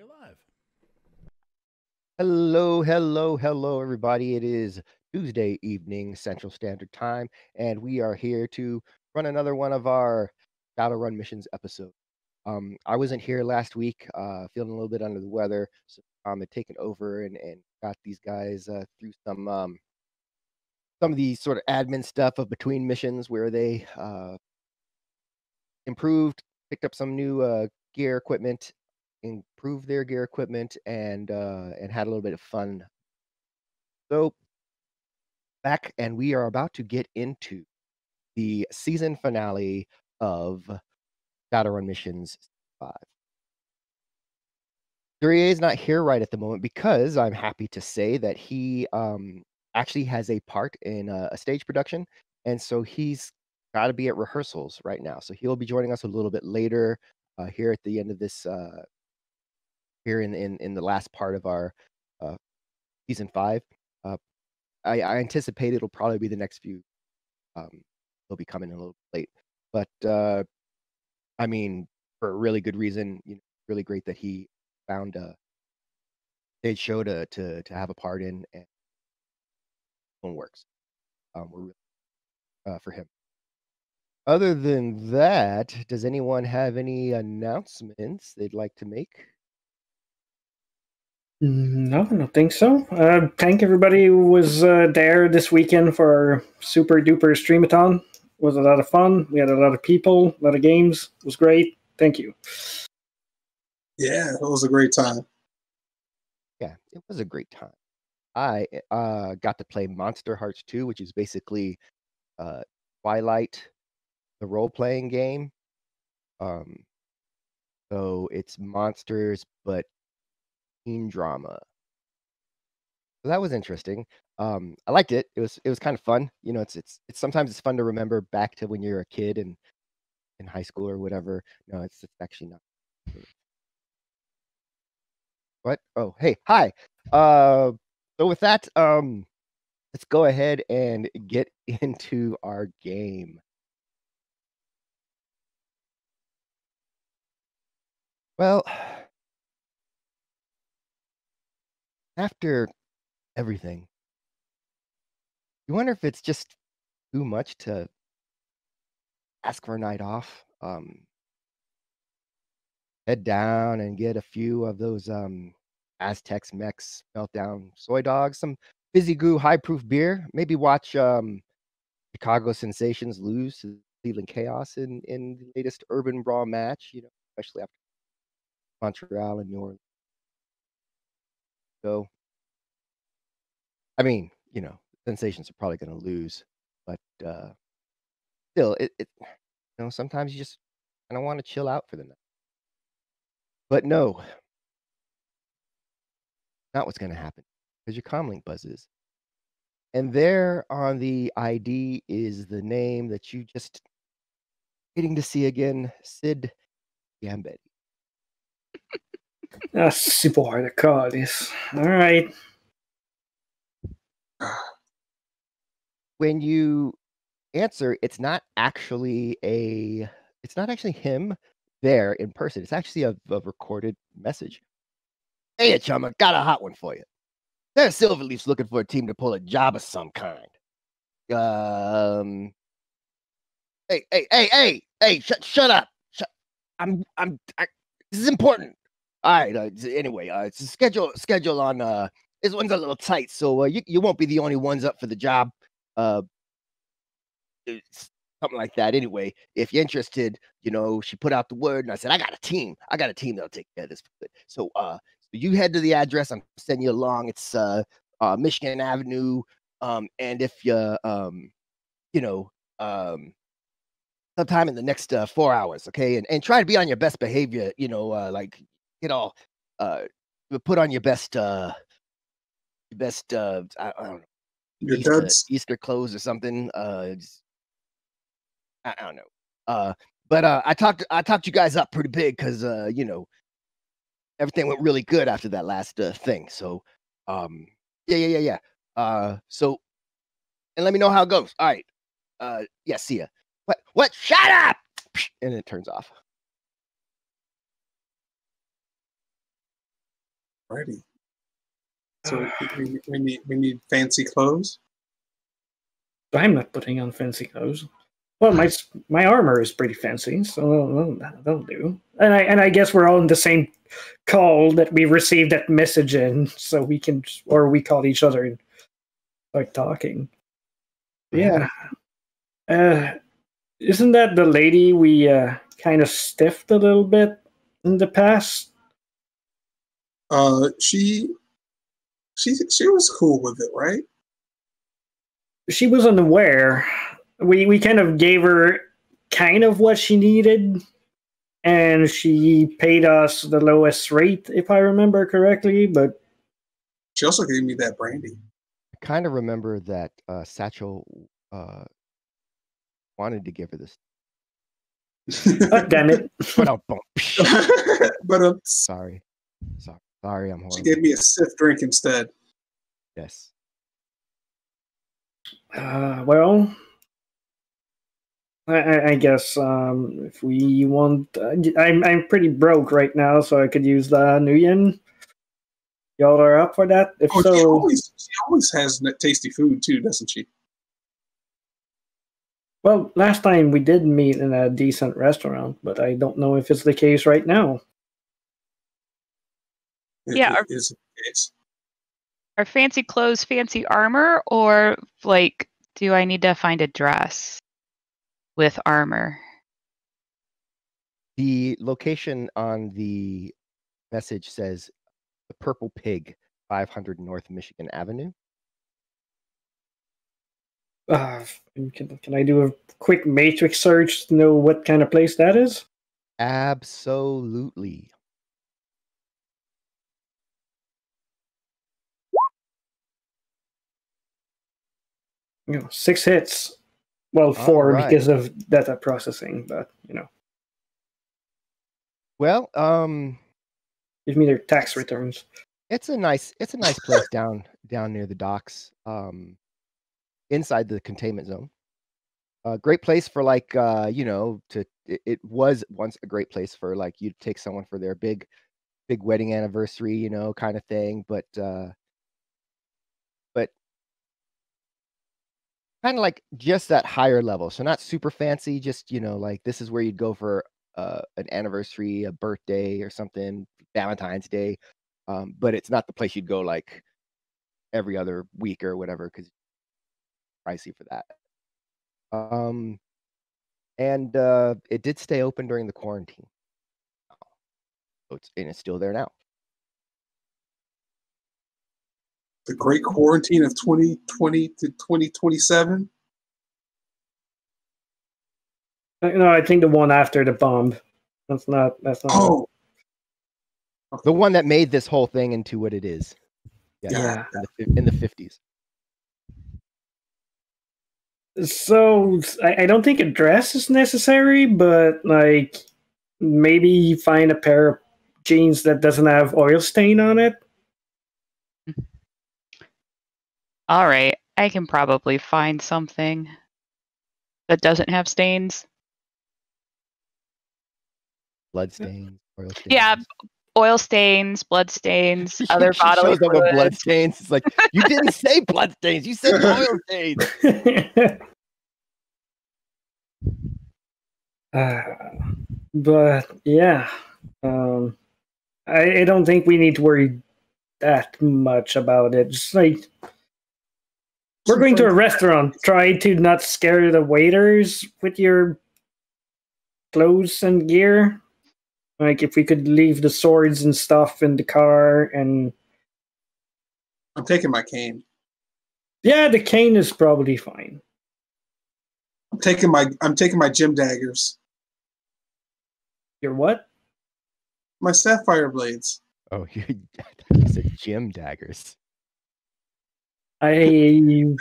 you're live. Hello, hello, hello, everybody. It is Tuesday evening Central Standard Time, and we are here to run another one of our Shadowrun missions episode. I wasn't here last week, feeling a little bit under the weather, so had taken over and got these guys through some of the sort of admin stuff of between missions where they improved, picked up some new gear equipment, improved their gear equipment, and had a little bit of fun. So back, and we are about to get into the season finale of Shadowrun Missions 5. Duryea is not here right at the moment because I'm happy to say that he actually has a part in a stage production, and so he's got to be at rehearsals right now. So he'll be joining us a little bit later here at the end of this here in the last part of our uh, season 5. Uh, I anticipate it'll probably be the next few. He'll be coming a little late, but I mean, for a really good reason. Really great that he found a stage show to have a part in, and it works. We're really for him. Other than that, does anyone have any announcements they'd like to make? No, I don't think so. Thank everybody who was there this weekend for our super duper streamathon. It was a lot of fun. We had a lot of people, a lot of games. It was great. Thank you. Yeah, it was a great time. Yeah, it was a great time. I got to play Monster Hearts 2, which is basically Twilight, the role-playing game. So it's monsters, but teen drama. So that was interesting. I liked it. It was kind of fun. It's sometimes it's fun to remember back to when you're a kid and in high school or whatever. No, it's actually not. What? Oh, hey, hi. So with that, let's go ahead and get into our game. Well, after everything, you wonder if it's just too much to ask for a night off. Head down and get a few of those Aztecs Mex Meltdown soy dogs, some fizzy goo high proof beer, maybe watch Chicago Sensations lose to Cleveland Chaos in the latest Urban Brawl match, especially after Montreal and New Orleans. So, I mean, Sensations are probably going to lose, but still, it sometimes you just kind of want to chill out for the night. But no, not what's going to happen, because your comlink buzzes. And there on the ID is the name that you just waiting to see again, Sid Gambetti. That's super hard to call this. All right. When you answer, it's not actually him there in person. It's actually a recorded message. Hey, chumma, got a hot one for you. Sarah Silverleaf's looking for a team to pull a job of some kind. Hey, shut up. This is important. All right. Anyway, it's a schedule on. This one's a little tight, so you won't be the only ones up for the job. Something like that. Anyway, if you're interested, she put out the word, and I said, I got a team that'll take care of this. So, you head to the address I'm sending you along. It's Michigan Avenue. And if you, sometime in the next 4 hours, okay, and try to be on your best behavior. Like get all, put on your best, I don't know, Your Easter clothes or something. I don't know. But I talked you guys up pretty big because everything went really good after that last thing. So yeah. So, and let me know how it goes. All right. Yeah, see ya. What? Shut up! And it turns off. Alrighty. So we need fancy clothes. I'm not putting on fancy clothes. Well, my armor is pretty fancy, so that'll do. And I guess we're all in the same call that we received that message in, so we can, or we call each other and start talking. Yeah. Isn't that the lady we kind of stiffed a little bit in the past? She was cool with it, right? She was unaware. We kind of gave her kind of what she needed, and she paid us the lowest rate, if I remember correctly. But she also gave me that brandy. I kind of remember that Satchel wanted to give her this. God damn it! But sorry, I'm horrible. She gave me a Sith drink instead. Yes. Well, I guess if we want, I'm pretty broke right now, so I could use the Nuyen. Y'all are up for that? If so, she always has tasty food too, doesn't she? Well, last time we did meet in a decent restaurant, but I don't know if it's the case right now. Are fancy clothes fancy armor, or like, do I need to find a dress with armor? The location on the message says the Purple Pig, 500 North Michigan Avenue. Can I do a quick matrix search to know what kind of place that is? Absolutely. You know, 6 hits. Well, 4 because of data processing, but you know. Well, give me their tax returns. It's a nice place down near the docks, inside the containment zone. Great place for like it was once a great place for like you'd take someone for their big wedding anniversary, kind of thing, but kind of like just that higher level. So not super fancy, just like this is where you'd go for an anniversary, a birthday or something, Valentine's Day. But it's not the place you'd go like every other week or whatever, because it's pricey for that. And it did stay open during the quarantine. So it's still there now. The great quarantine of 2020 to 2027? No, I think the one after the bomb. That's not. Oh. The one that made this whole thing into what it is. Yeah. In the 50s. So I don't think a dress is necessary, but like maybe find a pair of jeans that doesn't have oil stain on it. All right, I can probably find something that doesn't have stains. Blood stains, oil stains. Yeah, oil stains, blood stains, other bodily fluids. Shows up with blood stains. It's like, you didn't say blood stains. You said oil stains. But yeah, I don't think we need to worry that much about it. Just like we're going to a restaurant. Try to not scare the waiters with your clothes and gear. Like if we could leave the swords and stuff in the car, and I'm taking my cane. Yeah, the cane is probably fine. I'm taking my gem daggers. Your what? My sapphire blades. Oh, you said gem daggers. I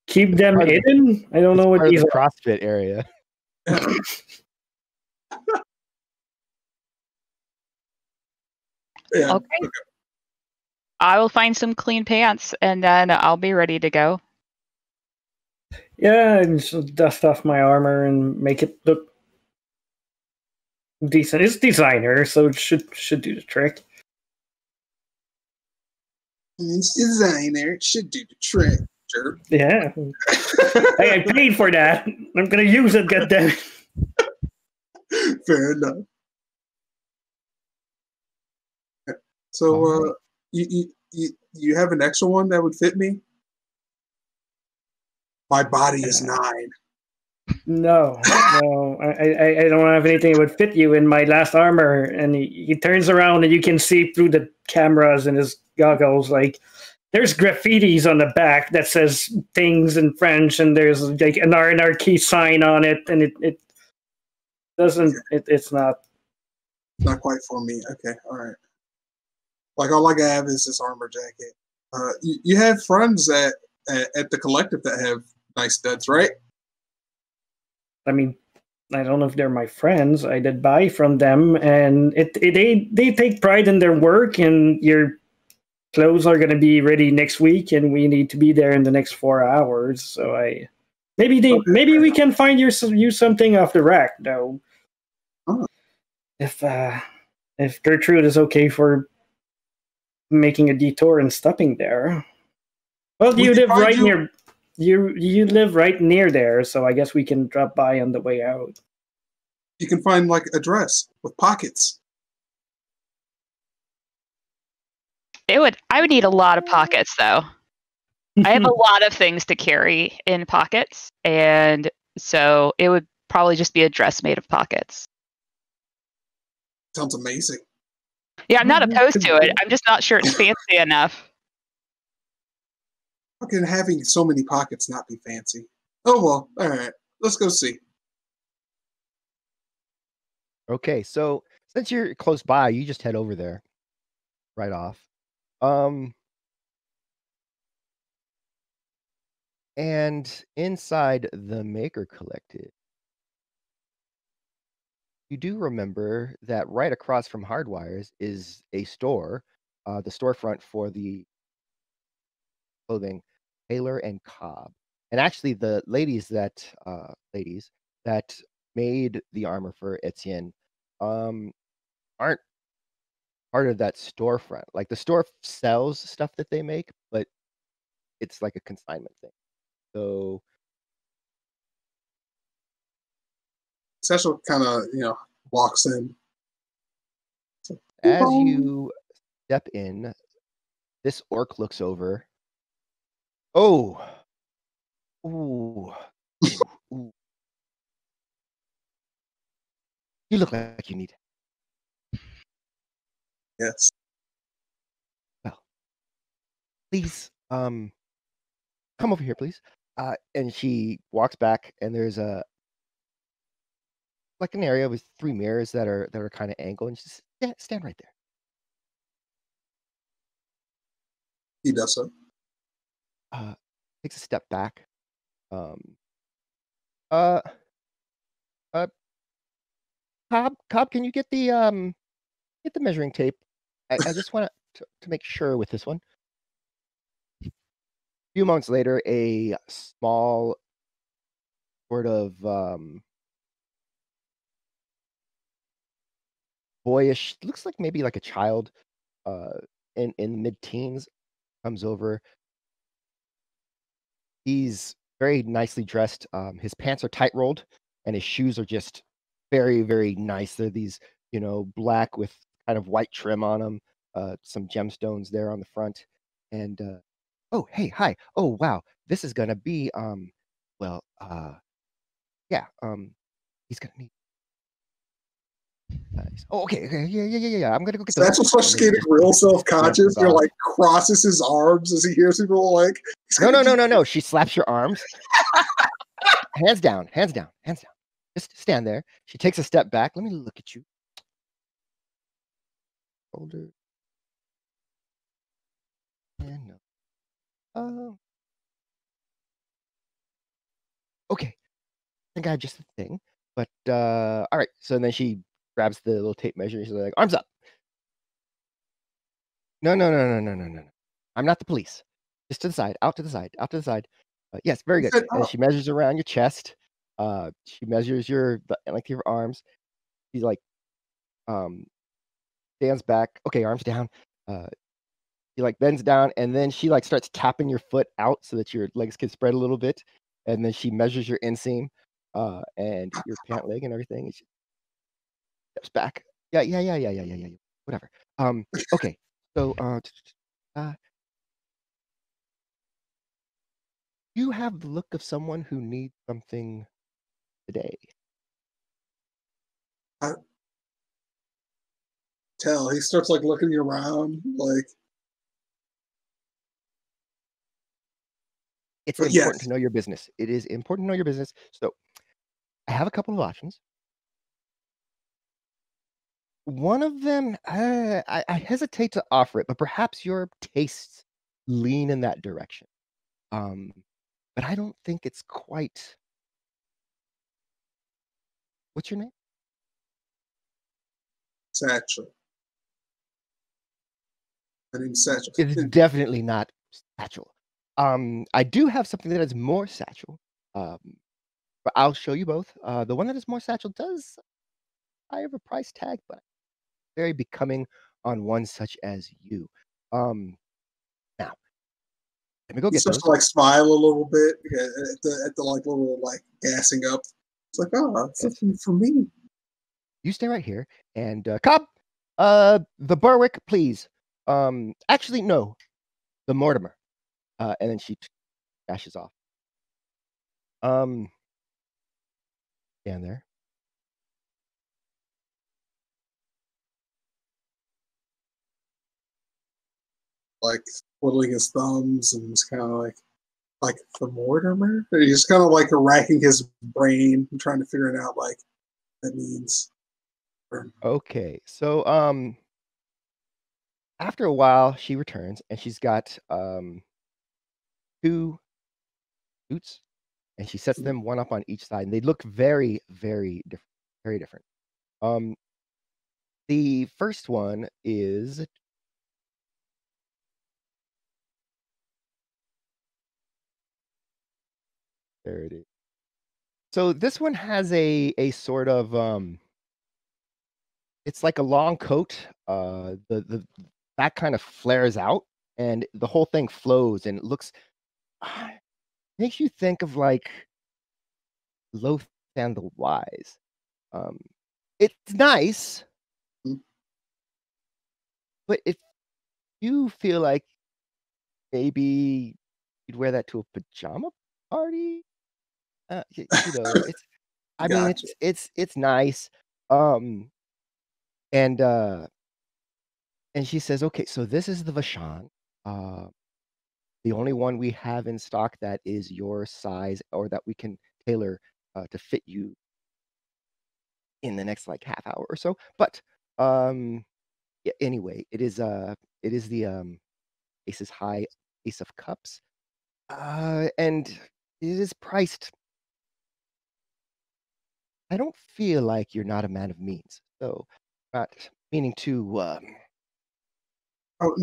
keep them hidden. I don't know what these are. CrossFit area. Yeah. Okay. I will find some clean pants and then I'll be ready to go. Yeah, and just dust off my armor and make it look decent. It's designer, so it should do the trick. It's designer. It should do the trick, jerk. Yeah. Hey, I paid for that. I'm gonna use it, goddammit. Fair enough. So, you have an extra one that would fit me? My body is 9. No, I don't have anything that would fit you in my last armor. And he turns around and you can see through the cameras in his goggles, like, there's graffitis on the back that says things in French, and there's like an R&R sign on it, and it doesn't, it's not. Not quite for me. Okay, all right. Like, all I have is this armor jacket. You have friends at the collective that have nice studs, right? I mean, I don't know if they're my friends. I did buy from them, and they take pride in their work, and your clothes are going to be ready next week, and we need to be there in the next 4 hours. So maybe we can find you something off the rack, though. Oh. If Gertrude is okay for making a detour and stopping there. Well, you live right near. You live right near there, so I guess we can drop by on the way out. You can find like a dress with pockets. I would need a lot of pockets, though. I have a lot of things to carry in pockets, and so it would probably just be a dress made of pockets. Sounds amazing. Yeah, I'm not opposed to it. I'm just not sure it's fancy enough. How can having so many pockets not be fancy? Oh, well, all right. Let's go see. Okay, so since you're close by, you just head over there right off. And inside the Maker Collective, you do remember that right across from Hardwires is a store, the storefront for the clothing Taylor and Cobb. And actually, the ladies that made the armor for Etienne aren't part of that storefront. Like, the store sells stuff that they make, but it's like a consignment thing. So Satchel kind of, walks in. as you step in, this orc looks over. Oh, ooh, ooh. You look like you need it. Yes. Well, please, come over here, please. And she walks back, and there's like an area with 3 mirrors that are kind of angled, and she says, stand right there. He does so. Takes a step back. Cobb, can you get the measuring tape? I just want to make sure with this one. A few moments later, a small sort of boyish, looks like maybe like a child in mid-teens comes over. He's very nicely dressed. His pants are tight rolled, and his shoes are just very, very nice. They're these, black with kind of white trim on them, some gemstones there on the front. And oh, hey, hi. Oh, wow. This is gonna be yeah. He's gonna need. Oh, okay. Yeah. I'm gonna go get those. Satchel starts getting real self-conscious. He like crosses his arms as he hears people like. No. She slaps your arms. Hands down. Just stand there. She takes a step back. Let me look at you. Shoulder. And no. Okay. I think I have just the thing. But all right. So then she grabs the little tape measure. She's like, arms up. No. I'm not the police. Just to the side. Out to the side. Yes, very good. And she measures around your chest. She measures the length of your arms. She's like, stands back. Okay, arms down. She like bends down, and then she like starts tapping your foot out so that your legs can spread a little bit, and then she measures your inseam, and your pant leg and everything. And she steps back. Yeah. Whatever. Okay. So, you have the look of someone who needs something today. I tell. He starts like looking around, like. It's But important yes. to know your business. It is important to know your business. So, I have a couple of options. One of them, I hesitate to offer it, but perhaps your tastes lean in that direction. Um, but I don't think it's quite. What's your name? Satchel. My name's Satchel. It's definitely not satchel. I do have something that is more satchel. But I'll show you both. The one that is more satchel does I have a price tag, but very becoming on one such as you. Now let me go He get starts to those. like smile a little bit at the like little like gassing up. It's like, oh, it's Yes. something for me. You stay right here, and Cobb, the Berwick, please. Actually, no, the Mortimer. And then she dashes off. Stand there. Like twiddling his thumbs and it's kind of like the Mortimer. He's kind of like racking his brain and trying to figure it out. Like that means. Okay, so after a while, she returns, and she's got two boots, and she sets them one up on each side, and they look very, very different. Very different. The first one is there. It is. So this one has a sort of it's like a long coat. The that kind of flares out, and the whole thing flows, and it looks makes you think of like Loth and the Wise. It's nice, Mhm. but if you feel like maybe you'd wear that to a pajama party, you know, it's. I mean, Gotcha. it's nice. Um, and she says, "Okay, so this is the Vashon, the only one we have in stock that is your size or that we can tailor to fit you in the next like half hour or so." But yeah, anyway, it is the Aces High Ace of Cups, and it is priced. I don't feel like you're not a man of means, so not meaning to. Oh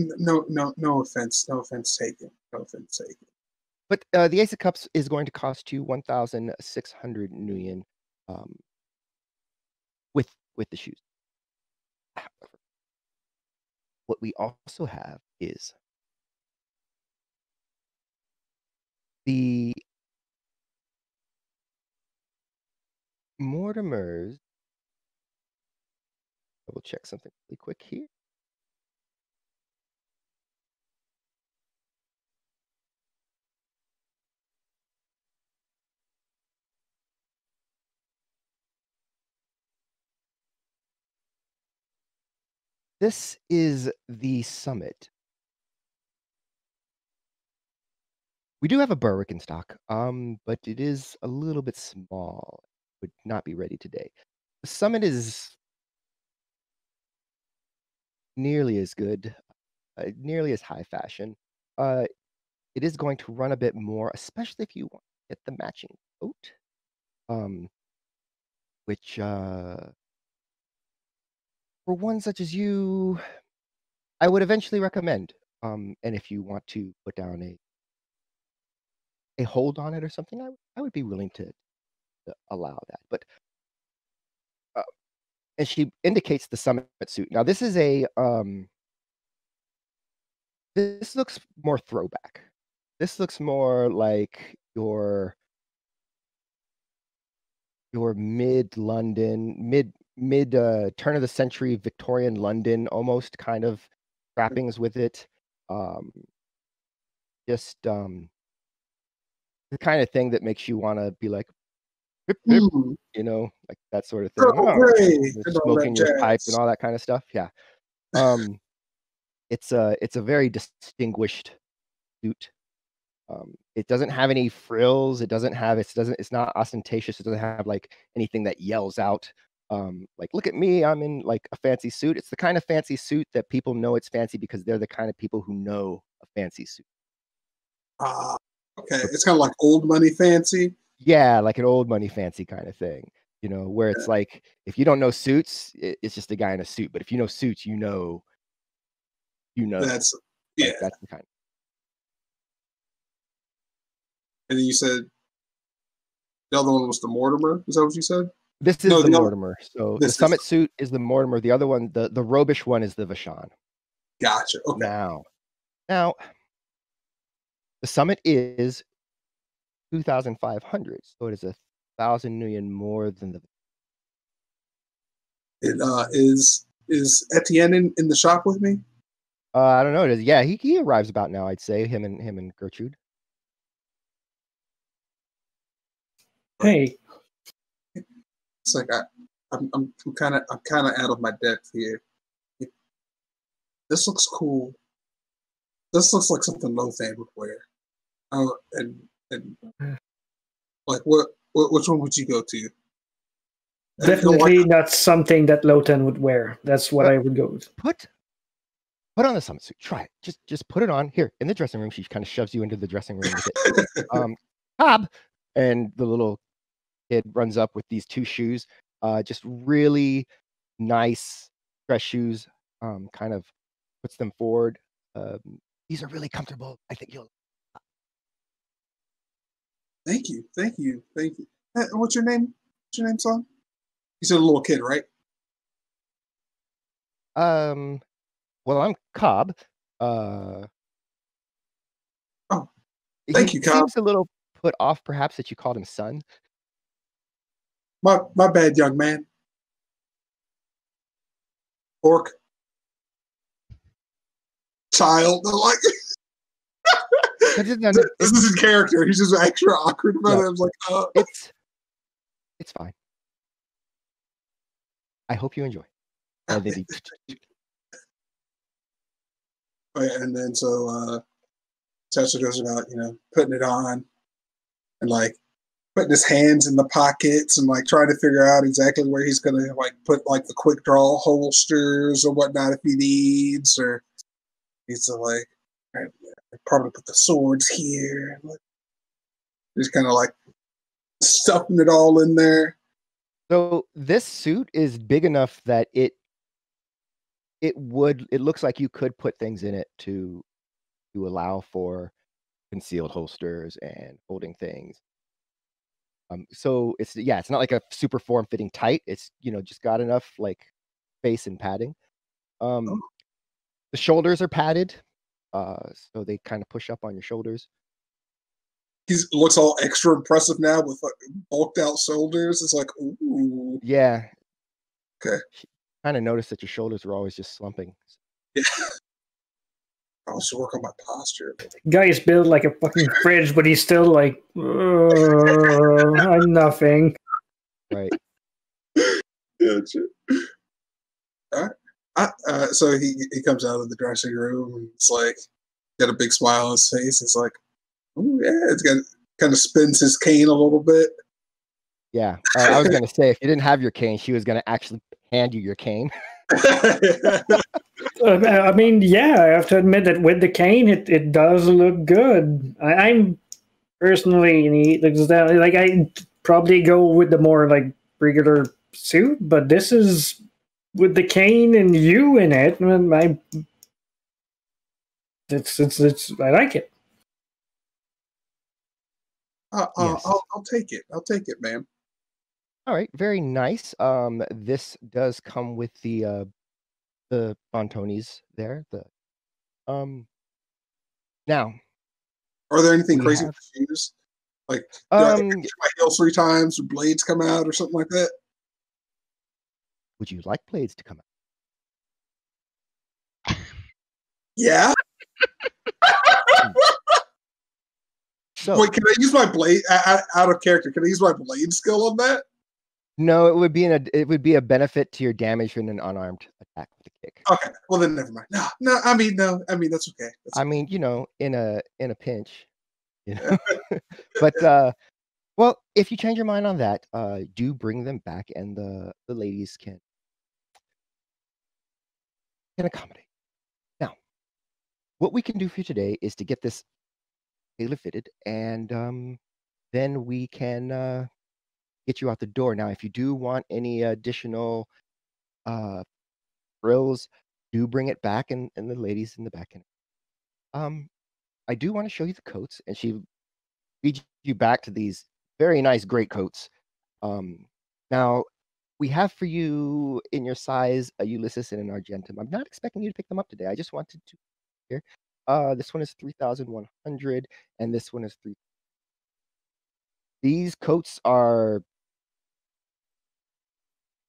no offense. No offense taken. No offense taken. But the Ace of Cups is going to cost you 1,600 nuyen, um, with the shoes. However, what we also have is the Mortimers. Double check something really quick here. This is the Summit. We do have a Berwick in stock, but it is a little bit small. Would not be ready today. The Summit is nearly as good, nearly as high fashion. Uh, it is going to run a bit more, especially if you want to get the matching coat, which for one such as you, I would eventually recommend. And if you want to put down a hold on it or something, I would be willing to allow that. But uh, and she indicates the Summit suit. Now this is a This looks more throwback. This looks more like your mid London, mid turn of the century Victorian London almost kind of trappings with it. Just the kind of thing that makes you want to be like, "Hip, hip," you know, like that sort of thing. Oh, Oh, great. you're And all that smoking your pipe and jazz. all that kind of stuff. Yeah. It's a very distinguished suit. It doesn't have any frills. It's not ostentatious. It doesn't have like anything that yells out. Like, look at me, I'm in like a fancy suit. It's the kind of fancy suit that people know it's fancy because they're the kind of people who know a fancy suit. Okay. It's kind of like old money fancy. Yeah, like an old money fancy kind of thing. You know, where it's like if you don't know suits, it's just a guy in a suit. But if you know suits, you know. That's like, that's the kind. And then you said the other one was the Mortimer. Is that what you said? This is the Mortimer. So the Summit suit is the Mortimer. The other one, the robish one, is the Vashon. Gotcha. Okay. Now, the Summit is 2,500, so it is 1,000 million more than the. Is Etienne in the shop with me? I don't know. Yeah, he arrives about now. I'd say him and Gertrude. Hey. It's like I'm kind of out of my depth here. This looks cool. This looks like something Lothan would wear. And like which one would you go to? Definitely not something that Lothan would wear. That's what I would go with. Put on the Summit suit. Try it. Just put it on here in the dressing room. She kind of shoves you into the dressing room with it. Cobb, and the little kid runs up with these 2 shoes. Just really nice dress shoes. Kind of puts them forward. These are really comfortable. I think you'll. Thank you. What's your name? Son? You said a little kid, right? Well, I'm Cobb. Thank you, Cobb. He seems a little put off, perhaps, that you called him son. My bad, young man. Orc. Child. Like this is his character. He's just extra awkward about it. I was like, It's fine. I hope you enjoy. And then so Chester goes about, putting it on and like putting his hands in the pockets and like trying to figure out exactly where he's gonna like put like the quick draw holsters or whatnot if he needs, or he's like probably put the swords here. Like, just kind of like stuffing it all in there. So this suit is big enough that it looks like you could put things in it to allow for concealed holsters and holding things. So it's not like a super form-fitting tight. It's just got enough like space and padding. The shoulders are padded, so they kind of push up on your shoulders. He looks all extra impressive now with like bulked out shoulders. It's like, ooh. Yeah. Okay. Kind of noticed that your shoulders were always just slumping. Yeah. I should work on my posture. Guy is built like a fucking fridge, but he's still like, I'm nothing. Right. Yeah, true. All right. So he comes out of the dressing room and it's like got a big smile on his face. It's like, oh yeah, it's got kind of spins his cane a little bit. Yeah, I was gonna say if you didn't have your cane, she was gonna actually hand you your cane. I mean, yeah, I have to admit that with the cane, it does look good. I'm personally like I probably go with the more like regular suit, but this is with the cane and you in it. It's I like it. Yes. I'll take it. I'll take it, man. All right, very nice. This does come with the Bontonis there. Now, are there anything we crazy have- with shoes? Like, do I hit my heel 3 times, or blades come out, or something like that? Would you like blades to come out? Yeah. So, wait, can I use my blade out of character? Can I use my blade skill on that? no, it would be a benefit to your damage from an unarmed attack with a kick. Okay, well then never mind. No. I mean that's okay. I mean, in a pinch, you know. But well, if you change your mind on that, do bring them back, and the ladies can accommodate. Now, what we can do for you today is to get this tailor fitted, and then we can get you out the door. Now, if you do want any additional frills, do bring it back, and the ladies in the back can. I do want to show you the coats, and she leads you back to these very nice great coats. Now, we have for you in your size a Ulysses and an Argentum. I'm not expecting you to pick them up today. I just wanted to here. This one is 3,100, and this one is 3. These coats are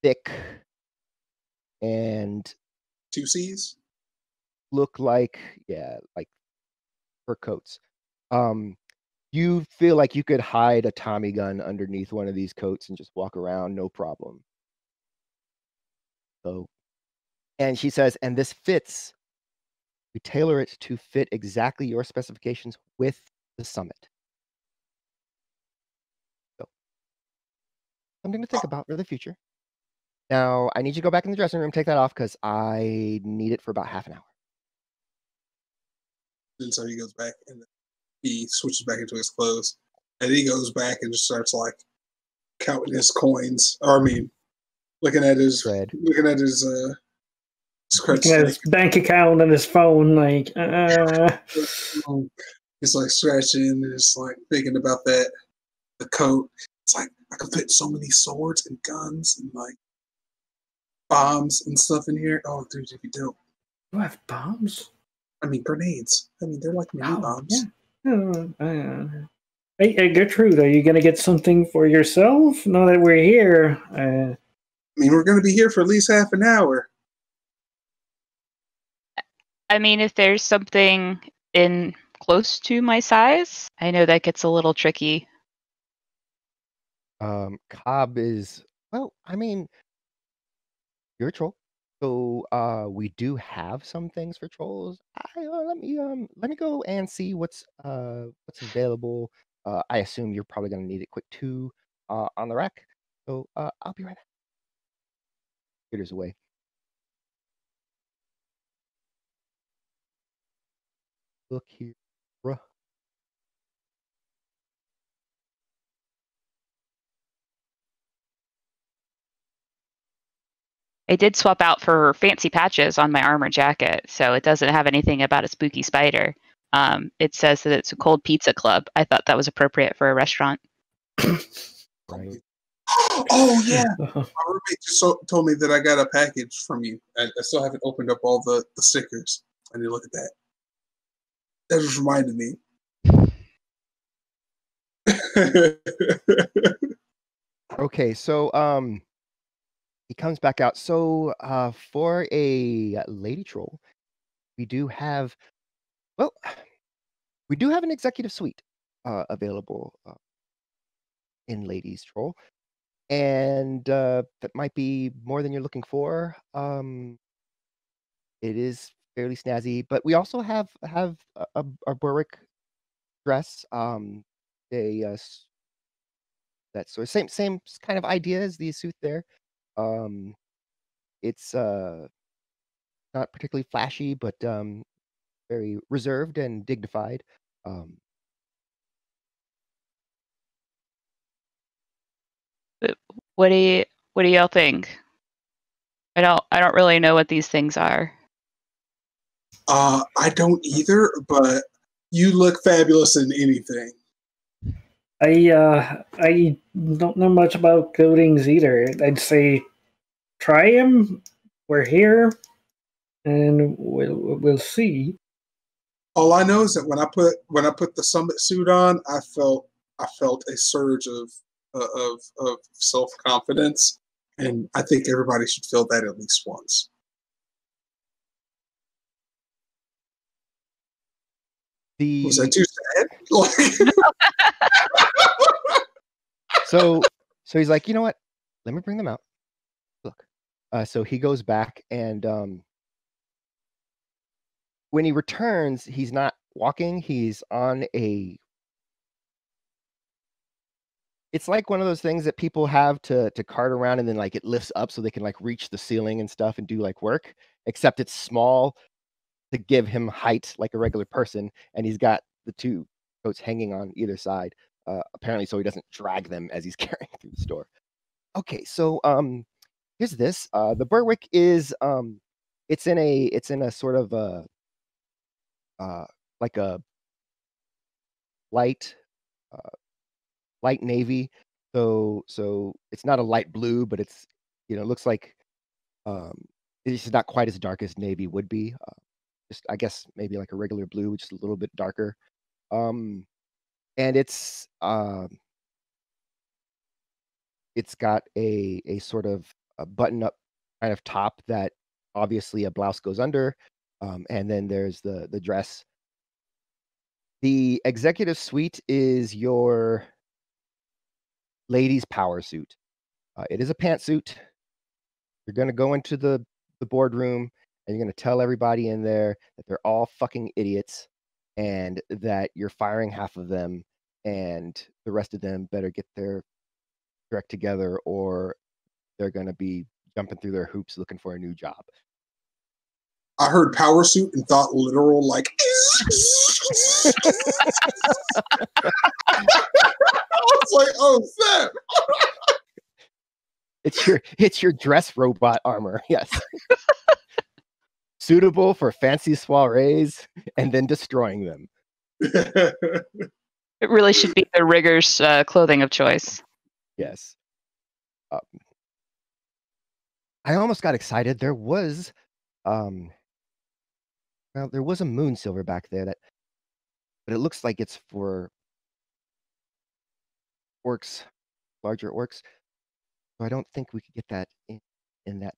thick and 2 C's. look like fur coats. You feel like you could hide a Tommy gun underneath one of these coats and just walk around, no problem. So, and she says, and this fits. We tailor it to fit exactly your specifications with the summit. So, something to think about for the future. Now, I need you to go back in the dressing room, take that off, because I need it for about half an hour. And so he goes back, and he switches back into his clothes, and he goes back and just starts like counting his coins. Or I mean, looking at his Fred. looking at his Looking at his bank account on his phone, like he's like scratching and just like thinking about the coat. It's like I could fit so many swords and guns and like bombs and stuff in here. Oh, dude, it'd be dope. You have bombs? I mean, grenades. I mean, they're like mini bombs. Yeah. Hey, Gertrude, are you going to get something for yourself now that we're here? I mean, we're going to be here for at least half an hour. I mean, if there's something in close to my size, I know that gets a little tricky. Cobb is, well, I mean, you're a troll. So we do have some things for trolls. Let me go and see what's available. I assume you're probably gonna need it quick too on the rack. So I'll be right back. Peter's away. Look here, bruh. I did swap out for fancy patches on my armor jacket, so it doesn't have anything about a spooky spider. It says that it's a cold pizza club. I thought that was appropriate for a restaurant. Right. Oh yeah, my roommate just told me that I got a package from you. I still haven't opened up all the stickers. I need to look at that. That just reminded me. Okay, so he comes back out. So for a lady troll, we do have an executive suite available in ladies troll, and that might be more than you're looking for. It is fairly snazzy, but we also have a Berwick dress. That sort of same kind of idea as the suit there. It's not particularly flashy, but very reserved and dignified. What do y'all think? I don't really know what these things are. I don't either, but you look fabulous in anything. I don't know much about coatings either. I'd say try them. We're here, and we'll see. All I know is that when I put the summit suit on, I felt a surge of self confidence, and I think everybody should feel that at least once. Was that too sad? So he's like, you know what? Let me bring them out. Look. So he goes back, and when he returns, he's not walking. He's on a. It's like one of those things that people have to cart around, and then like it lifts up so they can like reach the ceiling and stuff and do like work. Except it's small to give him height like a regular person, and he's got the two coats hanging on either side, apparently, so he doesn't drag them as he's carrying through the store. Okay, so here's this. The Berwick is it's in a sort of like a light navy. So it's not a light blue, but it's it looks like it's just not quite as dark as navy would be. Just I guess maybe like a regular blue, which is a little bit darker. And it's got a sort of a button up kind of top that obviously a blouse goes under, and then there's the dress. The executive suite is your ladies' power suit. It is a pantsuit. You're gonna go into the boardroom, and you're gonna tell everybody in there that they're all fucking idiots, and that you're firing half of them, and the rest of them better get their direct together, or they're gonna be jumping through their hoops looking for a new job. I heard power suit and thought literal, like. I was like, oh snap! It's your dress robot armor, yes. Suitable for fancy soirees and then destroying them. It really should be the rigger's clothing of choice. Yes. I almost got excited. There was there was a moon silver back there but it looks like it's for orcs, larger orcs. So I don't think we could get that in that.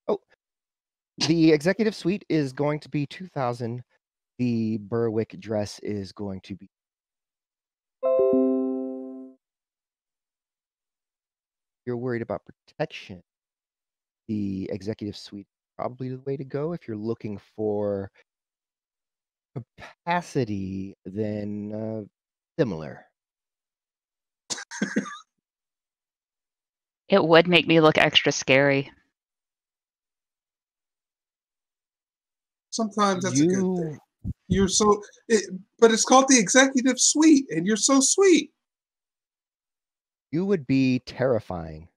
Oh, the executive suite is going to be 2,000. The Berwick dress is going to be. You're worried about protection. The executive suite is probably the way to go. If you're looking for capacity, then similar. It would make me look extra scary. Sometimes that's a good thing. You're so, but it's called the executive suite, and you're so sweet. You would be terrifying,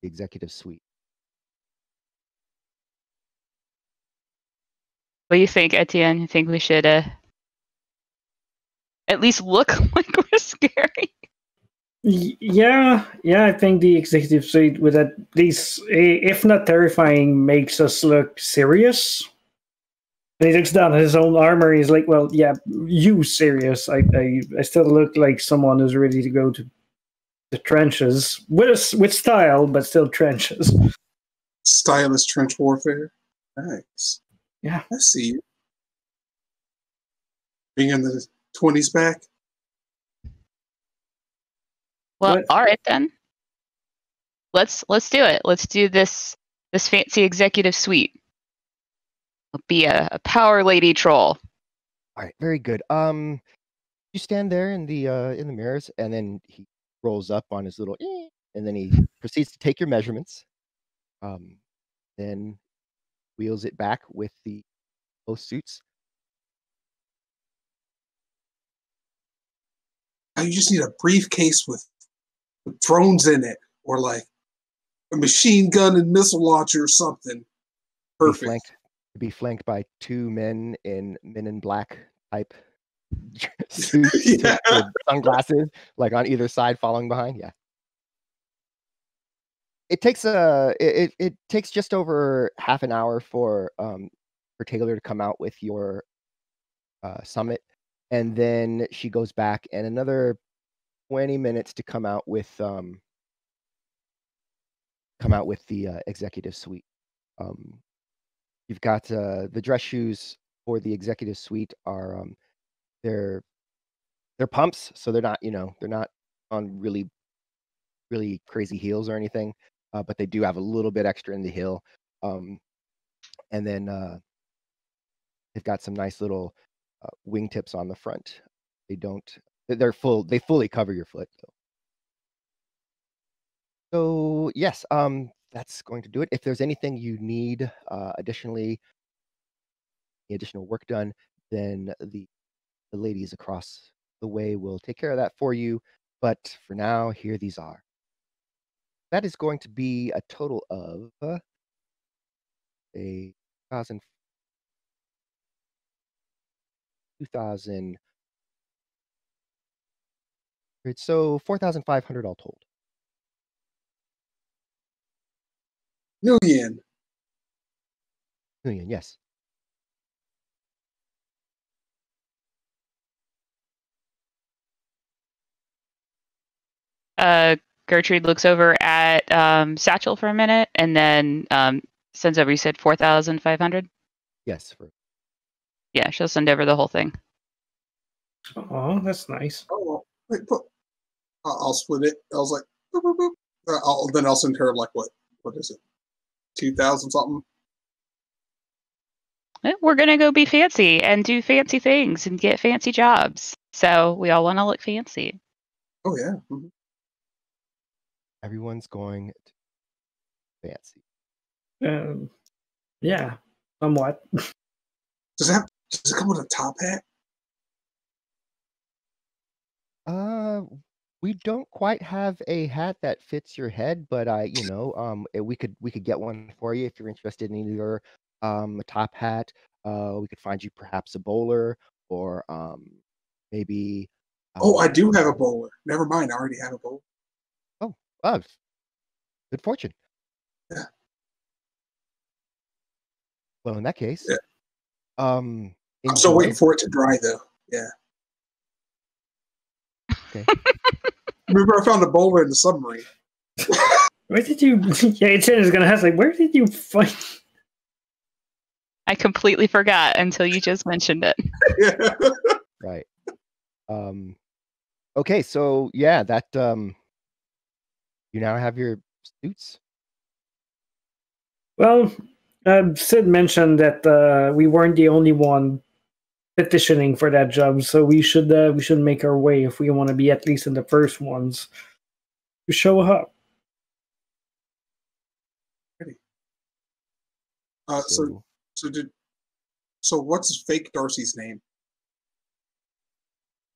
the executive suite. What do you think, Etienne? You think we should at least look like we're scary? Yeah, I think the executive suite with at least, if not terrifying, makes us look serious. And he looks down at his own armor. He's like, "Well, yeah, you serious? I still look like someone who's ready to go to the trenches with style, but still trenches." Stylish trench warfare. Nice. Yeah, I see you. Bringing the 20s back. Well, all right then. Let's do it. Let's do this fancy executive suite. I'll be a power lady troll. All right, very good. You stand there in the mirrors, and then he rolls up on his little, and then he proceeds to take your measurements. Then wheels it back with both suits. You just need a briefcase with drones in it, or like a machine gun and missile launcher or something. Perfect. Be flanked by two men in Black type suits, Yeah. with sunglasses, like on either side, following behind. Yeah. it takes it takes just over half an hour for Taylor to come out with your summit, and then she goes back and another 20 minutes to come out with the executive suite. You've got the dress shoes for the executive suite are they're pumps, so they're not they're not on really crazy heels or anything, but they do have a little bit extra in the heel. And then they've got some nice little wingtips on the front. They fully cover your foot though. So yes, that's going to do it. If there's anything you need additional work done, then the ladies across the way will take care of that for you. But for now, here these are. That is going to be a total of a 2,000. So 4,500 all told. Million. Million, yes. Gertrude looks over at Satchel for a minute and then sends over. You said 4,500. Yes. Yeah, she'll send over the whole thing. Oh, that's nice. Oh, wait, I'll split it. I was like, boop, boop, boop. Then I'll send her like what is it, 2,000 something. We're gonna go be fancy and do fancy things and get fancy jobs. So we all want to look fancy. Oh yeah. Mm-hmm. Everyone's going to fancy. Yeah, somewhat. Does it come with a top hat? We don't quite have a hat that fits your head, but we could get one for you if you're interested in either a top hat. We could find you perhaps a bowler or maybe. Oh, I do have a bowler. Never mind, I already have a bowler. Oh, good fortune. Yeah. Well, in that case, yeah. I'm still waiting for it to dry though. Yeah. Okay. Remember, I found a bowler in the submarine. Where did you? Yeah, it's gonna ask like, where did you find? I completely forgot until you just mentioned it. Yeah. Right. Okay, so yeah, that you now have your suits. Well, Sid mentioned that we weren't the only one petitioning for that job, so we should make our way if we want to be at least in the first ones to show up. So what's fake Darcy's name?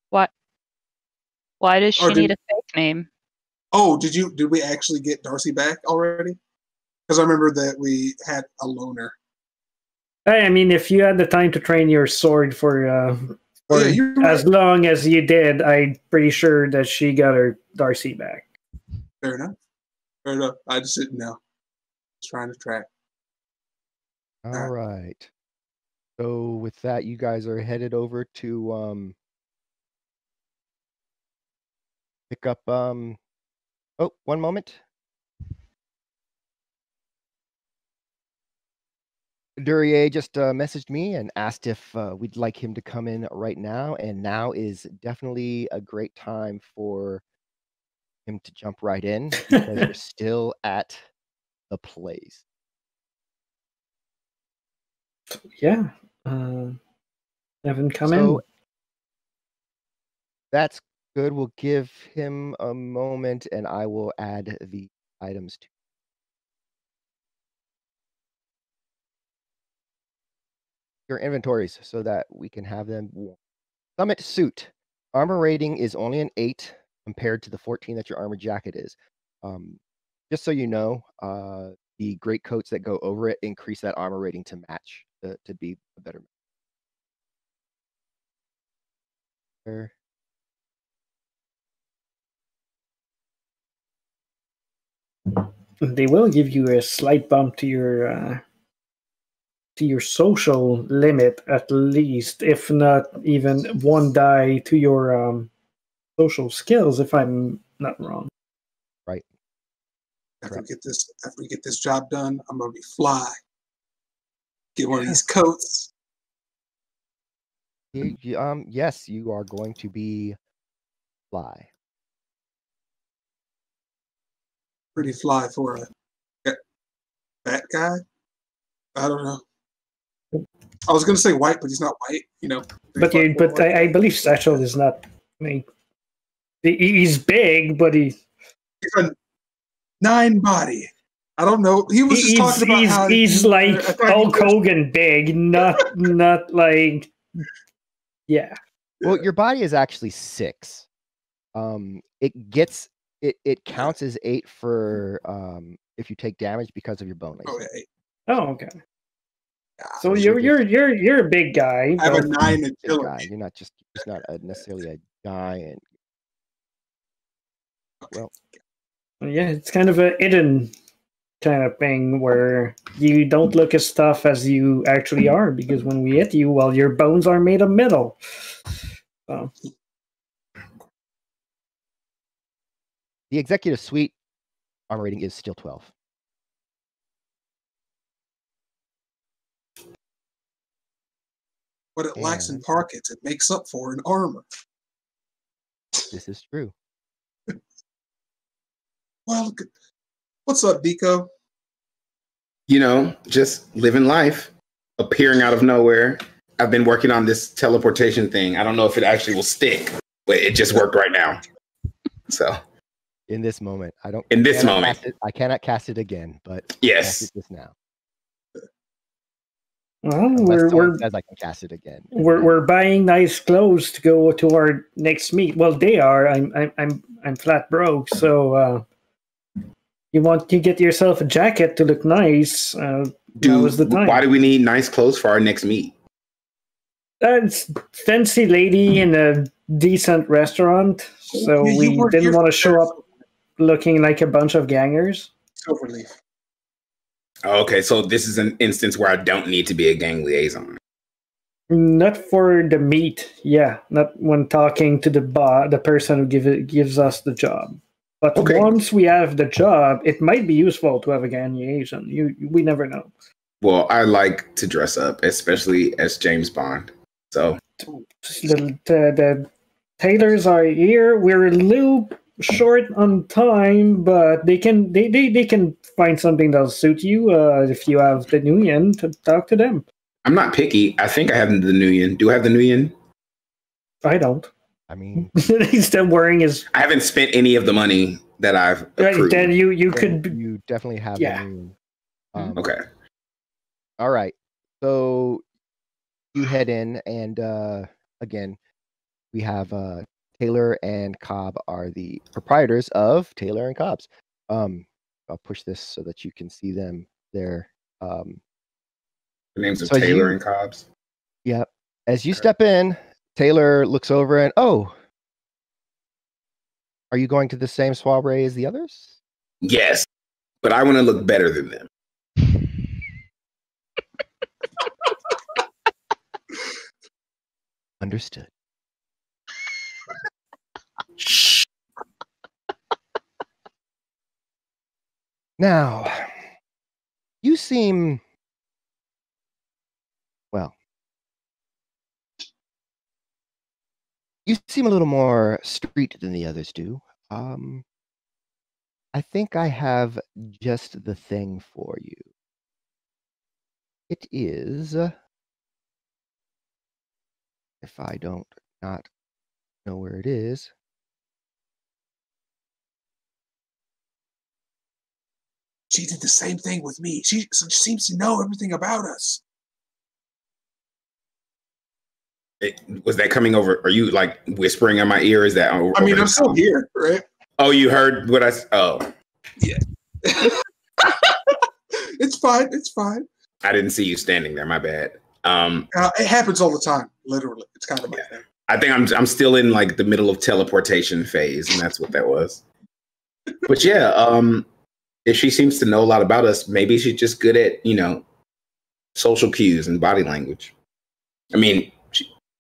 What? Why does she need a fake name? Oh, did we actually get Darcy back already? Because I remember that we had a loner. I mean, if you had the time to train your sword for as long as you did, I'm pretty sure that she got her Darcy back. Fair enough. I just didn't know. Just trying to track. All right. So with that, you guys are headed over to pick up oh, one moment. Duryea just messaged me and asked if we'd like him to come in right now, and now is definitely a great time for him to jump right in because you're still at the place. Yeah. Haven't come in. That's good. We'll give him a moment and I will add the items to your inventories so that we can have them warm. Summit suit. Armor rating is only an 8 compared to the 14 that your armor jacket is. Just so you know, the great coats that go over it increase that armor rating to match, to be a better match. they will give you a slight bump to your social limit, at least, if not even one die to your social skills, if I'm not wrong. Right. After we get this job done, I'm gonna be fly. Get one of these coats. Yes, you are going to be fly. Pretty fly for a fat guy. I don't know. I was gonna say white, but he's not white. But I believe Satchel is not. I mean, he's big, but he's a 9 body. I don't know. He was just talking about how he's like Hulk Hogan big, not like yeah. Well, your body is actually 6. It counts as 8 for if you take damage because of your bonus. Okay. Oh, okay. So you're a big guy. I have a 9 agility. You're not just not necessarily a giant. Well, yeah, it's kind of a hidden kind of thing where you don't look as tough as you actually are, because when we hit you, well, your bones are made of metal. So. The executive suite armor rating is still 12. What it lacks in pockets, it makes up for in armor. This is true. Well, what's up, Deco? Just living life, appearing out of nowhere. I've been working on this teleportation thing. I don't know if it actually will stick, but it just worked right now. So, in this moment, I cannot cast it again, but yes, cast it just now. Well, says I can cast it again. We're buying nice clothes to go to our next meet. Well, they are. I'm flat broke, so you want to get yourself a jacket to look nice. Now is the time. Why do we need nice clothes for our next meet? It's fancy lady in a decent restaurant, so we didn't want to show up looking like a bunch of gangers. Silverleaf. Okay, so this is an instance where I don't need to be a gang liaison. Not for the meet, not when talking to the person who gives us the job. But once we have the job, it might be useful to have a gang liaison. We never know. Well, I like to dress up, especially as James Bond. So the tailors are here. We're a little short on time, but they can find something that'll suit you if you have the Nuyen to talk to them. I'm not picky. I think I have the Nuyen. Do I have the Nuyen? I don't. I mean, he's still wearing his. I haven't spent any of the money that I've accrued. Then you could. You definitely have. The Nuyen. Okay. All right. So you head in, and again, we have Taylor and Cobb are the proprietors of Taylor and Cobb's. I'll push this so that you can see them there. The names of Taylor and Cobb's. Yep. As you step in, Taylor looks over and, are you going to the same soiree as the others? Yes, but I want to look better than them. Understood. Now, you seem, you seem a little more street than the others do. I think I have just the thing for you. It is, if I don't not know where it is. She did the same thing with me. She seems to know everything about us. Was that coming over? Are you like whispering in my ear? Is that? I mean, I'm still here, right? Oh, you heard what I? Oh, yeah. It's fine. It's fine. I didn't see you standing there. My bad. It happens all the time. Literally, it's kind of my thing. I think I'm still in like the middle of teleportation phase, and that's what that was. But yeah, if she seems to know a lot about us, maybe she's just good at, social cues and body language. I mean,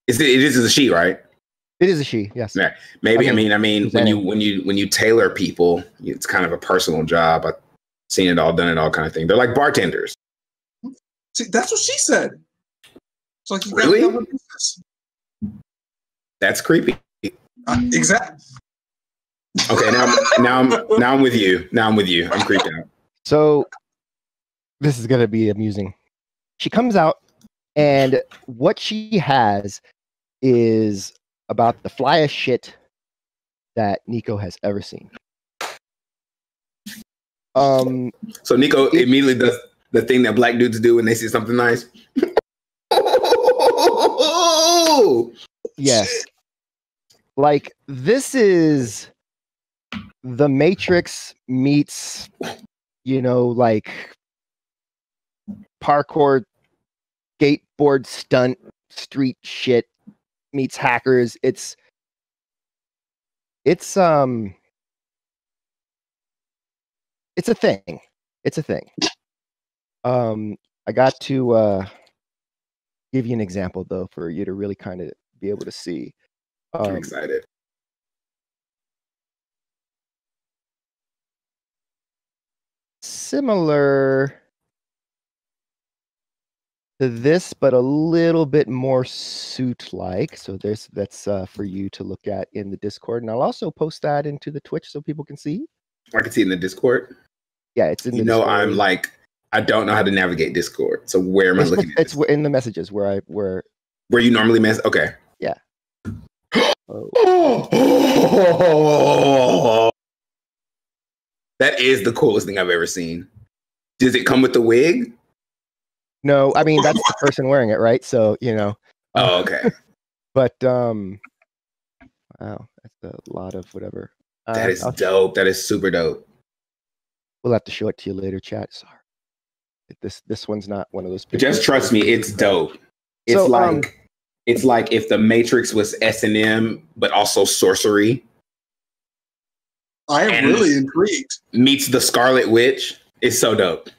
it is a she, right? It is a she, yes. Yeah. Maybe. I mean, when you tailor people, it's kind of a personal job. I've seen it all, done it all, kind of thing. They're like bartenders. See, that's what she said. It's like, really? That's creepy. Exactly. Okay, now I'm with you. I'm creeped out. So this is gonna be amusing. She comes out, and what she has is about the flyest shit that Nico has ever seen. So Nico immediately does the thing that black dudes do when they see something nice. Yes. Like, this is the Matrix meets, like parkour, skateboard stunt, street shit meets hackers. It's a thing. It's a thing. I got to give you an example though for you to really kind of be able to see. I'm excited. Similar to this, but a little bit more suit-like. So that's for you to look at in the Discord, and I'll also post that into the Twitch so people can see. I can see it in the Discord. Yeah, it's in the Discord. I'm like, I don't know how to navigate Discord. So where am I looking at? It's in the messages where you normally mess. Okay. Yeah. That is the coolest thing I've ever seen. Does it come with the wig? No, I mean that's the person wearing it, right? So Oh, okay. But wow, that's a lot of whatever. That is dope. That is super dope. We'll have to show it to you later, chat. Sorry, this one's not one of those pictures. Just trust me, it's dope. It's it's like if the Matrix was S&M, but also sorcery. I am really intrigued. Meets the Scarlet Witch. It's so dope.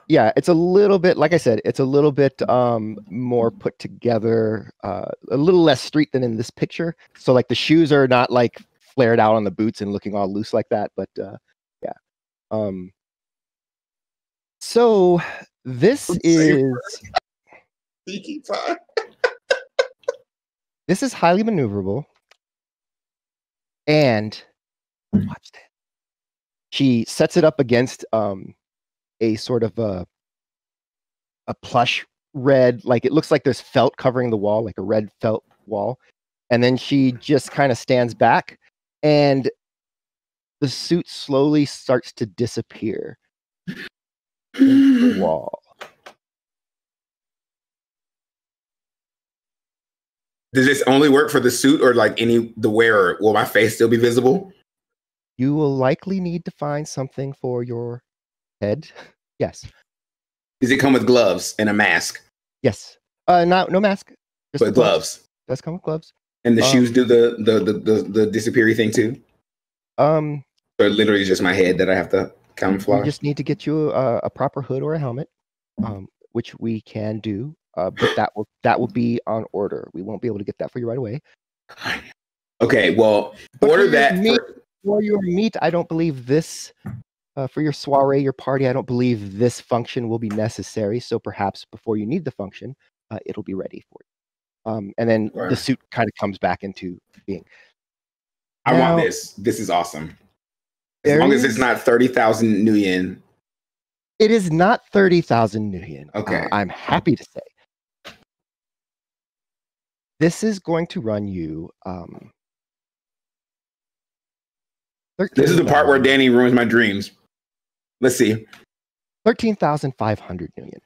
Yeah, it's a little bit, like I said, it's a little bit more put together, a little less street than in this picture. So like the shoes are not like flared out on the boots and looking all loose like that, but yeah. So this is this is highly maneuverable, and watch that. She sets it up against a sort of a plush red, like it looks like there's felt covering the wall, like a red felt wall, and then she just kind of stands back, and the suit slowly starts to disappear into the wall. Does this only work for the suit, or like the wearer? Will my face still be visible? You will likely need to find something for your head. Yes. Does it come with gloves and a mask? Yes. No mask. Just but gloves. Does come with gloves. And the shoes do the disappearing thing too? So it literally is just my head that I have to camouflage? You just need to get you a proper hood or a helmet, which we can do. But that will be on order. We won't be able to get that for you right away. Okay, well, order that for your meet. I don't believe this for your soiree, your party. I don't believe this function will be necessary. So perhaps before you need the function, it'll be ready for you. And then the suit kind of comes back into being. I want this. This is awesome. As long as it's not 30,000 new yen. It is not 30,000 new yen. Okay. I'm happy to say. This is going to run you. This is the part where Danny ruins my dreams. Let's see. 13,500 million.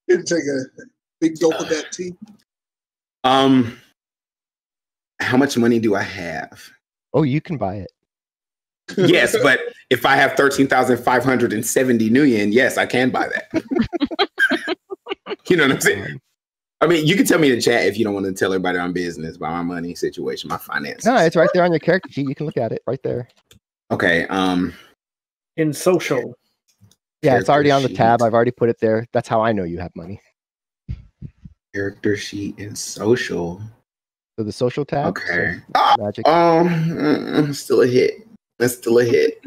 Take a big gulp of that tea. How much money do I have? Oh, you can buy it. Yes, but if I have 13,570 new yen, yes, I can buy that. You know what I'm saying? I mean, you can tell me in the chat if you don't want to tell everybody my business about my money situation, my finances. No, it's right there on your character sheet. You can look at it right there. Okay. In social. Yeah, it's already on the sheet. tab. I've already put it there. That's how I know you have money. Character sheet in social. So the social tab. Okay. So magic. Still a hit. That's still a hit.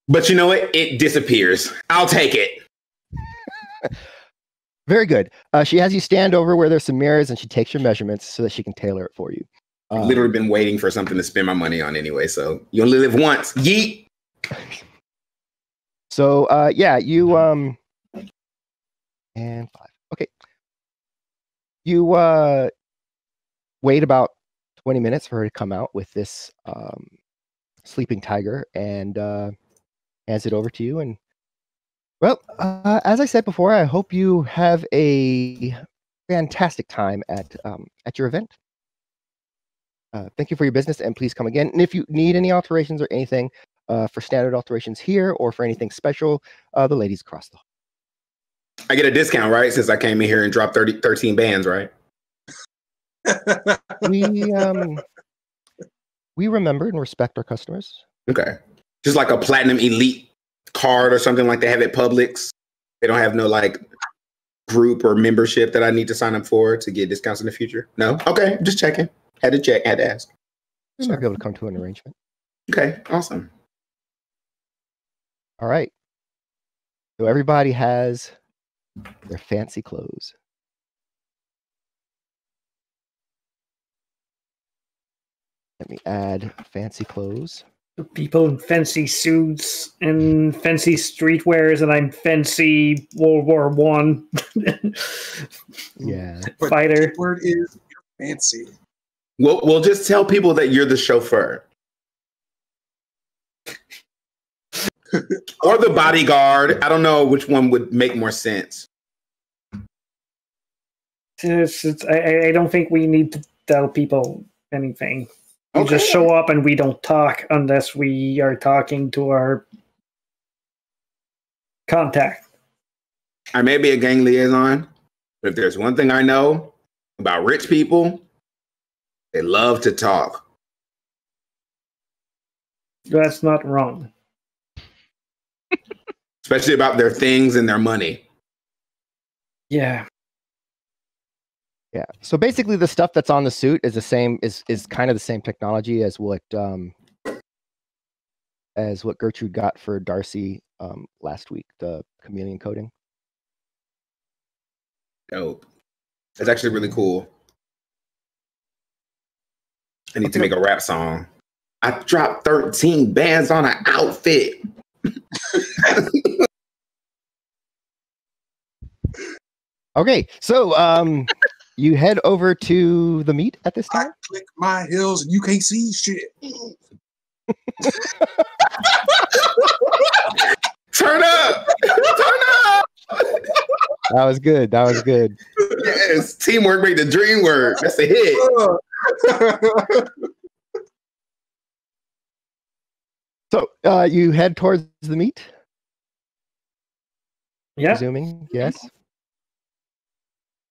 But you know what? It disappears. I'll take it. Very good. She has you stand over where there's some mirrors, and she takes your measurements so that she can tailor it for you. I've literally been waiting for something to spend my money on anyway. So you only live once. Yeet. So yeah, you and 5. Okay. You wait about 20 minutes for her to come out with this sleeping tiger and hands it over to you. And well, as I said before, I hope you have a fantastic time at your event. Thank you for your business, and please come again. And if you need any alterations or anything for standard alterations here or for anything special, the ladies across the hall. I get a discount, right? Since I came in here and dropped 13 bands, right? We remember and respect our customers. Okay. Just like a platinum elite card or something like they have at Publix. They don't have no like group or membership that I need to sign up for to get discounts in the future. No? Okay. Just checking. Had to check. Had to ask. We might be able to come to an arrangement. Okay. Awesome. All right. So everybody has their fancy clothes. Let me add fancy clothes. People in fancy suits and fancy streetwears, and I'm fancy World War One. Yeah, fighter. The word is fancy. We'll just tell people that you're the chauffeur. Or the bodyguard. I don't know which one would make more sense. I don't think we need to tell people anything. We just show up and we don't talk unless we are talking to our contact. I may be a gang liaison, but if there's one thing I know about rich people, they love to talk. That's not wrong. Especially about their things and their money. Yeah. Yeah. So basically the stuff that's on the suit is the same, is kind of the same technology as what Gertrude got for Darcy last week, the chameleon coating. Dope. That's actually really cool. I need to make a rap song. I dropped 13 bands on an outfit. Okay, so you head over to the meet at this time? I click my heels and you can't see shit. Turn up! Turn up! That was good. That was good. Yes, teamwork make the dream work. That's a hit. So you head towards the meet? Yeah. Presuming, yes.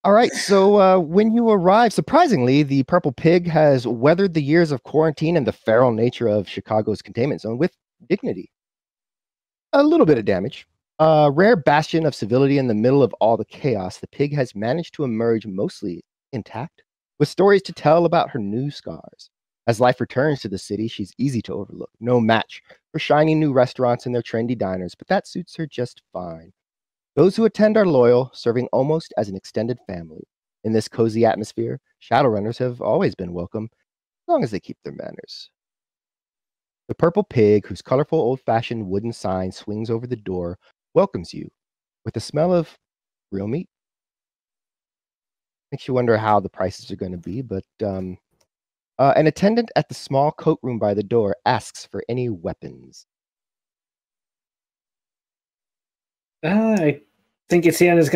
All right, so when you arrive, surprisingly, the Purple Pig has weathered the years of quarantine and the feral nature of Chicago's containment zone with dignity. A little bit of damage. A rare bastion of civility in the middle of all the chaos, the pig has managed to emerge mostly intact, with stories to tell about her new scars. As life returns to the city, she's easy to overlook. No match for shiny new restaurants and their trendy diners, but that suits her just fine. Those who attend are loyal, serving almost as an extended family. In this cozy atmosphere, Shadowrunners have always been welcome, as long as they keep their manners. The Purple Pig, whose colorful old-fashioned wooden sign swings over the door, welcomes you with the smell of real meat. Makes you wonder how the prices are going to be, but an attendant at the small coat room by the door asks for any weapons. I think Etienne is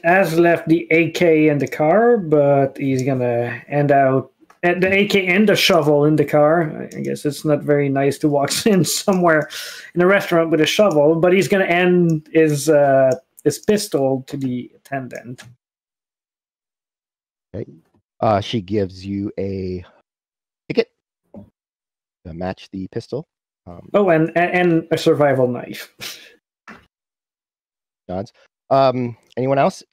has left the AK in the car, but he's going to hand out the AK and the shovel in the car. I guess it's not very nice to walk in somewhere in a restaurant with a shovel, but he's going to end his pistol to the attendant. She gives you a ticket to match the pistol. And a survival knife. Nods. Anyone else?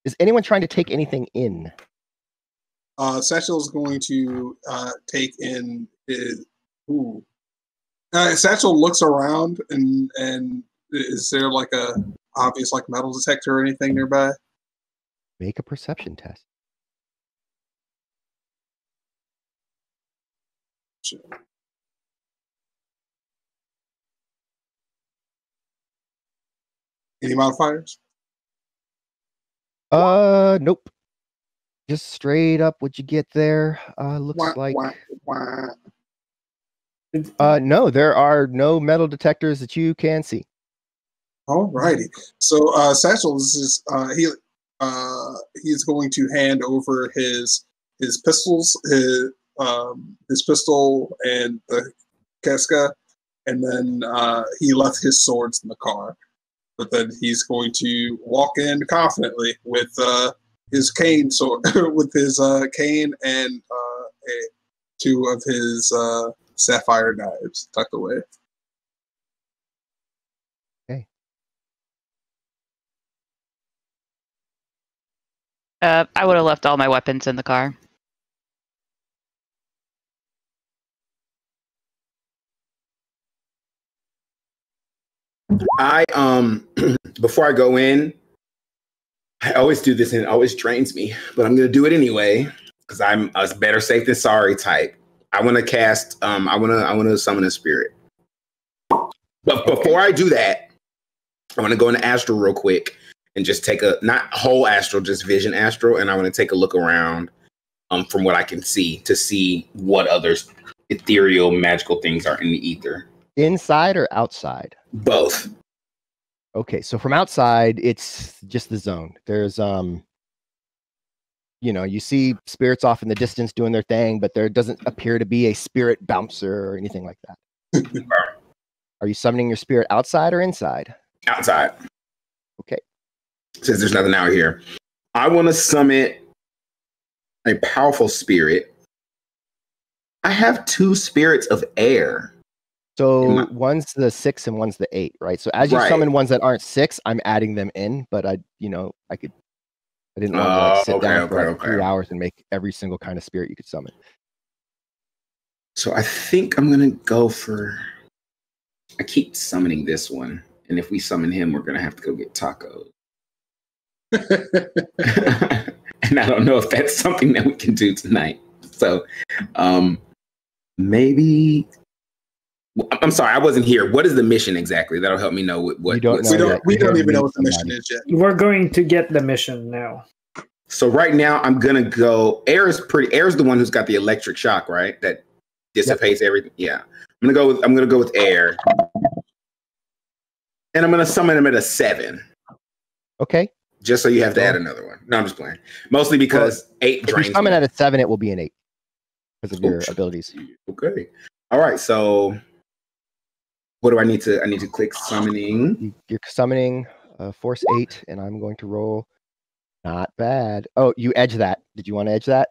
Is anyone trying to take anything in? Satchel's going to take in his. Ooh. Satchel looks around and is there like a obvious like metal detector or anything nearby? Make a perception test. Sure. Any modifiers? Nope. Just straight up what you get there. Looks like no, there are no metal detectors that you can see. Alrighty. So Satchel is he's going to hand over his pistols, his pistol and the casca, and then he left his swords in the car. But then he's going to walk in confidently with his cane, with his cane and two of his sapphire knives tucked away. Okay. I would have left all my weapons in the car. I before I go in, I always do this and it always drains me, but I'm gonna do it anyway because I'm a better safe than sorry type. I want to cast. I want to summon a spirit. But before I do that, I want to go into astral real quick and just take not whole astral, just vision astral, and I want to take a look around from what I can see to see what other ethereal magical things are in the ether. Inside or outside? Both. Okay, so from outside, it's just the zone. There's you see spirits off in the distance doing their thing, but there doesn't appear to be a spirit bouncer or anything like that. Are you summoning your spirit outside or inside? Outside. Okay. Since there's nothing out here, I want to summon a powerful spirit. I have 2 spirits of air. So one's the 6 and one's the 8, right? So as you summon ones that aren't 6, I'm adding them in, but I didn't want to sit down for 3 hours and make every single kind of spirit you could summon. So I think I'm gonna go for. I keep summoning this one, and if we summon him, we're gonna have to go get tacos. And I don't know if that's something that we can do tonight. So, maybe. I'm sorry, I wasn't here. What is the mission exactly? That'll help me know what. We don't even know what the mission is yet. We're going to get the mission now. So right now, I'm gonna go. Air's the one who's got the electric shock, right? That dissipates everything. Yeah, I'm gonna go with air, and I'm gonna summon him at a 7. Okay. Just so you have to add another one. No, I'm just playing. Mostly because 8 drains. If you summon at a 7, it will be an 8 because of your abilities. Okay. All right. So. What do I need to? I need to click summoning. You're summoning Force 8, and I'm going to roll. Not bad. Oh, you edge that. Did you want to edge that?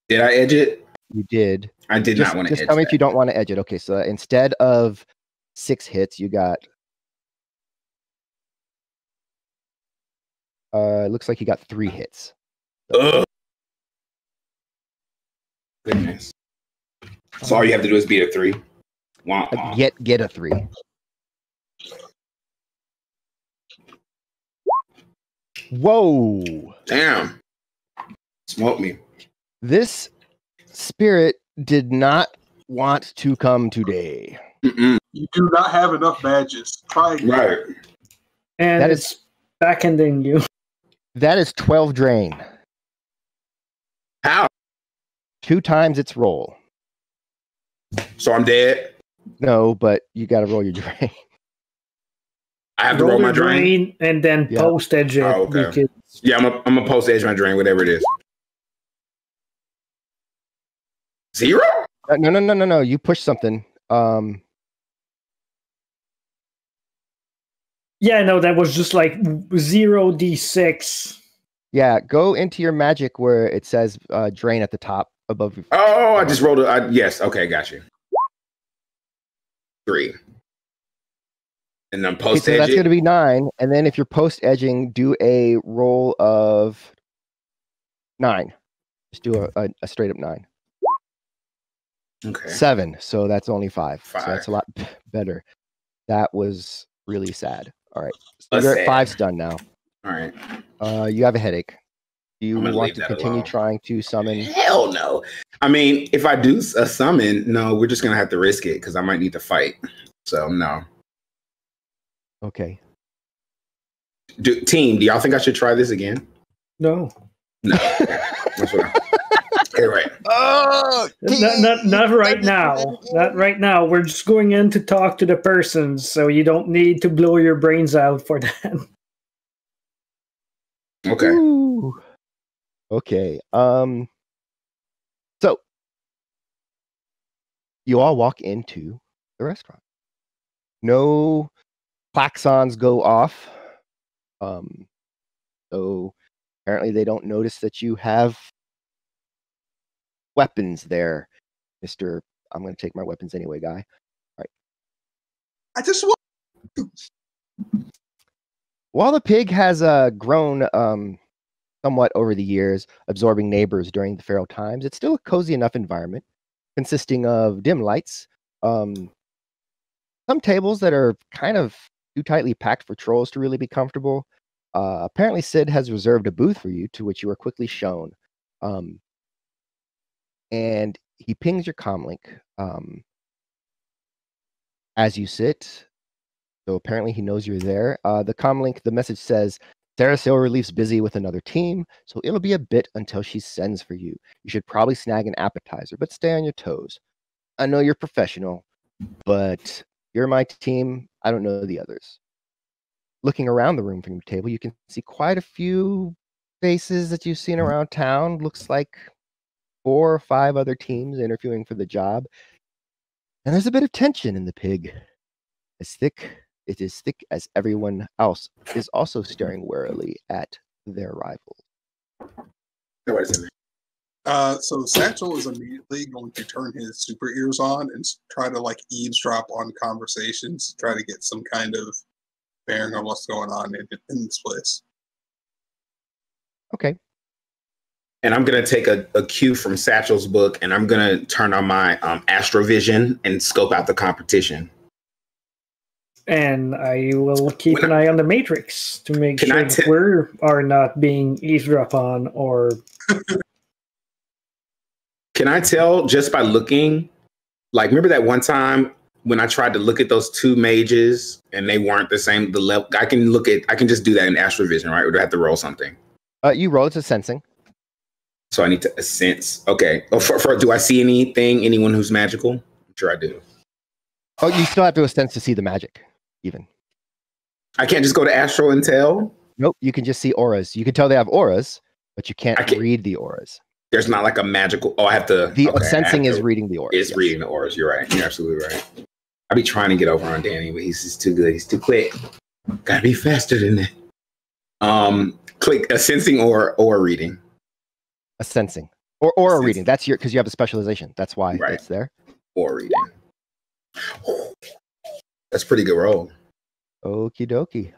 Did I edge it? You did. I did not want to edge it. Just tell me if you don't want to edge it. Okay, so instead of 6 hits, you got. It looks like you got 3 hits. Ugh. Goodness. So all you have to do is beat a 3. Wow. Get a 3. Whoa! Damn. Smoke me. This spirit did not want to come today. Mm-mm. You do not have enough badges. Try again. Right. And that it's backending you. That is 12 drain. How? 2 times its roll. So I'm dead? No, but you got to roll your drain. I have to roll my drain? And then post edge it. Oh, okay. Yeah, I'm gonna post edge my drain, whatever it is. 0? No. You push something. Yeah, no, that was just like 0d6 Yeah, go into your magic where it says drain at the top above. Oh, I just rolled it. Yes. Okay, got you. 3. And then post So edge that's it. going to be 9. And then if you're post edging, do a roll of 9. Just do a straight up 9. Okay. 7. So that's only 5. 5. So that's a lot better. That was really sad. All right. So That's you're sad. at 5 stun now. All right. You have a headache. Do you I'm gonna want leave to that continue alone. trying to summon? Hell no. I mean, if I do a summon, no, we're just gonna have to risk it because I might need to fight. So no. Okay. Team, do y'all think I should try this again? No. No. Okay. That's what you're right. Oh, Not right now. Not right now. We're just going in to talk to the person, so you don't need to blow your brains out for that. Okay. Ooh. Okay. So you all walk into the restaurant. No klaxons go off. So apparently they don't notice that you have weapons there, Mr. I'm going to take my weapons anyway, guy. All right. I just want. While the pig has grown somewhat over the years, absorbing neighbors during the feral times, it's still a cozy enough environment, consisting of dim lights, some tables that are kind of too tightly packed for trolls to really be comfortable. Apparently, Sid has reserved a booth for you, to which you are quickly shown. And he pings your comlink as you sit. So apparently he knows you're there. The comlink, the message says, Sarah Silverleaf's busy with another team, so it'll be a bit until she sends for you. You should probably snag an appetizer, but stay on your toes. I know you're professional, but you're my team. I don't know the others. Looking around the room from your table, you can see quite a few faces that you've seen around town. Looks like 4 or 5 other teams interviewing for the job. And there's a bit of tension in the pig. It is thick as everyone else is also staring warily at their rivals. So Satchel is immediately going to turn his super ears on and try to like eavesdrop on conversations, try to get some kind of bearing on what's going on in this place. Okay. And I'm going to take a cue from Satchel's book, and I'm going to turn on my astrovision and scope out the competition. And I will keep an eye on the Matrix to make sure that we are not being eavesdropped on or... Can I tell just by looking? Like, remember that one time when I tried to look at those 2 mages and they weren't the same, the level? I can just do that in astrovision, right? Or do I have to roll something? You roll, it's a sensing. So I need to sense. Okay. Oh, do I see anyone who's magical? I'm sure I do. Oh, you still have to sense to see the magic, even. I can't just go to astro and tell? Nope, you can just see auras. You can tell they have auras, but you can't read the auras. There's not like a magical... Oh, I have to... Sensing is reading the auras. It's reading the auras. You're right. You're absolutely right. I be trying to get over on Danny, but he's just too good. He's too quick. Gotta be faster than that. Click a sensing or reading. A sensing. Or a reading. That's because you have a specialization. That's why it's there. Or reading. That's a pretty good roll. Okie dokie.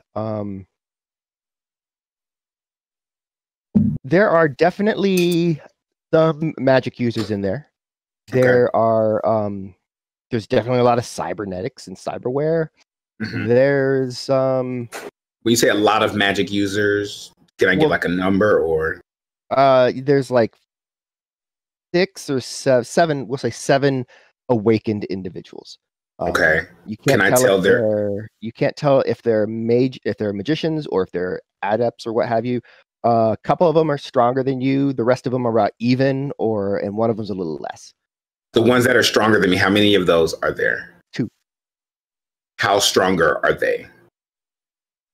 There are definitely some magic users in there. There are there's definitely a lot of cybernetics and cyberware. Mm-hmm. There's when you say a lot of magic users, can I get like a number or there's like 6 or 7, we'll say 7 awakened individuals. Okay. You can't you can't tell if they're magicians or if they're adepts or what have you. A couple of them are stronger than you. The rest of them are about even, and one of them's a little less. The ones that are stronger than me, how many of those are there? 2. How stronger are they?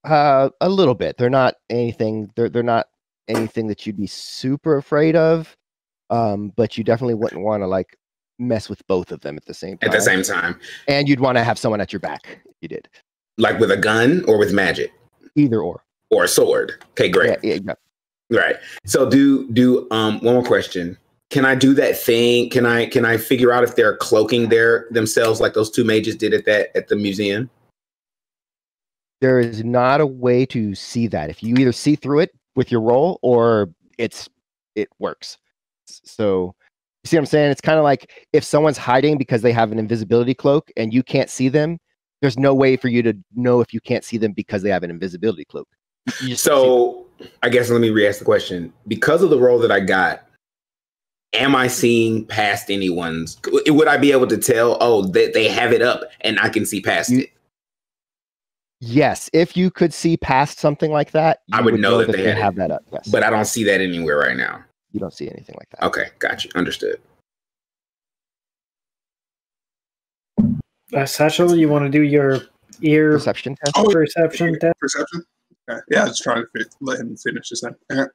A little bit. They're not anything. They're not anything that you'd be super afraid of. But you definitely wouldn't want to like mess with both of them at the same time. At the same time. And you'd want to have someone at your back if you did. Like with a gun or with magic? Either or. Or a sword. Okay, great. Yeah. Right. So do one more question. Can I do that thing? Can I figure out if they're cloaking themselves like those two mages did at the museum? There is not a way to see that. If you either see through it with your roll or it works. So you see what I'm saying? It's kind of like if someone's hiding because they have an invisibility cloak and you can't see them, there's no way for you to know if you can't see them because they have an invisibility cloak. So I guess let me re-ask the question. Because of the roll that I got, am I seeing past anyone's? Would I be able to tell, they have it up and I can see past it? Yes. If you could see past something like that, you I would know that they have that up. Yes. But I don't see that anywhere right now. You don't see anything like that. Okay. Got you. Understood. Satchel, you want to do your ear perception test? Perception test? Perception? Okay. Yeah, I was trying to let him finish his thing. And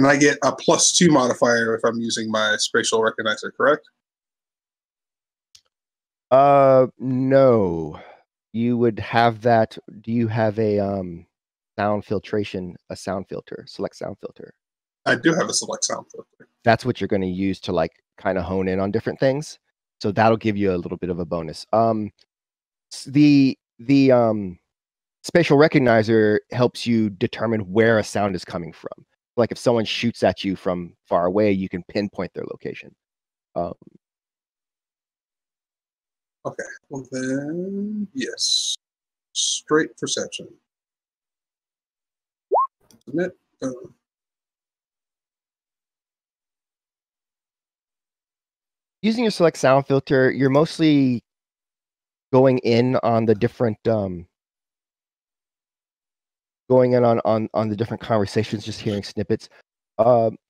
I get a +2 modifier if I'm using my spatial recognizer, correct? No. You would have that. Do you have a sound filtration, a sound filter, select sound filter? I do have a select sound filter. That's what you're going to use to like kind of hone in on different things. So that'll give you a little bit of a bonus. The spatial recognizer helps you determine where a sound is coming from. Like if someone shoots at you from far away, you can pinpoint their location. Okay, well then, yes. Straight perception. Submit. Using your select sound filter, you're mostly going in on the different on the different conversations, just hearing snippets.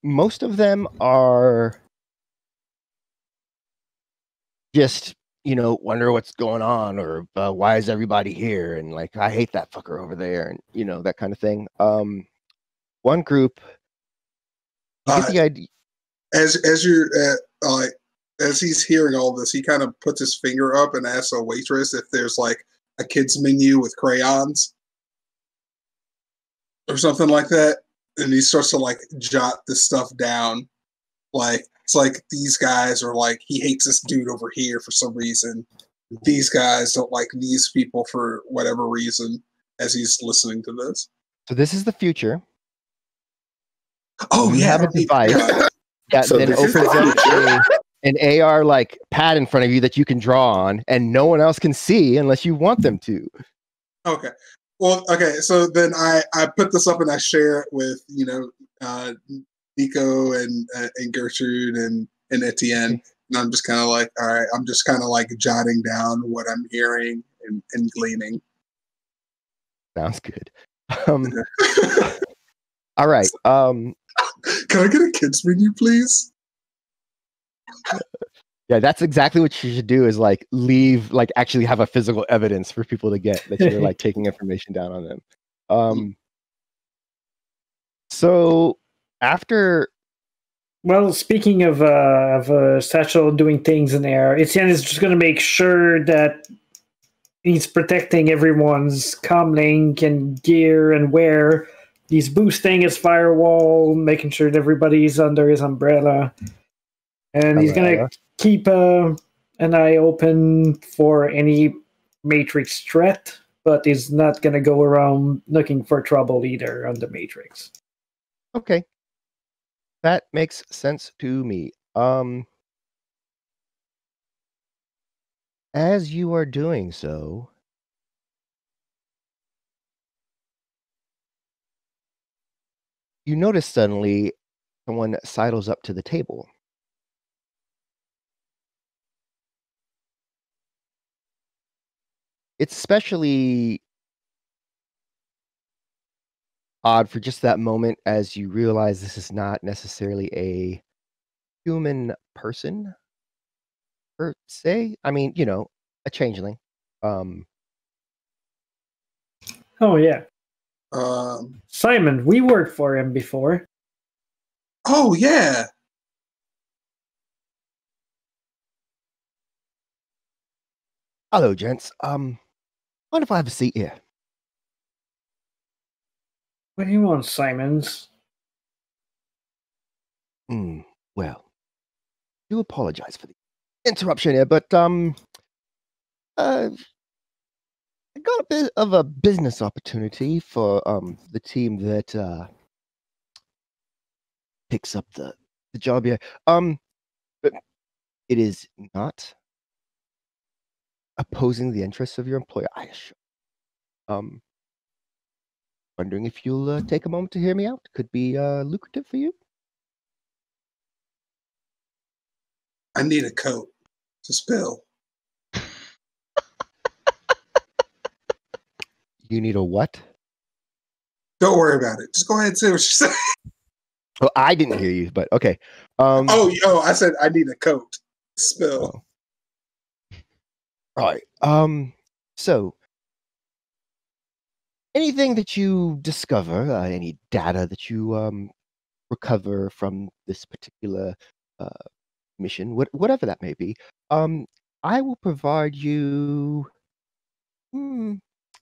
Most of them are just, wonder what's going on, or why is everybody here, and like, I hate that fucker over there, and that kind of thing. One group, you get the idea. As you're like, as he's hearing all this, he kind of puts his finger up and asks a waitress if there's like a kids menu with crayons or something like that, and he starts to like jot this stuff down. Like, it's like these guys are like, he hates this dude over here for some reason. These guys don't like these people for whatever reason, as he's listening to this. So this is the future. Oh, you have a device that So then this is opens the up an AR like pad in front of you that you can draw on, and no one else can see unless you want them to. Okay. Well, okay. So then I put this up and I share it with Nico and Gertrude and Etienne, and I'm just kind of like, all right. I'm just kind of like jotting down what I'm hearing and gleaning. Sounds good. All right. Can I get a kids menu, please? Yeah, that's exactly what you should do, is like leave, like actually have a physical evidence for people to get that you're like taking information down on them. So after, well, speaking of Satchel doing things in there, Etienne is just going to make sure that he's protecting everyone's comlink and gear and wear. He's boosting his firewall, making sure that everybody's under his umbrella. And he's going to keep an eye open for any Matrix threat, but he's not going to go around looking for trouble either on the Matrix. Okay. That makes sense to me. As you are doing so, you notice suddenly someone sidles up to the table. It's especially odd for just that moment as you realize this is not necessarily a human person, per se. I mean, a changeling. Oh, yeah. Simon, we worked for him before. Oh, yeah. Hello, gents. Mind if I have a seat here? What do you want, Simons? Well, I do apologize for the interruption here, but I got a bit of a business opportunity for the team that picks up the job here. But it is not opposing the interests of your employer, I assure. Wondering if you'll take a moment to hear me out. Could be lucrative for you. I need a coat to spill. You need a what? Don't worry about it. Just go ahead and say what you say. Well, I didn't hear you, but okay. I said I need a coat to spill. All right. So anything that you discover, any data that you recover from this particular mission, whatever that may be, I will provide you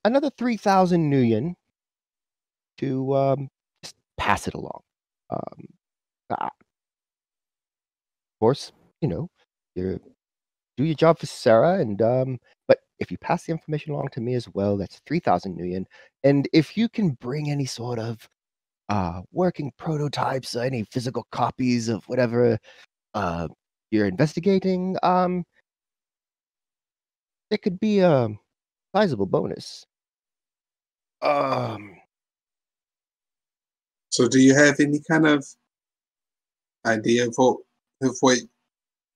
another 3,000 nuyen to just pass it along. Of course, you do your job for Sarah, and but if you pass the information along to me as well, that's 3,000 nuyen. And if you can bring any sort of working prototypes or any physical copies of whatever you're investigating, there could be a sizable bonus. So do you have any kind of idea of what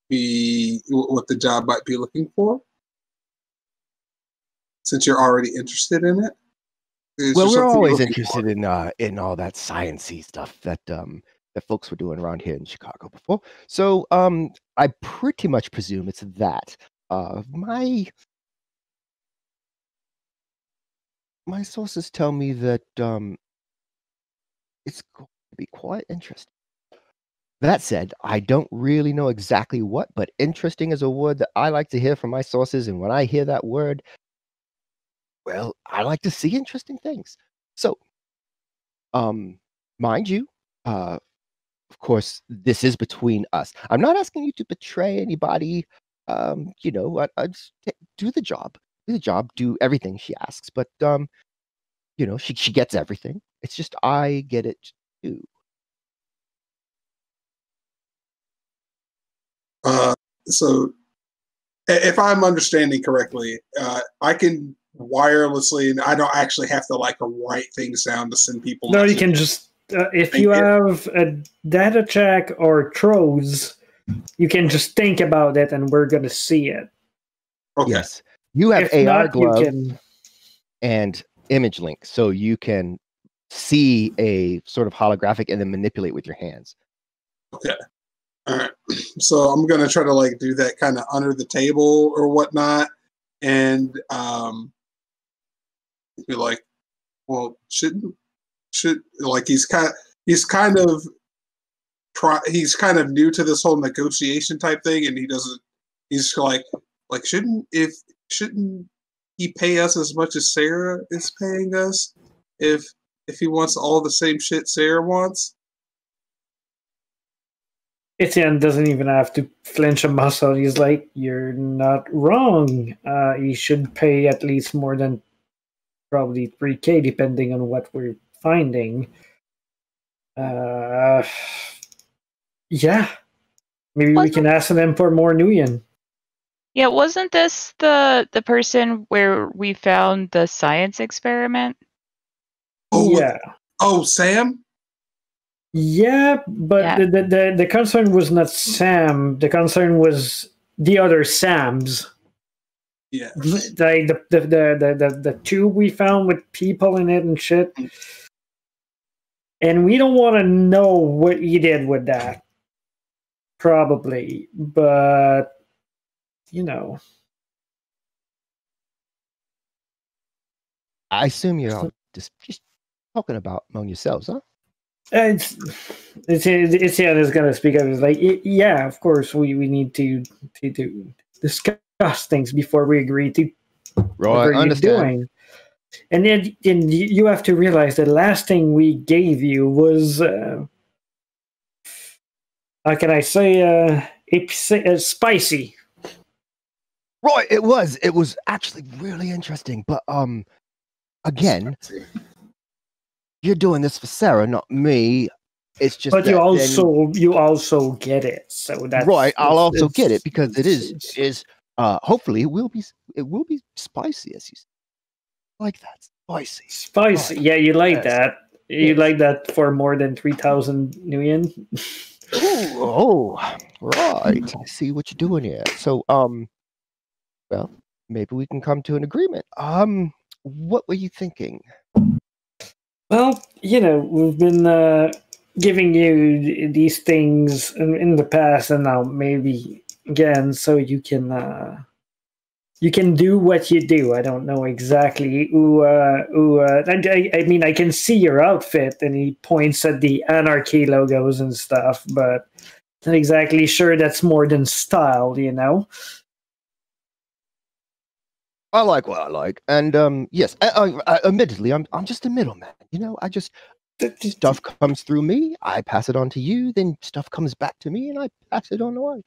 the job might be looking for? Since you're already interested in it? Well, we're always interested in all that sciencey stuff that folks were doing around here in Chicago before. So I pretty much presume it's that. My sources tell me that it's going to be quite interesting. That said, I don't really know exactly what, but interesting is a word that I like to hear from my sources, and when I hear that word, well, I like to see interesting things. So, mind you, of course, this is between us. I'm not asking you to betray anybody. I just do the job. Do everything she asks. But she gets everything. It's just I get it too. So, if I'm understanding correctly, I can wirelessly, and I don't actually have to write things down to send people. No, you can just if you have a data check or throws, you can just think about it, and we're gonna see it. Okay. Yes, you have if AR not, glove you can... and image link, so you can see a sort of holographic and then manipulate with your hands. Okay. All right. So I'm gonna try to do that kind of under the table or whatnot, and be like, well, should he's kind of new to this whole negotiation type thing, and he's like shouldn't he pay us as much as Sarah is paying us if he wants all the same shit Sarah wants? Etienne doesn't even have to flinch a muscle. He's like, you're not wrong. You should pay at least more than probably 3K, depending on what we're finding. Yeah. Maybe we can ask them for more nuyen. Yeah, wasn't this the person where we found the science experiment? Yeah. Oh, Sam? Yeah, but Yeah. The concern was not Sam. The concern was the other Sams. Yeah. The tube we found with people in it and shit. And we don't want to know what he did with that. Probably. But, I assume you're all just talking about among yourselves, huh? It's yeah, is going to speak up. It's like, yeah, of course, we need to discuss things before we agree to Roy, whatever you're doing. And then you have to realize the last thing we gave you was, how can I say, spicy. Right, it was. It was actually really interesting. But again, you're doing this for Sarah, not me. It's just But you also get it. So that's right. I'll also get it because it is hopefully it will be spicy, as you say. Like that. Spicy. Spicy. Right. Yeah, you like Yes. that. You Yes. like that for more than 3,000 nuyen. Oh, right. I see what you're doing here. So, well, maybe we can come to an agreement. What were you thinking? Well, we've been giving you these things in the past, and now maybe again, so you can do what you do. I don't know exactly who. I mean, I can see your outfit, and he points at the Anarchy logos and stuff, but not exactly sure that's more than style, I like what I like, and yes, admittedly, I'm just a middleman. I just stuff comes through me, I pass it on to you, then stuff comes back to me, and I pass it on away.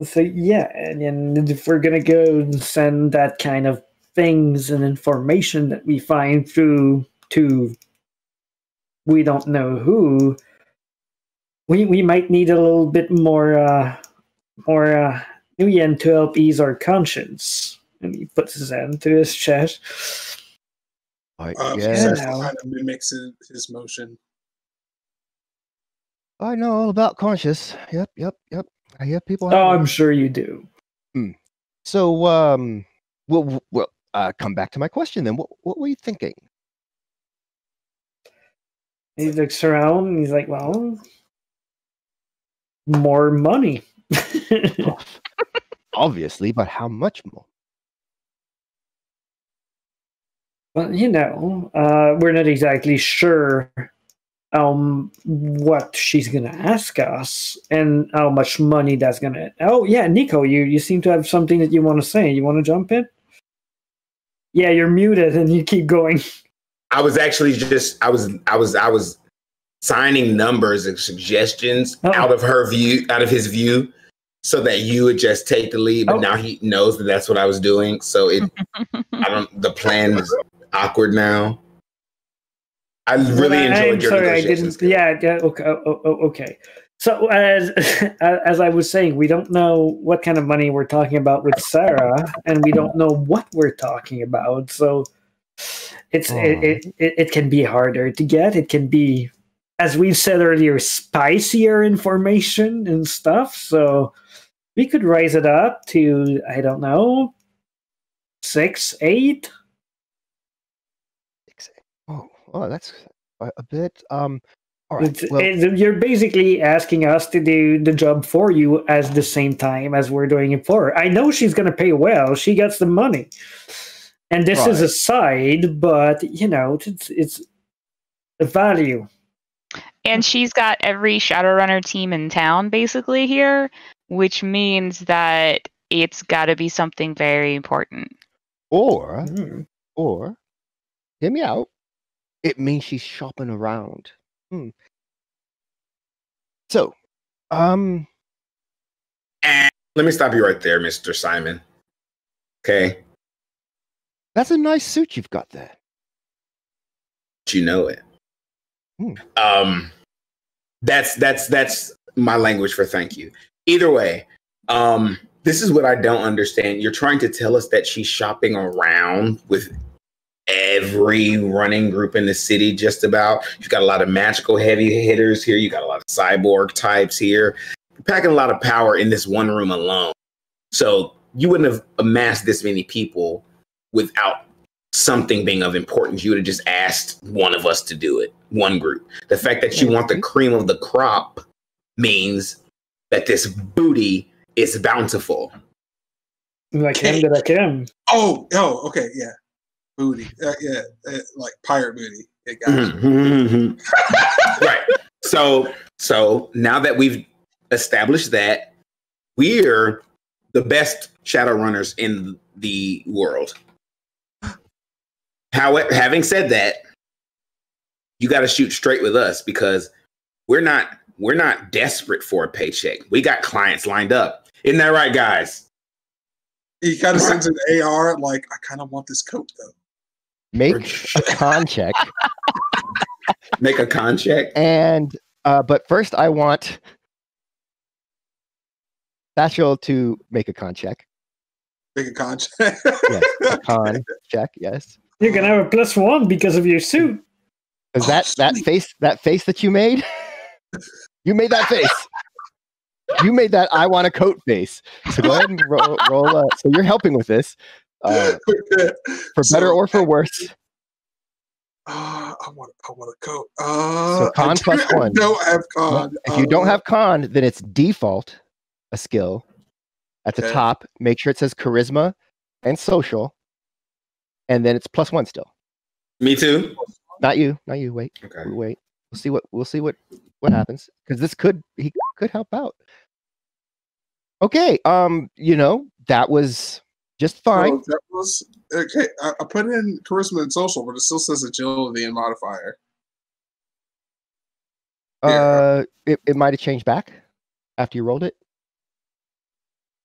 So yeah, and if we're gonna go and send that kind of things and information that we find through to we don't know who, we might need a little bit more Nuyen to help ease our conscience. And he puts his hand to his chest. Yes. Kind of mimics his motion. I know all about conscious. Yep. I hear people. I'm sure you do. So, well, come back to my question then. What were you thinking? He looks around and he's like, well, more money. Obviously, but how much more? Well, we're not exactly sure what she's gonna ask us and how much money that's gonna. Oh yeah, Nico, you seem to have something that you want to say. You want to jump in? Yeah, you're muted and you keep going. I was actually I was signing numbers and suggestions out of his view, so that you would just take the lead. But now he knows that that's what I was doing. So the plan is awkward now. I really enjoyed your negotiations. Okay. So as I was saying, we don't know what kind of money we're talking about with Sarah, and we don't know what we're talking about. So it can be harder to get. It can be, as we've said earlier, spicier information and stuff. So we could raise it up to, I don't know, 6, 8. Oh, that's a bit. All right. You're basically asking us to do the job for you at the same time as we're doing it for her. I know she's going to pay well. She gets the money. And this is a side, but, it's a value. And she's got every Shadowrunner team in town basically here, which means that it's got to be something very important. Or, hear me out. It means she's shopping around. So, let me stop you right there, Mr. Simon. Okay. That's a nice suit you've got there. You know it. That's my language for thank you. Either way, this is what I don't understand. You're trying to tell us that she's shopping around with every running group in the city, just about. You've got a lot of magical heavy hitters here. You got a lot of cyborg types here. You're packing a lot of power in this one room alone. So you wouldn't have amassed this many people without something being of importance. You would have just asked one of us to do it, one group. The fact that you want the cream of the crop means that this booty is bountiful. Like him. Oh, okay, yeah. Booty. Like pirate booty. Right. So now that we've established that, we're the best Shadowrunners in the world. Having said that, you got to shoot straight with us because we're not desperate for a paycheck. We got clients lined up. Isn't that right, guys? He kind of sends an AR like, I kind of want this coat though. Make a con check. Make a con check. And but first I want Satchel to make a con check. Make a con check. Yes, a con check, yes. You're gonna have a +1 because of your suit. Because that face that you made, you made that face. You made that I want a coat face. So go ahead and roll. So you're helping with this, for better or for worse. I want a coat. So con +1. I don't have con. If you don't have con, then it's default a skill at the top. Make sure it says charisma and social, and then it's +1 still. Me too. Not you. Wait. Okay. Wait. We'll see what happens because he could help out. Okay. That was just fine. Oh, that was okay. I put in charisma and social, but it still says agility and modifier. It might have changed back after you rolled it.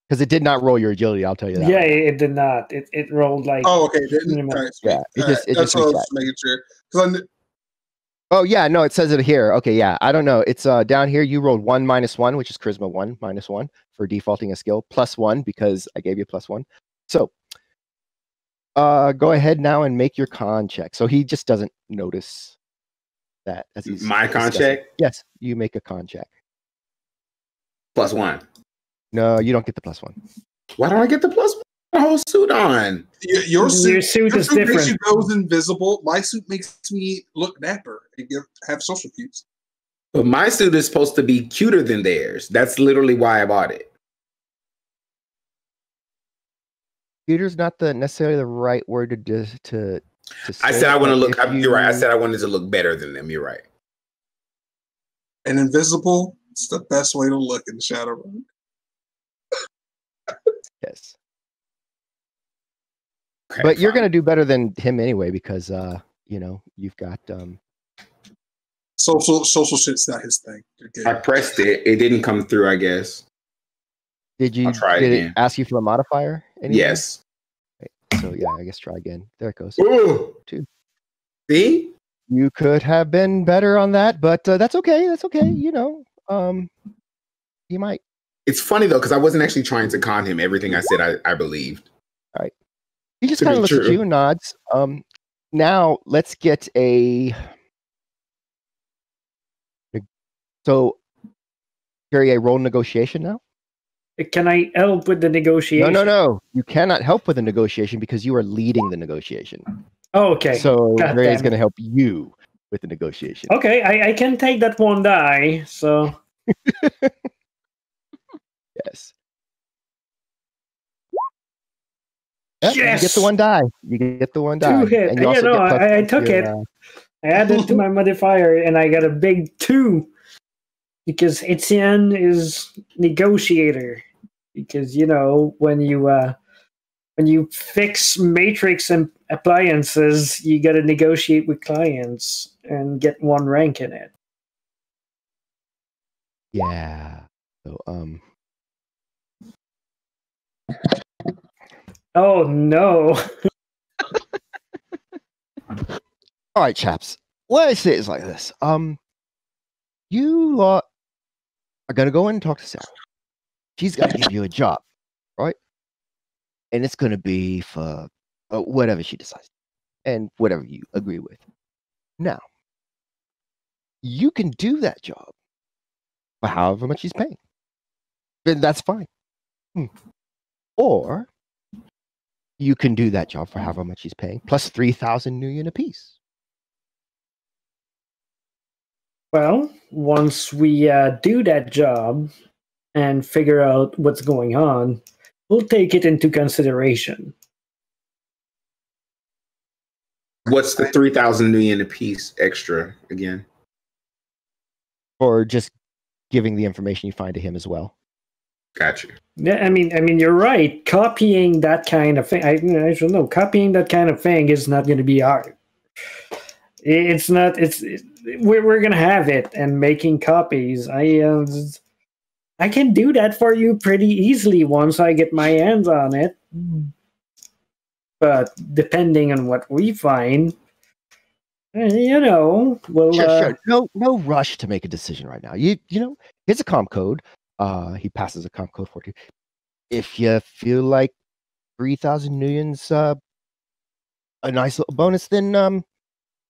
Because it did not roll your agility, I'll tell you that. Yeah, it did not. It rolled like. Oh, okay. It didn't. Right. Yeah, it that's just what I reset. was making sure. Oh yeah, no, it says it here. Okay, yeah, I don't know. It's down here. You rolled 1 - 1, which is charisma 1 -1 for defaulting a skill, +1 because I gave you +1. So, go ahead now and make your con check. So he just doesn't notice that as he's my con check. Yes, you make a con check. +1. No, you don't get the +1. Why don't I get the +1? The whole suit on. Your suit is different. Makes you goes invisible. My suit makes me look dapper and have social cues. But my suit is supposed to be cuter than theirs. That's literally why I bought it. Cuter's not necessarily the right word to say. I said I want to look. You're right. I said I wanted to look better than them. You're right. And invisible, it's the best way to look in Shadowrun. Yes. Okay, but you're going to do better than him anyway because you've got social shit's not his thing. I pressed it. It didn't come through, I guess. Did I'll try again. It ask you for a modifier? Anyway? Yes. Okay. So yeah, I guess try again. There it goes. Ooh. 2. See? You could have been better on that, but that's okay. That's okay. You might. It's funny though, because I wasn't actually trying to con him. Everything I said, I believed. All right. He just kind of looks at you and nods. Now let's get a. So, carry a roll negotiation now. Can I help with the negotiation? No. You cannot help with the negotiation because you are leading the negotiation. Oh, okay. So Ray is going to help you with the negotiation. Okay, I can take that 1 die. So. Yes. Yes. You get the 1 die. You get the 1 die. 2 hit. And you also get I took it. I added to my modifier, and I got a big 2 because Etienne is negotiator. Because when you fix matrix and appliances, you got to negotiate with clients and get 1 rank in it. Yeah. So Oh no. All right, chaps. What I say is like this. You lot are gonna go in and talk to Sarah. She's gonna give you a job, right? And it's gonna be for whatever she decides, and whatever you agree with. Now, you can do that job for however much she's paying. Then that's fine. Or you can do that job for however much she's paying, plus 3,000 new yen apiece. Well, once we do that job and figure out what's going on, we'll take it into consideration. What's the 3,000 new yen a piece extra again? Or just giving the information you find to him as well. Gotcha. Yeah, I mean, you're right. Copying that kind of thing, I don't know. Copying that kind of thing is not going to be hard. It's not. We're going to have it, and making copies. I can do that for you pretty easily once I get my hands on it. But depending on what we find, we'll Sure. No rush to make a decision right now. You know, here's a comp code. He passes a comp code for you. If you feel like 3,000 millions a nice little bonus, then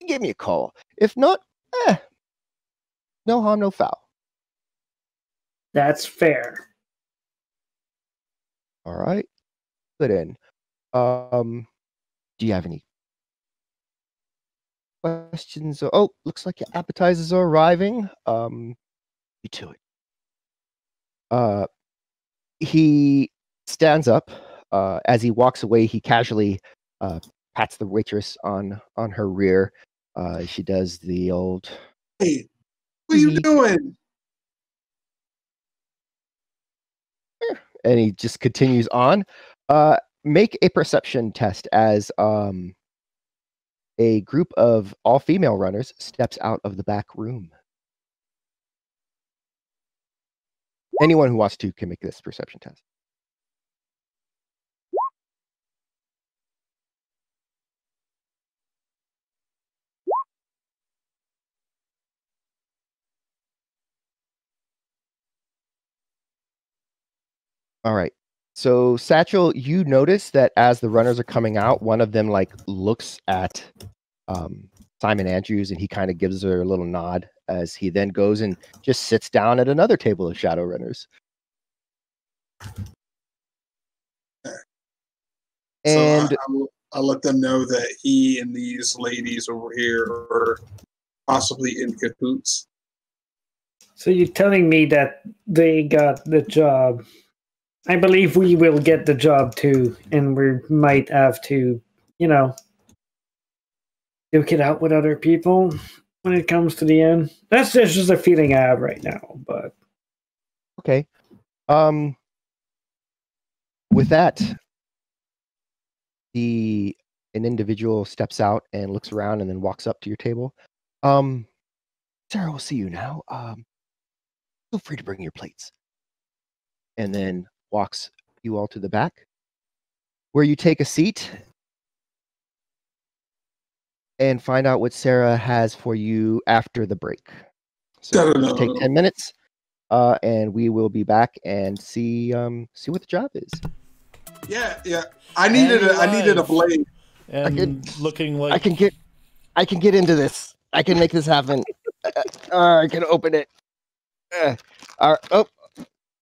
give me a call. If not, no harm, no foul. That's fair. All right. Put in. Do you have any questions? Oh, looks like your appetizers are arriving. You to it. He stands up. As he walks away, he casually pats the waitress on her rear. She does the old. Hey, what are you doing? And he just continues on. Make a perception test as a group of all-female runners steps out of the back room. Anyone who wants to can make this perception test. All right. So Satchel, you notice that as the runners are coming out, one of them looks at Simon Andrews, and he kind of gives her a little nod as he then goes and just sits down at another table of Shadowrunners. And so I'll let them know that he and these ladies over here are possibly in cahoots. So you're telling me that they got the job. I believe we will get the job too, and we might have to, duke it out with other people when it comes to the end. That's just a feeling I have right now, but okay. With that, an individual steps out and looks around and then walks up to your table. Sarah, we'll see you now. Feel free to bring your plates. And then walks you all to the back, where you take a seat and find out what Sarah has for you after the break. So just take 10 minutes, and we will be back and see what the job is. Yeah. I needed a blade. And looking like I can get into this. I can make this happen. I can open it.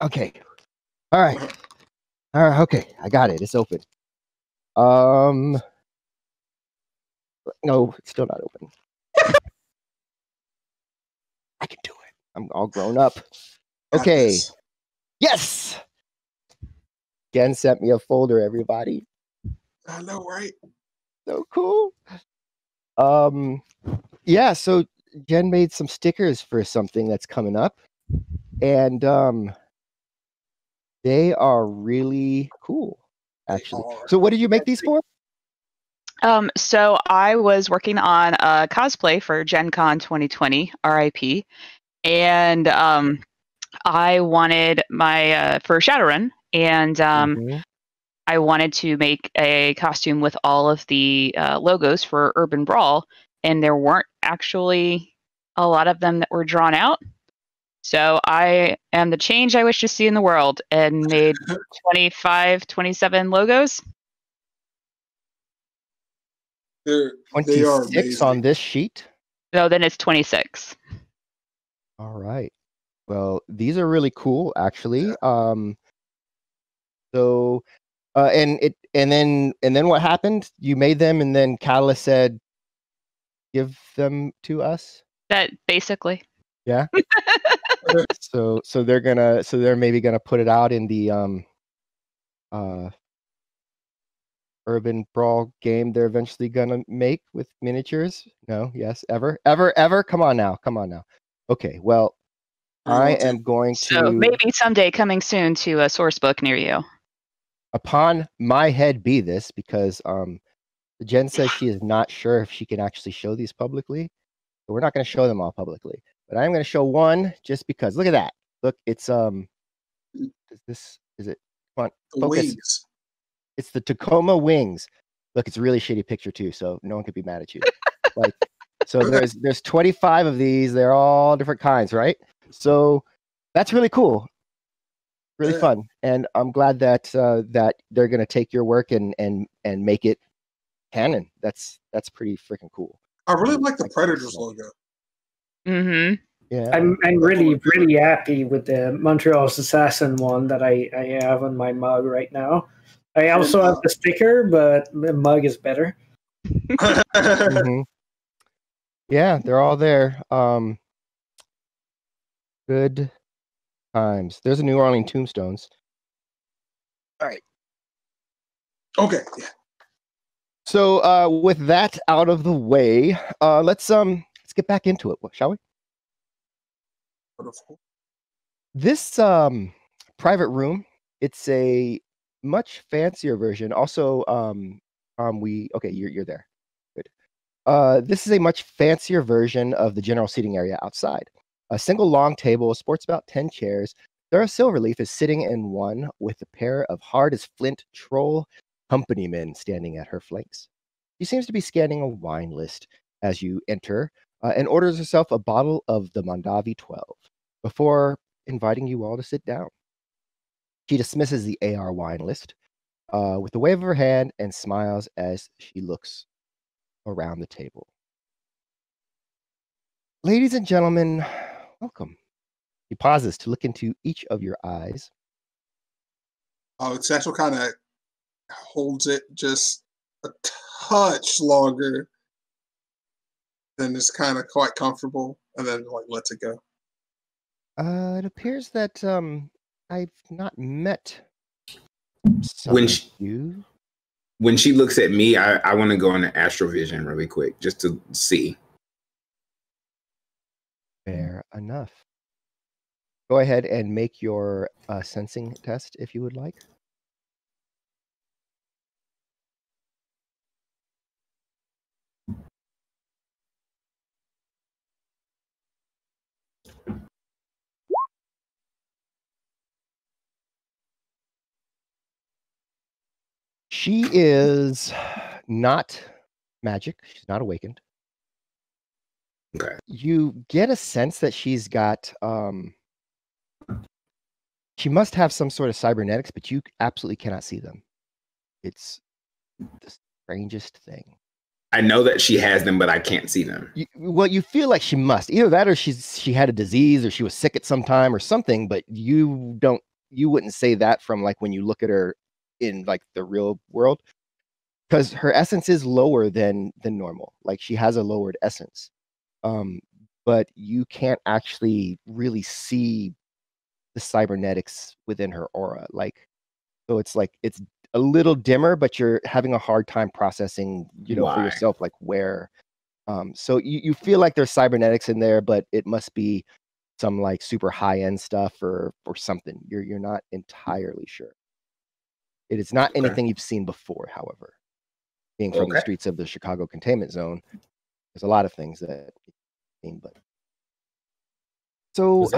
Okay. All right. Okay. I got it. It's open. No, it's still not open. I can do it. I'm all grown up. Okay. Yes. Jen sent me a folder, everybody. I know, right? So cool. Yeah, so Jen made some stickers for something that's coming up. And they are really cool, actually. So what did you make these for? So I was working on a cosplay for Gen Con 2020, RIP. And I wanted my for Shadowrun, and I wanted to make a costume with all of the logos for Urban Brawl, and there weren't actually a lot of them that were drawn out. So I am the change I wish to see in the world, and made 25, 27 logos. They 26 on this sheet? No, then it's 26. All right. Well, these are really cool, actually. And then what happened? You made them, and then Catalyst said, "Give them to us." That basically. Yeah. So they're maybe gonna put it out in the Urban Brawl game they're eventually gonna make with miniatures. No, yes, ever. Come on now. Okay, well, I am going So to, maybe someday coming soon to a source book near you. upon my head be this, because Jen says she is not sure if she can actually show these publicly. So we're not going to show them all publicly, but I'm going to show one just because. Look at that. Look, it's is it? Come on, focus. Wings. It's the Tacoma wings. Look, it's a really shitty picture too, so no one could be mad at you. Like, so there's 25 of these. They're all different kinds, right? So that's really cool, really fun, and I'm glad that that they're gonna take your work and make it canon. That's pretty freaking cool. I really like the Predators logo. Mm-hmm. Yeah, I'm really happy with the Montreal's Assassin one that I have on my mug right now. I also have the sticker, but the mug is better. mm-hmm. Yeah, they're all there. Good times. There's a New Orleans Tombstones. All right. Okay. Yeah. So with that out of the way, let's get back into it, shall we? This private room, it's a much fancier version. Also, okay, you're there. Good. This is a much fancier version of the general seating area outside. A single long table sports about 10 chairs. Sarah Silverleaf is sitting in one with a pair of hard as flint troll company men standing at her flanks. She seems to be scanning a wine list as you enter and orders herself a bottle of the Mondavi 12 before inviting you all to sit down. She dismisses the AR wine list with a wave of her hand and smiles as she looks around the table. Ladies and gentlemen, welcome. She pauses to look into each of your eyes. Oh, Satchel kind of holds it just a touch longer than is kind of quite comfortable, and then like lets it go. It appears that I've not met you. When she looks at me, I want to go into astrovision really quick just to see. Fair enough. Go ahead and make your sensing test if you would like. She is not magic. She's not awakened. Okay. You get a sense that she's got she must have some sort of cybernetics, but you absolutely cannot see them. It's the strangest thing. I know that she has them, but I can't see them. You feel like she must. Either that or she had a disease or she was sick at some time or something, but you wouldn't say that from like when you look at her in like the real world. Because her essence is lower than normal. Like she has a lowered essence. But you can't actually really see the cybernetics within her aura. Like, so it's like it's a little dimmer, but you're having a hard time processing, for yourself, like where. So you feel like there's cybernetics in there, but it must be some like super high end stuff or something. You're not entirely sure. It is not anything you've seen before, however. Being from the streets of the Chicago containment zone, there's a lot of things that you've seen, but so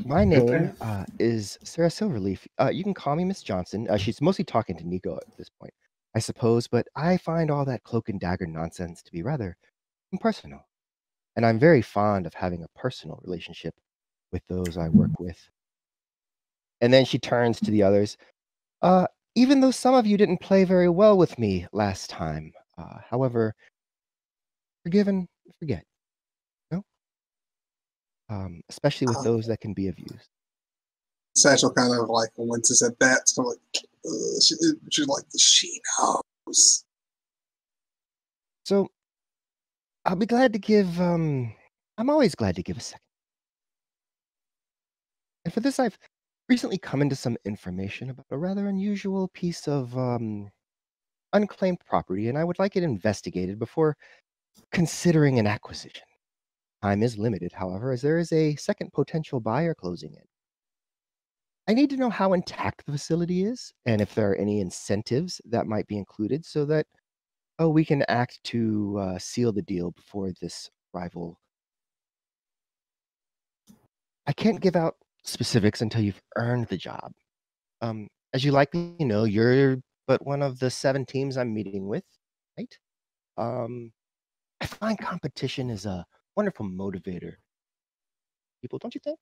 my name is Sarah Silverleaf. You can call me Miss Johnson. She's mostly talking to Nico at this point, I suppose, but I find all that cloak and dagger nonsense to be rather impersonal. And I'm very fond of having a personal relationship with those I work with. And then she turns to the others. Even though some of you didn't play very well with me last time, however, forgive and forget. Especially with those that can be of use. Satchel kind of like winces at that, so like she's like, she knows. So I'll be glad to give. I'm always glad to give a second. And for this, I've recently come into some information about a rather unusual piece of unclaimed property, and I would like it investigated before considering an acquisition. Time is limited, however, as there is a second potential buyer closing in. I need to know how intact the facility is and if there are any incentives that might be included so that we can act to seal the deal before this rival. I can't give out specifics until you've earned the job. As you likely know, you're but one of the 7 teams I'm meeting with, right? I find competition is a wonderful motivator. People, don't you think?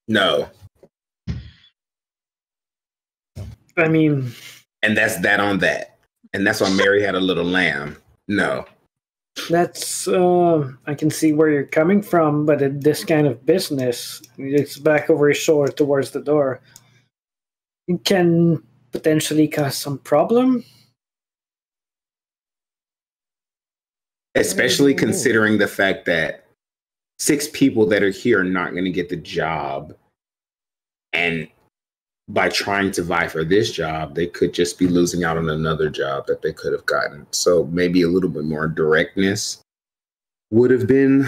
No. I mean, And that's that on that. And that's why Mary had a little lamb. No. that's I can see where you're coming from, but in this kind of business, it's back over his shoulder towards the door. It can potentially cause some problem. Especially considering the fact that 6 people that are here are not going to get the job. And by trying to vie for this job, they could just be losing out on another job that they could have gotten. So maybe a little bit more directness would have been.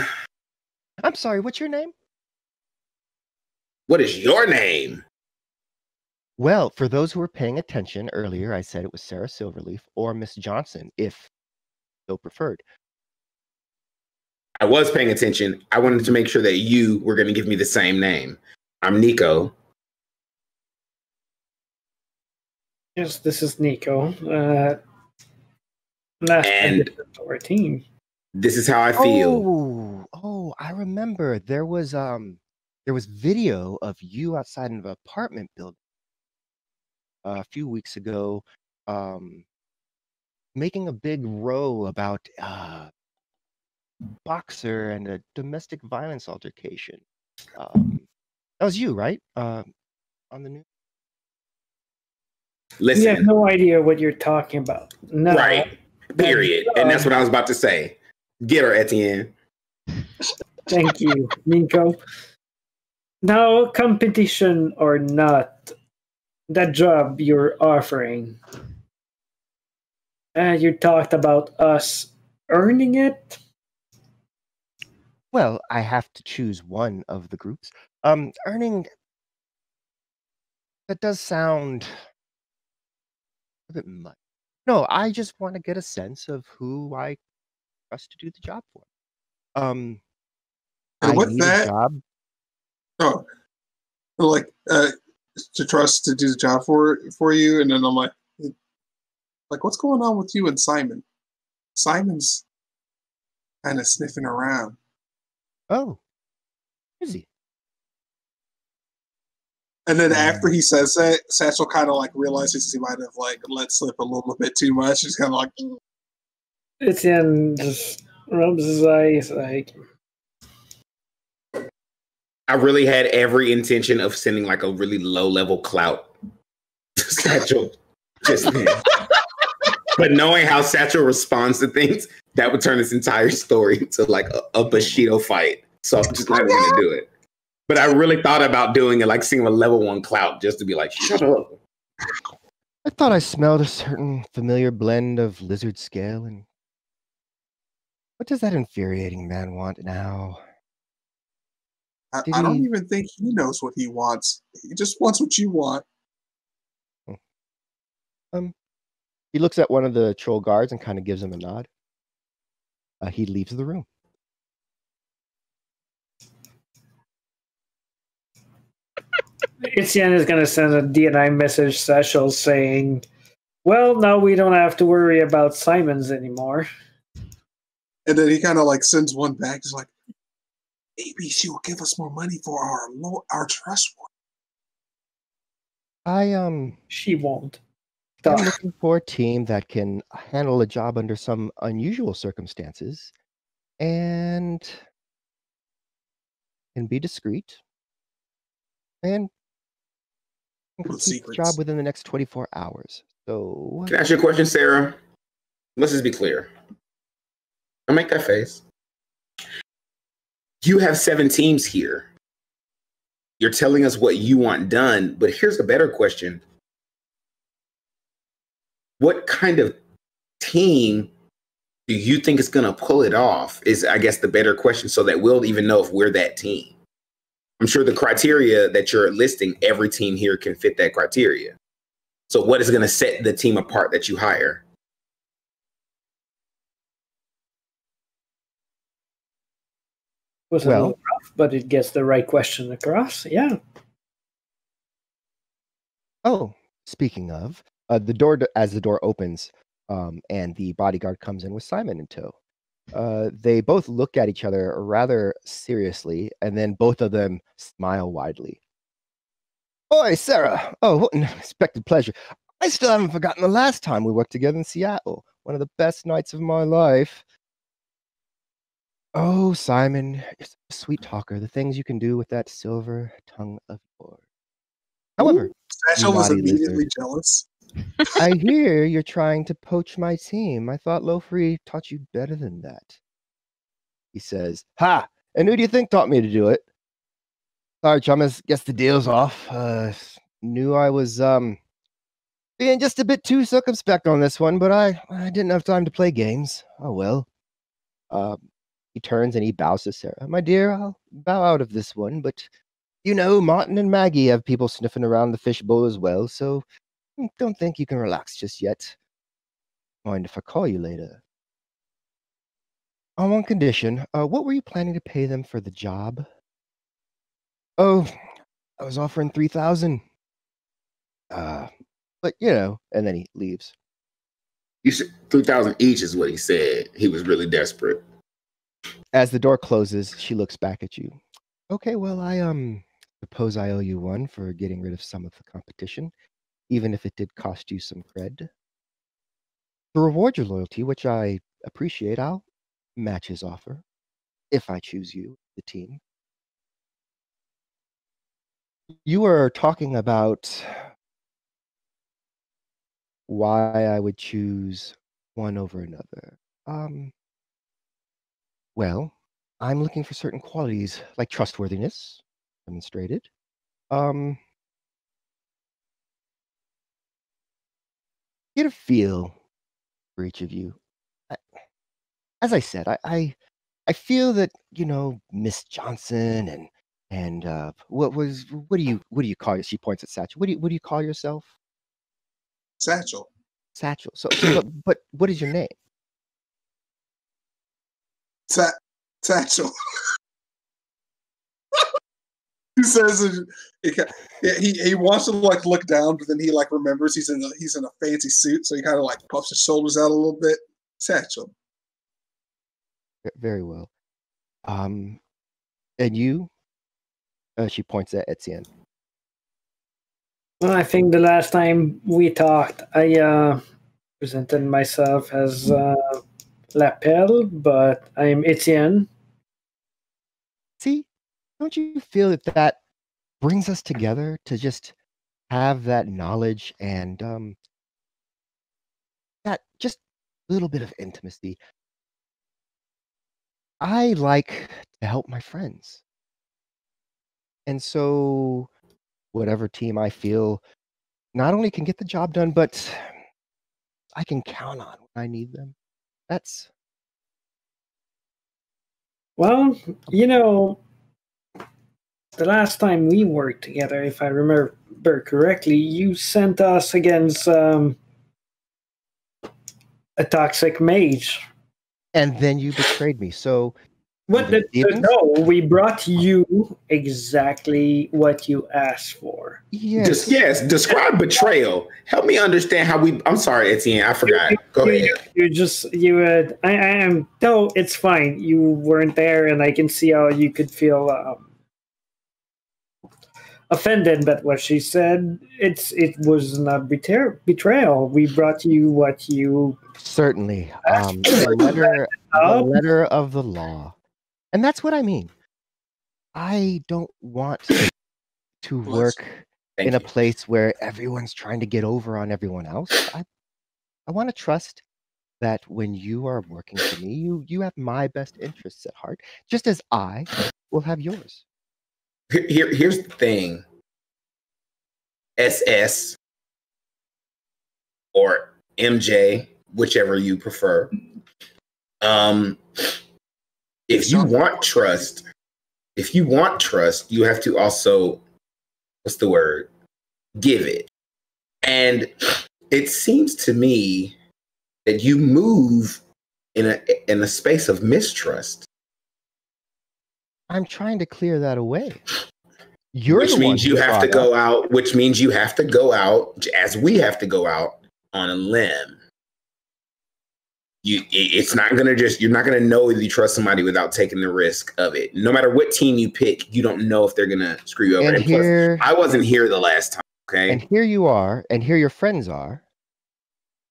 I'm sorry, what's your name? What is your name? Well, for those who were paying attention earlier, I said it was Sarah Silverleaf or Miss Johnson, if so preferred. I was paying attention. I wanted to make sure that you were going to give me the same name. I'm Nico. Yes, this is Nico. And our team. This is how I feel. Oh, I remember. There was video of you outside of an apartment building a few weeks ago, making a big row about boxer and a domestic violence altercation. That was you, right? On the news. Listen. You have no idea what you're talking about. No. Right. Period. And that's what I was about to say. Get her, Etienne. Thank you, Nico. Now, competition or not, that job you're offering, you talked about us earning it. Well, I have to choose one of the groups. Earning, that does sound a bit much. No, I just want to get a sense of who I trust to do the job for. And I with need that, a job. Oh, like to trust to do the job for you, and then I'm like, what's going on with you and Simon? Simon's kind of sniffing around. Oh, is he? And then after he says that, Satchel kind of like realizes he might have like let slip a little bit too much. He's kind of like, Etienne just rubs his eyes like. I really had every intention of sending like a really low level clout to Satchel just then. But knowing how Satchel responds to things, that would turn this entire story into like a Bushido fight. So I'm just not even going to do it. But I really thought about doing it, like seeing a level 1 clout just to be like, shut up. I thought I smelled a certain familiar blend of lizard scale and what does that infuriating man want now? I don't even think he knows what he wants. He just wants what you want. He looks at one of the troll guards and kind of gives him a nod. He leaves the room. Etienne is going to send a DNI message Satchel saying, well, now we don't have to worry about Simons anymore. And then he kind of like sends one back. He's like, maybe she will give us more money for our trust war. She won't. I'm looking for a team that can handle a job under some unusual circumstances and can be discreet and complete the job within the next 24 hours. So, can I ask you a question, Sarah? Let's just be clear. I'll make that face. You have 7 teams here. You're telling us what you want done, but here's a better question. What kind of team do you think it's going to pull it off? Is, I guess, the better question, so that we'll even know if we're that team. I'm sure the criteria that you're listing, every team here can fit that criteria. So what is going to set the team apart that you hire? Was a little rough, but it gets the right question across. Yeah. Oh, speaking of, the door as the door opens, and the bodyguard comes in with Simon in tow. They both look at each other rather seriously, and then both of them smile widely. Oi, Sarah! Oh, what an unexpected pleasure. I still haven't forgotten the last time we worked together in Seattle. One of the best nights of my life. Oh, Simon, you're such a sweet talker. The things you can do with that silver tongue of yours. However, Satchel was naughty immediately lizard. jealous. I hear you're trying to poach my team. I thought Lofree taught you better than that. He says, Ha! And who do you think taught me to do it? Sorry, Chumas, guess the deal's off. Knew I was, being just a bit too circumspect on this one, but I didn't have time to play games. Oh well. He turns and he bows to Sarah. My dear, I'll bow out of this one, but you know, Martin and Maggie have people sniffing around the fishbowl as well, so don't think you can relax just yet. Mind if I call you later? On one condition, what were you planning to pay them for the job? Oh, I was offering 3,000. But you know, and then he leaves. You said 3,000 each is what he said. He was really desperate. As the door closes, she looks back at you. Okay, well, I suppose I owe you one for getting rid of some of the competition, even if it did cost you some cred. To reward your loyalty, which I appreciate, I'll match his offer, if I choose you, the team. You were talking about why I would choose one over another. Well, I'm looking for certain qualities like trustworthiness, demonstrated. Get a feel for each of you. As I said, I feel that, you know, Miss Johnson and what do you call it? She points at Satchel. What do you call yourself? Satchel. Satchel. So but what is your name? Satchel. He says he wants to like look down, but then he like remembers he's in a fancy suit, so he kind of like puffs his shoulders out a little bit. Satchel. Very well. And you? She points at Etienne. Well, I think the last time we talked, I presented myself as Lapel, but I'm Etienne. See, don't you feel that brings us together to just have that knowledge and that just little bit of intimacy? I like to help my friends. And so whatever team I feel not only can get the job done, but I can count on when I need them. That's... Well, you know, the last time we worked together, if I remember correctly, you sent us against a toxic mage. And then you betrayed me. So What? No, we brought you exactly what you asked for. Yes. Describe betrayal. Help me understand how we. I'm sorry, Etienne. I forgot. Go ahead. I am. No, it's fine. You weren't there, and I can see how you could feel offended. But what she said, it was not betrayal. We brought you what you certainly the letter of the law. And that's what I mean. I don't want to work in a place where everyone's trying to get over on everyone else. I want to trust that when you are working for me, you have my best interests at heart, just as I will have yours. Here's the thing. SS or MJ, whichever you prefer. If you want trust, you have to also, what's the word? Give it. And it seems to me that you move in a space of mistrust. I'm trying to clear that away. Which means you have to go out, as we have to go out on a limb. It's not gonna you're not gonna know if you trust somebody without taking the risk of it. No matter what team you pick, you don't know if they're gonna screw you over. And plus, I wasn't here the last time, okay? And here you are, and here your friends are.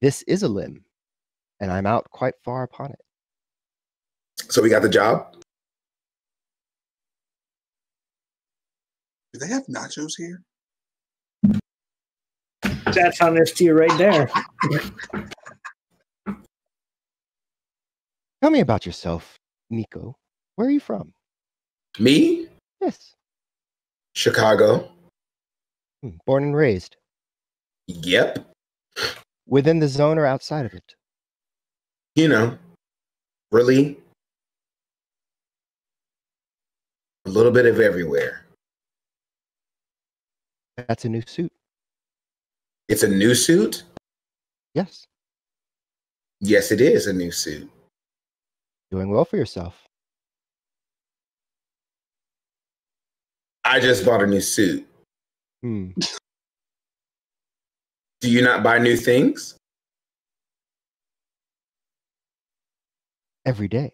This is a limb, and I'm out quite far upon it. So we got the job? Do they have nachos here? That's honesty right there. Tell me about yourself, Nico. Where are you from? Me? Yes. Chicago. Born and raised? Yep. Within the zone or outside of it? You know, really a little bit of everywhere. That's a new suit. It's a new suit? Yes. Yes, it is a new suit. Doing well for yourself. I just bought a new suit. Do you not buy new things? Every day.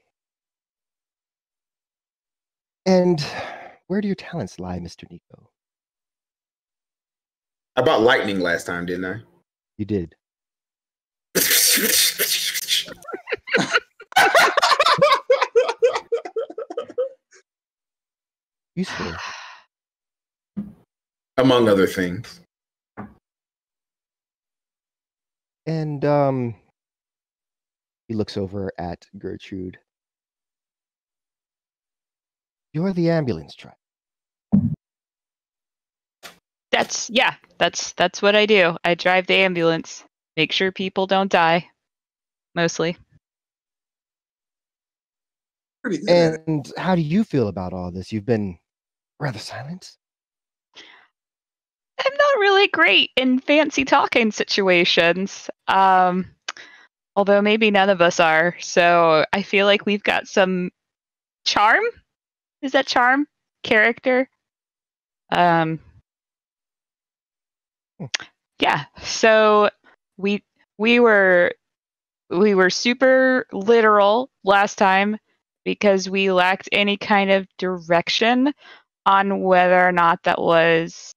And where do your talents lie, Mr. Nico? I bought lightning last time, didn't I? You did. Useful. Among other things. And he looks over at Gertrude. You're the ambulance driver. That's what I do. I drive the ambulance. Make sure people don't die. Mostly. Pretty good. And how do you feel about all this? You've been rather silent. I'm not really great in fancy talking situations. Although maybe none of us are. So I feel like we've got some charm. Is that charm? Character? Yeah. So we were super literal last time because we lacked any kind of direction on whether or not that was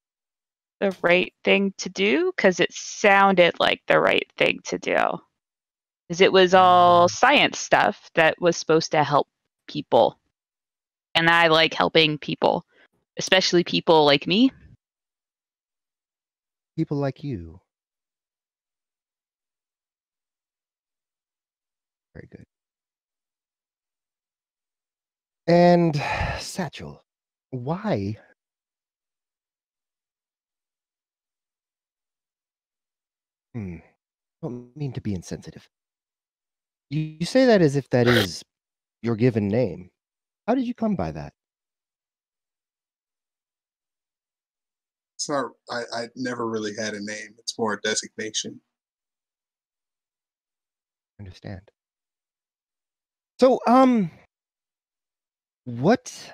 the right thing to do, because it sounded like the right thing to do. Because it was all science stuff that was supposed to help people. And I like helping people, especially people like me. People like you. Very good. And Satchel, why? I don't mean to be insensitive. You say that as if that is your given name. How did you come by that? It's not. I never really had a name. It's more a designation. Understand. So, what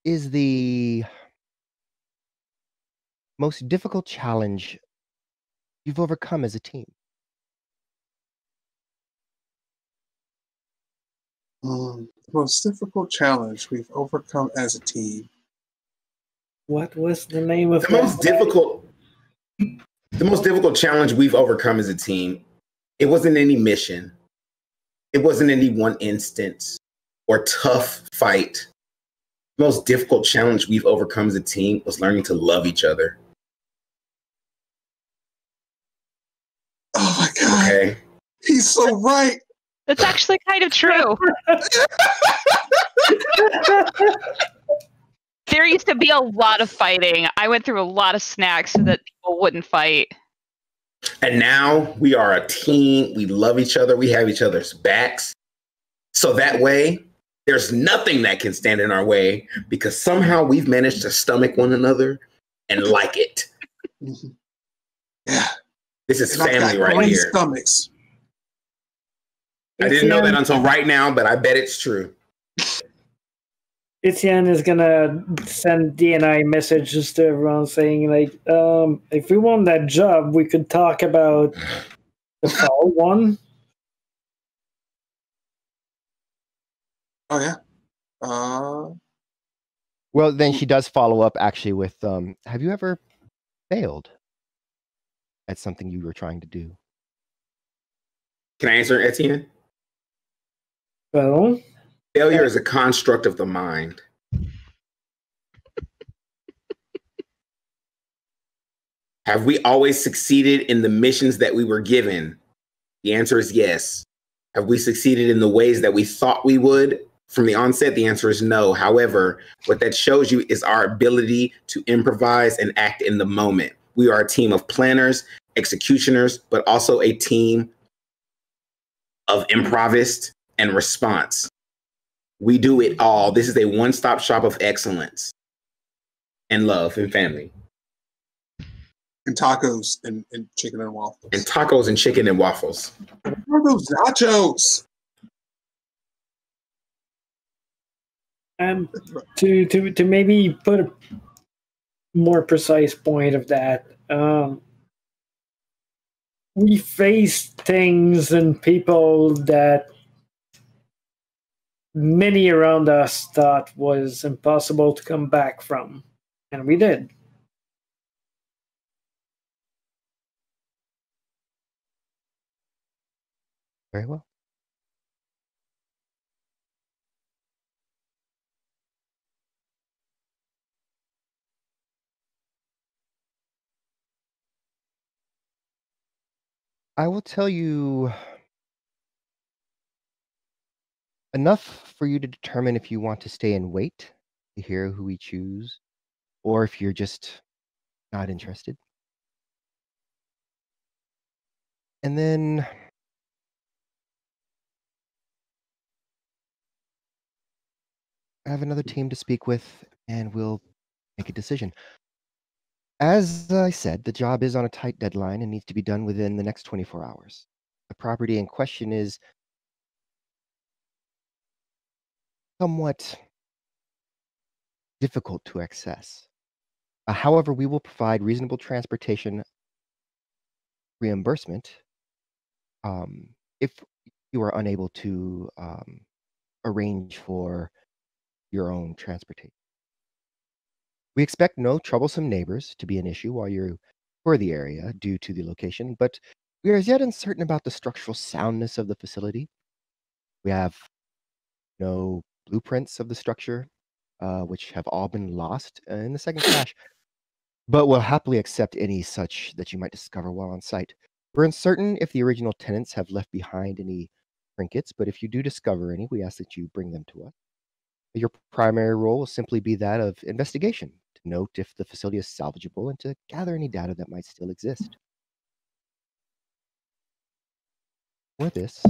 is the most difficult challenge you've overcome as a team? The most difficult challenge we've overcome as a team. What was the name of the most difficult challenge we've overcome as a team? It wasn't any mission. It wasn't any one instance or tough fight. The most difficult challenge we've overcome as a team was learning to love each other. Oh my God. Okay. He's so right. That's actually kind of true. There used to be a lot of fighting. I went through a lot of snacks so that people wouldn't fight. And now we are a team. We love each other. We have each other's backs. So that way, there's nothing that can stand in our way because somehow we've managed to stomach one another and like it. Yeah. This is family right great here. Stomachs. I didn't know that until right now, but I bet it's true. Etienne is gonna send DNI messages to everyone saying like, if we won that job, we could talk about the fall one. Oh yeah. Well, then she does follow up actually with, have you ever failed at something you were trying to do? Can I answer, Etienne? Well, Failure is a construct of the mind. Have we always succeeded in the missions that we were given? The answer is yes. Have we succeeded in the ways that we thought we would? From the onset, the answer is no. However, what that shows you is our ability to improvise and act in the moment. We are a team of planners, executioners, but also a team of improvists and response. We do it all. This is a one-stop shop of excellence and love and family. And tacos and chicken and waffles. And tacos and chicken and waffles. What are those nachos? and to maybe put a more precise point of that, we face things and people that many around us thought was impossible to come back from, and we did. Very well. I will tell you enough for you to determine if you want to stay and wait to hear who we choose, or if you're just not interested. And then I have another team to speak with, and we'll make a decision. As I said, the job is on a tight deadline and needs to be done within the next 24 hours. The property in question is somewhat difficult to access. However, we will provide reasonable transportation reimbursement if you are unable to arrange for your own transportation. We expect no troublesome neighbors to be an issue while you're for the area due to the location, but we are as yet uncertain about the structural soundness of the facility. We have no blueprints of the structure, which have all been lost in the second crash, but will happily accept any such that you might discover while on site. We're uncertain if the original tenants have left behind any trinkets, but if you do discover any, we ask that you bring them to us. Your primary role will simply be that of investigation, to note if the facility is salvageable and to gather any data that might still exist. For this,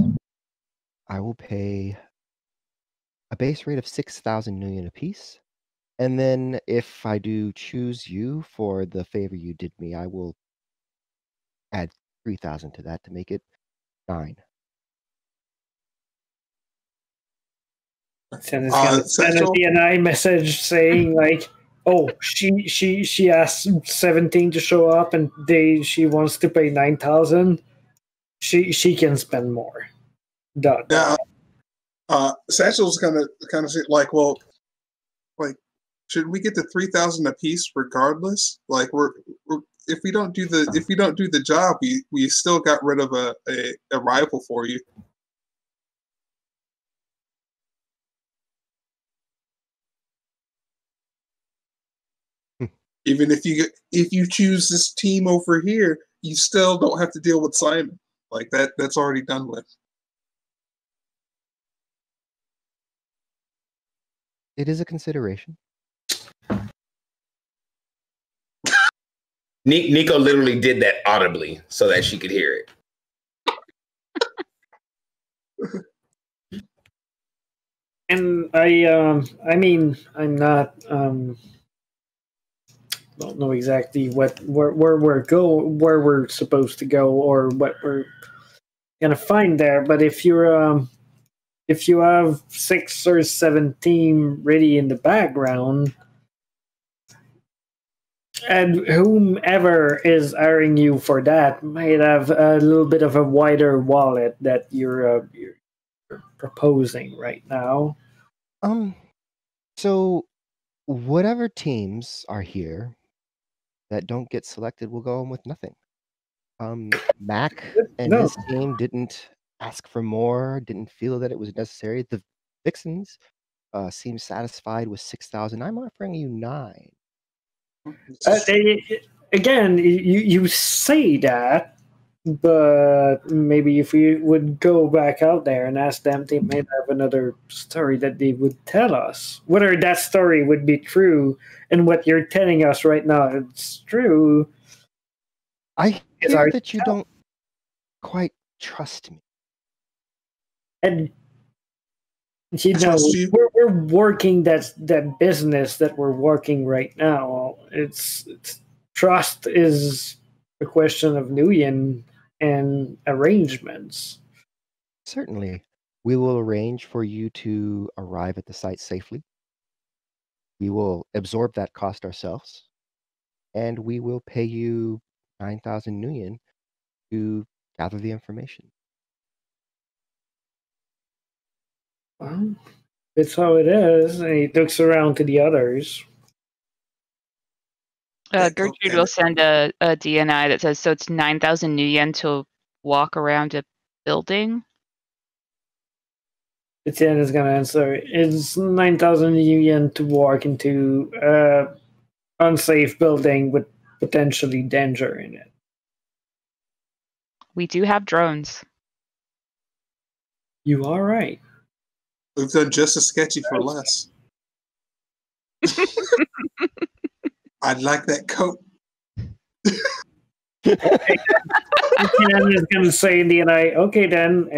I will pay a base rate of 6,000 million apiece. And then if I do choose you for the favor you did me, I will add 3,000 to that to make it 9. Send a DNI message saying like, "Oh, she asked 17 to show up, and she wants to pay 9,000. She can spend more." Done. Yeah. Satchel's gonna kind of say like, well, like, should we get the 3,000 apiece regardless? Like, if we don't do the job, we still got rid of a rival for you. Even if you choose this team over here, you still don't have to deal with Simon. Like that's already done with. It is a consideration. Nico literally did that audibly so that she could hear it. And I mean, I'm not don't know exactly where we're supposed to go or what we're gonna find there. But if you have 6 or 7 team ready in the background, and whomever is hiring you for that might have a little bit of a wider wallet that you're proposing right now. So whatever teams are here that don't get selected will go on with nothing. Mac and No. his team didn't ask for more, didn't feel that it was necessary. The Vixens seem satisfied with 6,000. I'm offering you 9. Again, you say that, but maybe if we would go back out there and ask them, they might have another story that they would tell us. Whether that story would be true and what you're telling us right now is true. I hear that you don't quite trust me. And you know, we're working that business that we're working right now. It's trust is a question of Nuyen and arrangements. Certainly. We will arrange for you to arrive at the site safely. We will absorb that cost ourselves. And we will pay you 9,000 Nuyen to gather the information. Well, it's how it is. And he looks around to the others. Gertrude will send a DNI that says, so it's 9,000 Nuyen to walk around a building. Etienne is going to answer. It's 9,000 Nuyen to walk into unsafe building with potentially danger in it. We do have drones. You are right. We've done just as sketchy for less. I'd like that coat. Okay. Etienne is going to say in the DNI, okay then,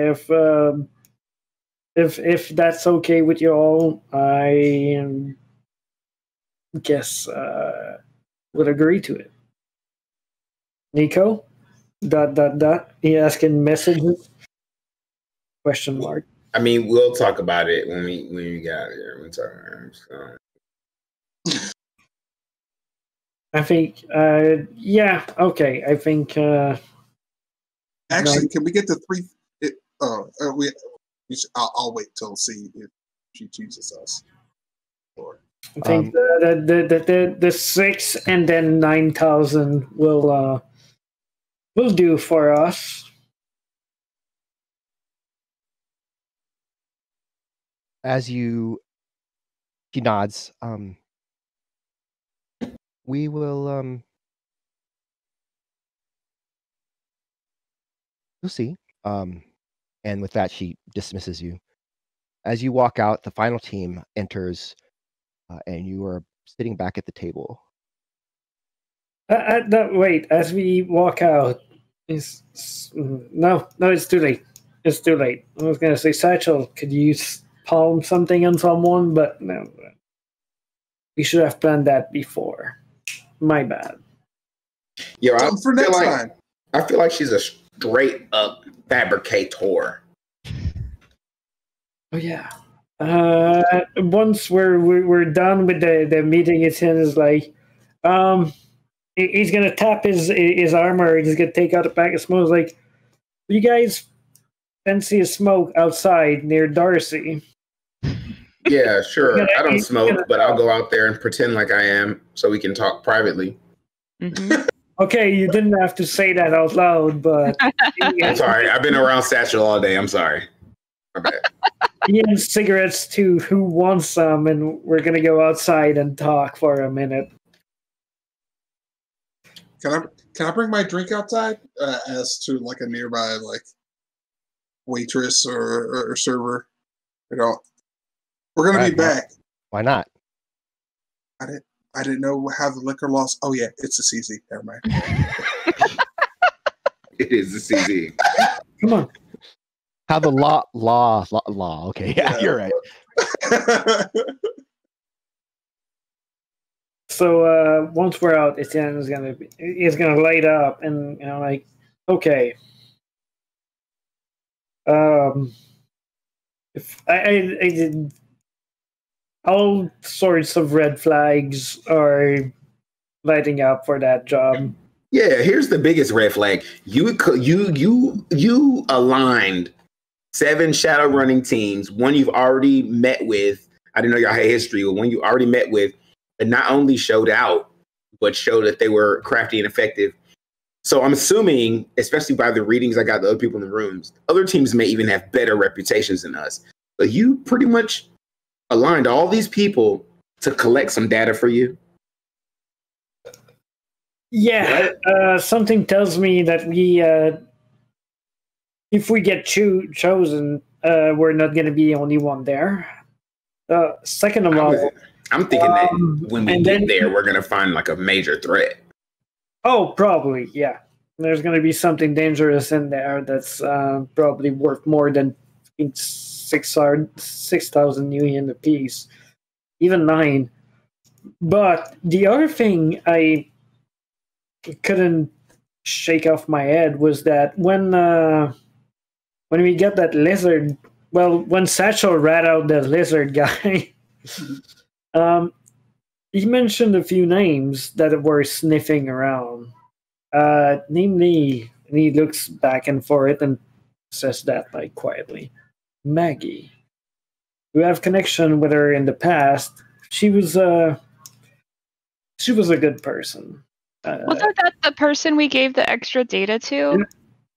if that's okay with you all, I guess would agree to it. Nico? ... He asking messages? Question mark. I mean, we'll talk about it when we get out of here. We'll talk about it, so. I think, yeah, okay. I think. Actually, can we get the 3? I'll wait till see if she chooses us. Or I think the 6 and then 9,000 will do for us. As he nods, we will, you'll see. And with that, she dismisses you. As you walk out, the final team enters, and you are sitting back at the table. Wait, as we walk out, no, it's too late. It's too late. I was gonna say, Satchel, could you palm something on someone, but no. We should have planned that before. My bad. Yo, for next time. I feel like she's a straight up fabricator. Oh yeah. Once we're done with the meeting, it's in is like, he's gonna tap his armor. He's gonna take out a pack of smoke. Like, you guys fancy a smoke outside near Darcy? Yeah, sure. I don't smoke, but I'll go out there and pretend like I am, so we can talk privately. Mm-hmm. Okay, you didn't have to say that out loud, but I'm sorry. I've been around Satchel all day. I'm sorry. My bad. He has cigarettes too. Who wants some? And we're gonna go outside and talk for a minute. Can I bring my drink outside as to like a nearby like waitress or server? You know, we're gonna be back. Why not? I didn't know how the liquor laws. Oh yeah, it's a CZ. Never mind. It is a CZ. Come on. How the law. Okay, yeah, you're right. So once we're out, Etienne is gonna light up, and like, okay. If I did, all sorts of red flags are lighting up for that job. Yeah, here's the biggest red flag. You aligned 7 shadow running teams. One you've already met with. I didn't know y'all had history, but one you already met with, and not only showed out, but showed that they were crafty and effective. So I'm assuming, especially by the readings I got the other people in the rooms, other teams may even have better reputations than us. But you pretty much aligned all these people to collect some data for you. Yeah, something tells me that if we get chosen, we're not going to be the only one there. Second of all, I'm thinking that when we get there, we're going to find like a major threat. Oh, probably, yeah. There's going to be something dangerous in there that's probably worth more than 6,000 new yen apiece, even 9. But the other thing I couldn't shake off my head was that when we get that lizard, well, when Satchel rat out the lizard guy, he mentioned a few names that were sniffing around. Namely, and he looks back and forth and says that like quietly, Maggie. We have connection with her in the past. She was a good person. Wasn't that the person we gave the extra data to? Yeah.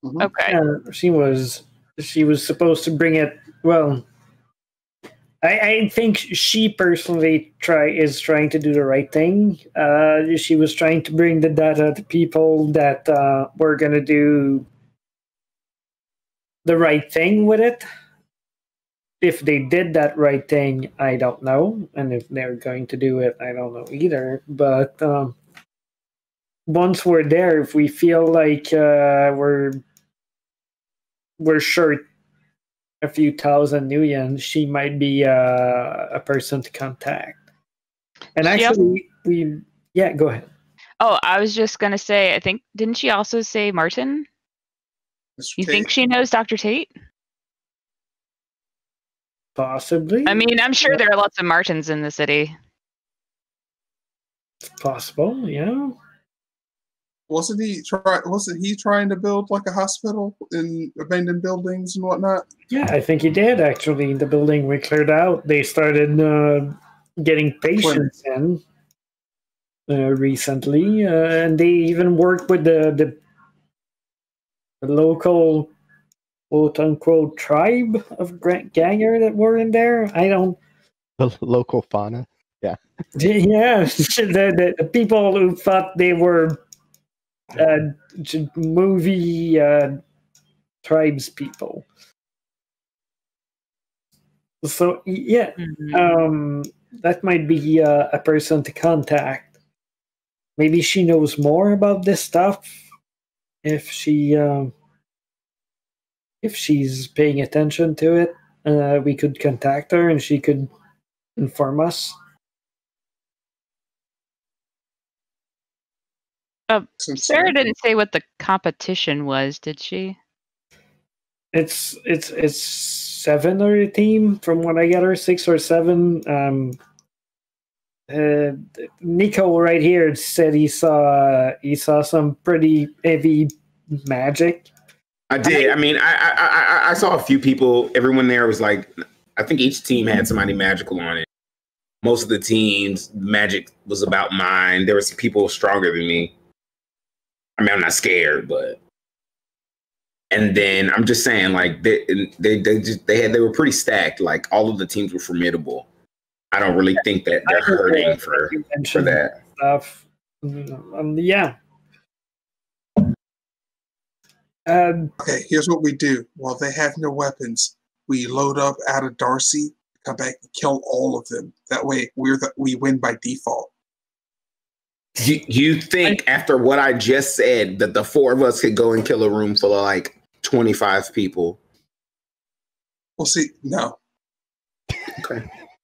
Mm-hmm. Okay. She was supposed to bring it. Well, I think she personally is trying to do the right thing. She was trying to bring the data to people that were going to do the right thing with it. If they did that right thing, I don't know. And if they're going to do it, I don't know either. But once we're there, if we feel like we're short a few thousand new yen, she might be a person to contact. And actually, go ahead. Oh, I was just gonna say, I think, didn't she also say Martin? You think she knows Dr. Tate? Possibly. I mean, I'm sure there are lots of Martins in the city. It's possible, yeah. Wasn't he trying to build like a hospital in abandoned buildings and whatnot? Yeah, I think he did actually. The building we cleared out, they started getting patients in recently, and they even worked with the local quote unquote tribe of ganger that were in there. The local fauna. Yeah. Yeah, the people who thought they were movie tribes people. So yeah, that might be a person to contact. Maybe she knows more about this stuff if she's paying attention to it. We could contact her and she could inform us. Sarah didn't say what the competition was, did she? It's 7 or a team from what I gather, 6 or 7. Nico right here said he saw some pretty heavy magic. I did. I mean, I saw a few people. Everyone there was like, I think each team had somebody magical on it. Most of the teams, magic was about mine. There were some people stronger than me. I mean, I'm not scared, but. And then I'm just saying, like they were pretty stacked. Like all of the teams were formidable. I don't really think that they're hurting for that stuff. Yeah. Okay, here's what we do. While they have no weapons, we load up out of Darcy, come back and kill all of them. That way, we win by default. You think after what I just said that the 4 of us could go and kill a room full of like 25 people? We'll see. No. Okay.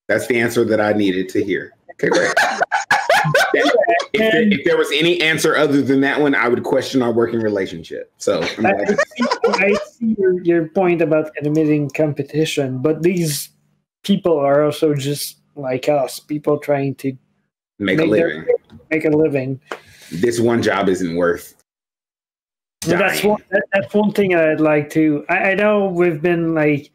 That's the answer that I needed to hear. Okay, great. If there was any answer other than that one, I would question our working relationship. So I see your point about admitting competition, but these people are also just like us, people trying to make a living. Make a living. This one job isn't worth. That's one thing I'd like to. I know we've been like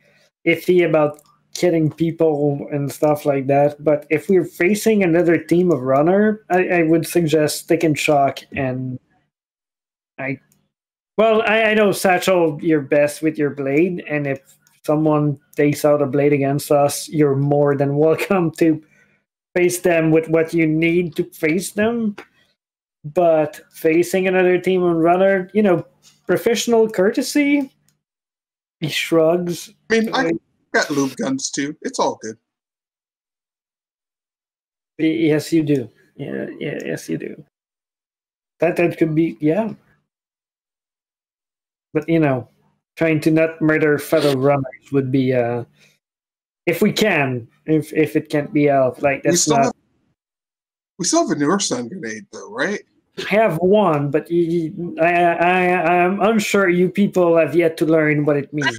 iffy about killing people and stuff like that, but if we're facing another team of runner, I would suggest Stick and Shock. And I know Satchel, you're best with your blade, and if someone takes out a blade against us, you're more than welcome to face them with what you need to face them. But facing another team of runner, professional courtesy. He shrugs. I mean, I got lube guns too. It's all good. Yes, you do. Yeah, yes, you do. That could be, yeah. But trying to not murder fellow runners would be, if we can, if it can't be out, like that's not. We still have a newer stun grenade, though, right? I have one, but I'm unsure you people have yet to learn what it means.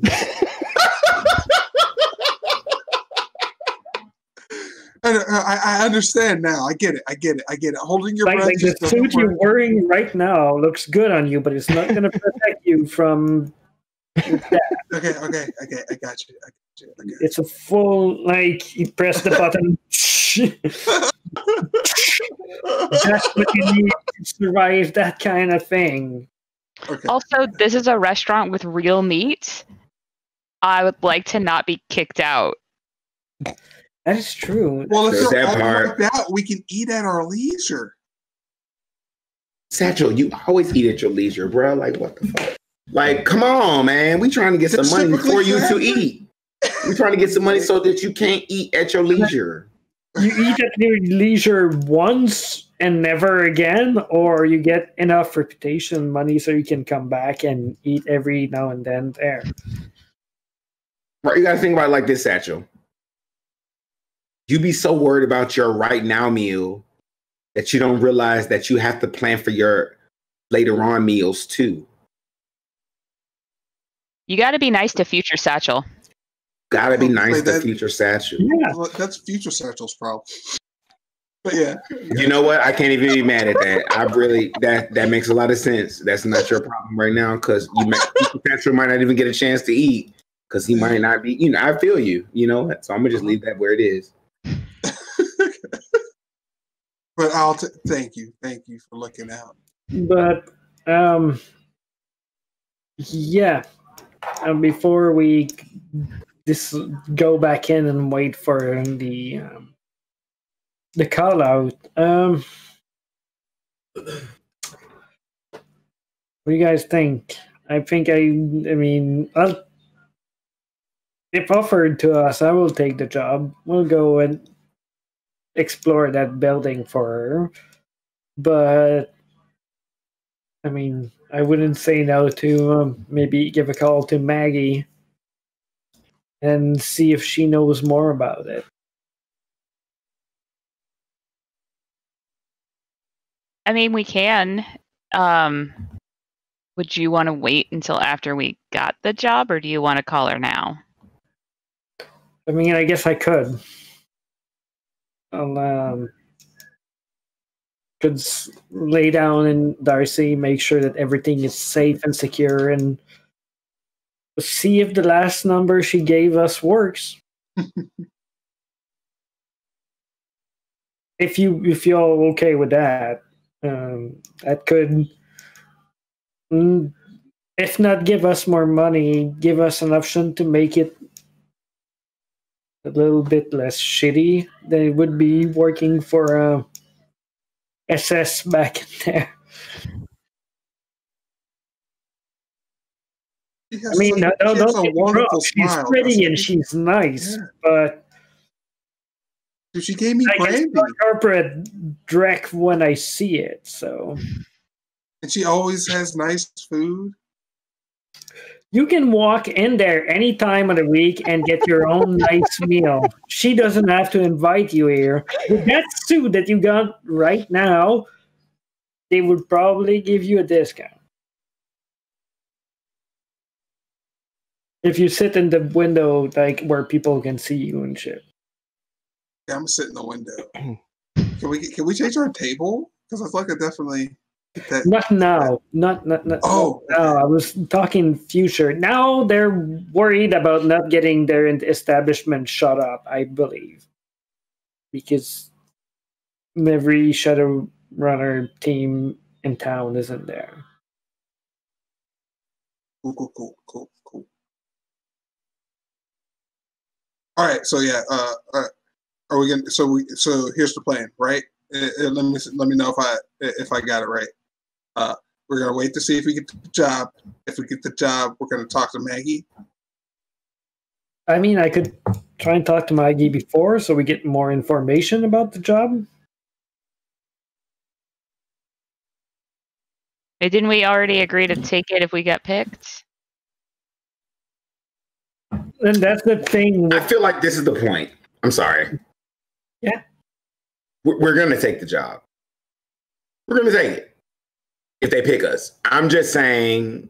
I understand now. I get it. Holding your breath. Like the suit you're wearing right now looks good on you, but it's not going to protect you from that. Okay. I got you. Okay. It's a full, you press the button. That's what you need to survive that kind of thing. Okay. Also, this is a restaurant with real meat. I would like to not be kicked out. That is true. Well, if they're all wiped out, we can eat at our leisure. Satchel, you always eat at your leisure, bro. Like, what the fuck? Like, come on, man. We trying to get some money for you to eat. We're trying to get some money so that you can't eat at your leisure. You eat at your leisure once and never again, or you get enough reputation money so you can come back and eat every now and then there. Right, you got to think about it like this, Satchel. You be so worried about your right now meal that you don't realize that you have to plan for your later on meals too. You got to be nice to future Satchel. Gotta be nice to future Satchel. Yeah, well, that's future Satchel's problem. But yeah, you know what? I can't even be mad at that. I really that makes a lot of sense. That's not your problem right now because Satchel might not even get a chance to eat because he might not be. I feel you. So I'm gonna just leave that where it is. But thank you for looking out. But yeah. Before we just go back in and wait for the call out. What do you guys think? I think if offered to us, I will take the job. We'll go and explore that building for her. But I wouldn't say no to maybe give a call to Maggie and see if she knows more about it. We can. Would you want to wait until after we got the job, or do you want to call her now? I guess I could. I'll could lay down in Darcy, make sure that everything is safe and secure, and see if the last number she gave us works. If you're okay with that, that could, if not give us more money, give us an option to make it a little bit less shitty than it would be working for SS back in there. Don't get me wrong. She's pretty and she's nice, but she gave me brandy. Corporate dreck when I see it, so. And she always has nice food. You can walk in there any time of the week and get your own nice meal. She doesn't have to invite you here. With that suit that you got right now, they would probably give you a discount. If you sit in the window, like where people can see you and shit. Yeah, I'm gonna sit in the window. Can we change our table? Because I feel like I definitely that. Not now. Not. Oh, no. I was talking future. Now they're worried about not getting their establishment shut up, I believe, because every Shadowrunner team in town isn't there. Cool. All right, so yeah, are we gonna? So here's the plan, right? Let me know if I got it right. We're gonna wait to see if we get the job. If we get the job, we're gonna talk to Maggie. I mean, I could try and talk to Maggie before, so we get more information about the job. Hey, didn't we already agree to take it if we got picked? And that's the thing. I feel like this is the point. I'm sorry. Yeah. We're going to take the job. We're going to take it if they pick us. I'm just saying,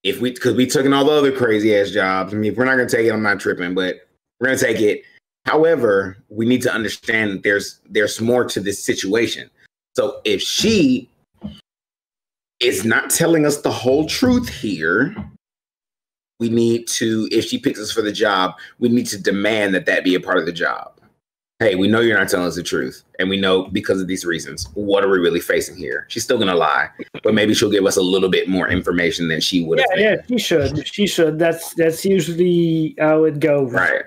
because we took in all the other crazy ass jobs. I mean, if we're not going to take it, I'm not tripping, but we're going to take it. However, we need to understand that there's more to this situation. So if she is not telling us the whole truth here, we need to, if she picks us for the job, we need to demand that be a part of the job. Hey, we know you're not telling us the truth. And we know because of these reasons, what are we really facing here? She's still going to lie, but maybe she'll give us a little bit more information than she would have. Yeah, she should. She should. That's usually how it goes. Right.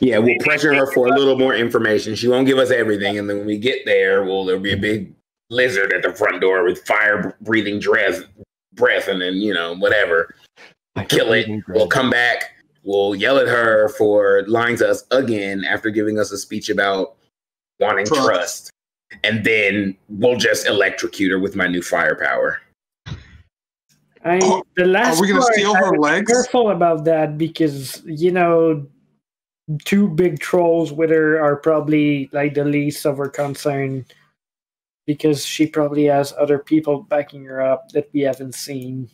Yeah, we'll pressure her for a little more information. She won't give us everything. And then when we get there, there'll be a big lizard at the front door with fire-breathing breath and then, whatever. Kill it. We'll come back. We'll yell at her for lying to us again after giving us a speech about wanting trust. And then we'll just electrocute her with my new firepower. The last are we going to steal her legs? Careful about that because, two big trolls with her are probably like the least of her concern because she probably has other people backing her up that we haven't seen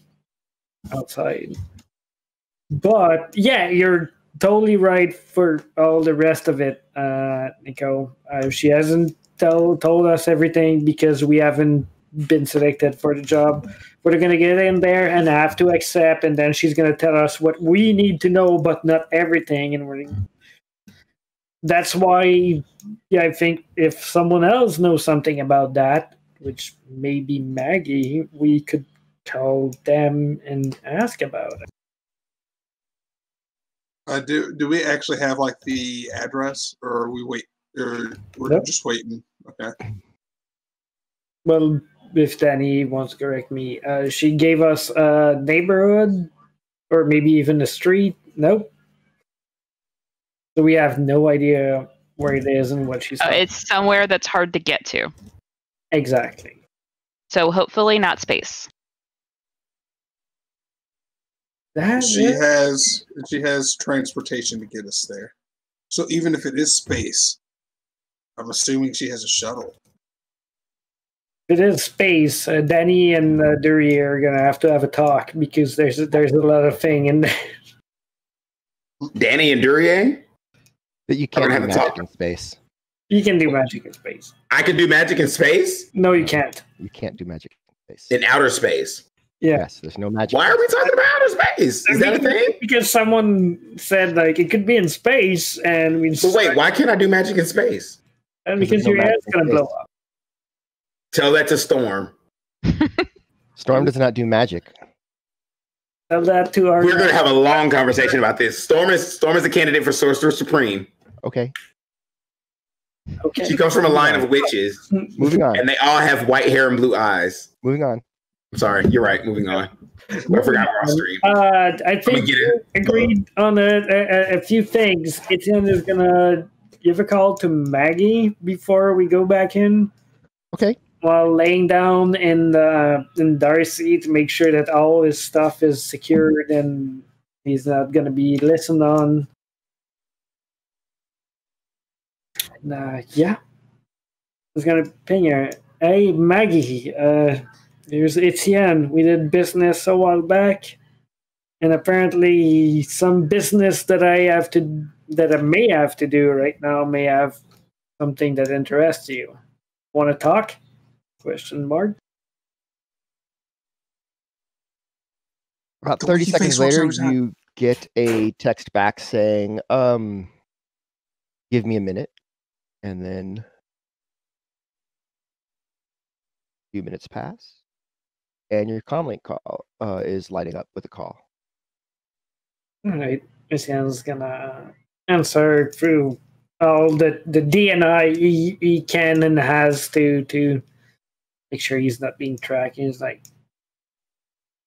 outside. But yeah, you're totally right for all the rest of it, Nico. She hasn't told us everything because we haven't been selected for the job. We're going to get in there and have to accept, and then she's going to tell us what we need to know, but not everything. And that's why, I think if someone else knows something about that, which may be Maggie, we could call them and ask about it. Do we actually have like the address, or we're Nope. just waiting? Okay. Well, if Danny wants to correct me, she gave us a neighborhood, or maybe even a street. Nope. So we have no idea where it is and what she's. It's somewhere that's hard to get to. Exactly. So hopefully not space. She has transportation to get us there. So even if it is space, I'm assuming she has a shuttle. If it is space, Danny and Dury are gonna have to have a talk because there's a lot of thing in there. Danny and Duryea? But you can't do magic in space. You can do magic in space. I can do magic in space? No, you can't. You can't do magic in space. In outer space? Yeah. Yes, there's no magic. Why are we talking about outer space? Is that a thing? Because someone said it could be in space, and we. But wait, why can't I do magic in space? And because your head's gonna blow up. Tell that to Storm. Storm does not do magic. Tell that to our. We're gonna have a long conversation about this. Storm is a candidate for Sorcerer Supreme. Okay. Okay. She comes from a line of witches. Moving on. And they all have white hair and blue eyes. Moving on. I'm sorry, you're right. Moving on. I forgot we're on stream. I think we agreed on a few things. Etienne is gonna give a call to Maggie before we go back in. Okay. while laying down in Darcy to make sure that all his stuff is secured and he's not going to be listened on. Yeah, I was going to ping her. Hey, Maggie, here's Etienne. We did business a while back, and apparently some business that I may have to do right now may have something that interests you. Want to talk? Question mark. About The 30 wiki seconds face walks later, every time. you get a text back saying, give me a minute. And then a few minutes pass. And your comlink call is lighting up with a call. All right. Etienne's gonna answer through all the DNI he can and has to make sure he's not being tracked. He's like,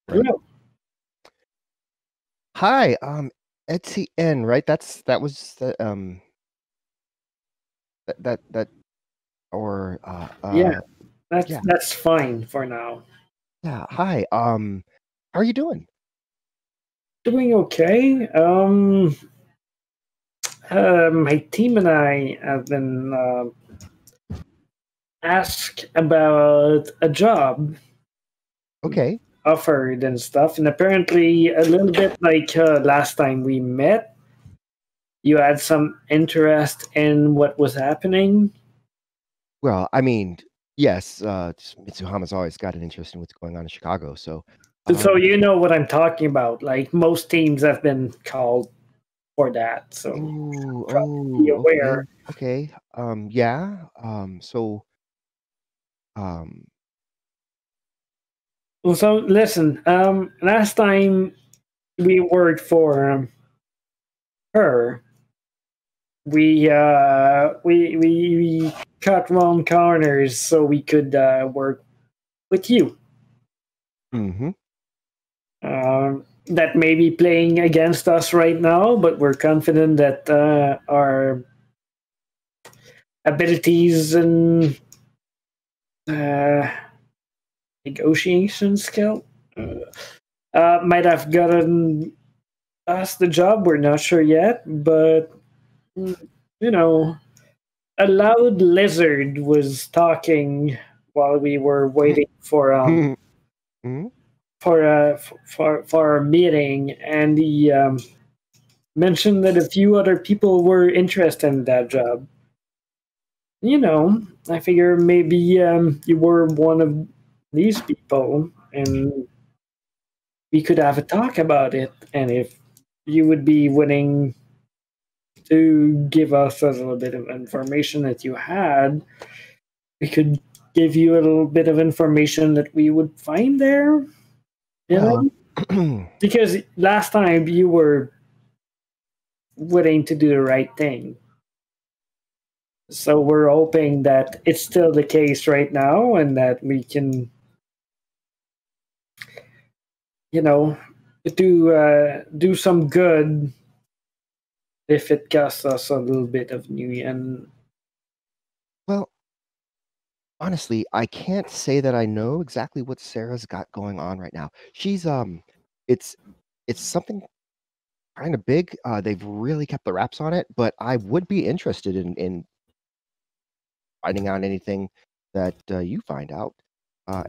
hello. Hi, Etienne, right? That was the that or Yeah, yeah. that's fine for now. Yeah. Hi. How are you doing? Doing okay. My team and I have been asked about a job Okay. offered and stuff, and apparently a little bit like last time we met, you had some interest in what was happening. Well, I mean, yes, Mitsuhama's always got an interest in what's going on in Chicago. So, So you know what I'm talking about. Like most teams have been called for that. So be aware. okay. Yeah. So, So listen. Last time we worked for her, we cut round corners so we could work with you. mm-hmm. That may be playing against us right now, but we're confident that our abilities and negotiation skill might have gotten us the job. We're not sure yet, but you know, a loud lizard was talking while we were waiting for Mm-hmm. for a meeting, and he mentioned that a few other people were interested in that job. You know, I figure maybe you were one of these people, and we could have a talk about it. And if you would be willing to give us a little bit of information that you had, we could give you a little bit of information that we would find there. You know? Because last time you were willing to do the right thing. So we're hoping that it's still the case right now and that we can, you know, do some good if it costs us a little bit of new and Well, honestly, I can't say that I know exactly what Sarah's got going on right now. She's it's something kind of big. They've really kept the wraps on it, but I would be interested in finding out anything that you find out.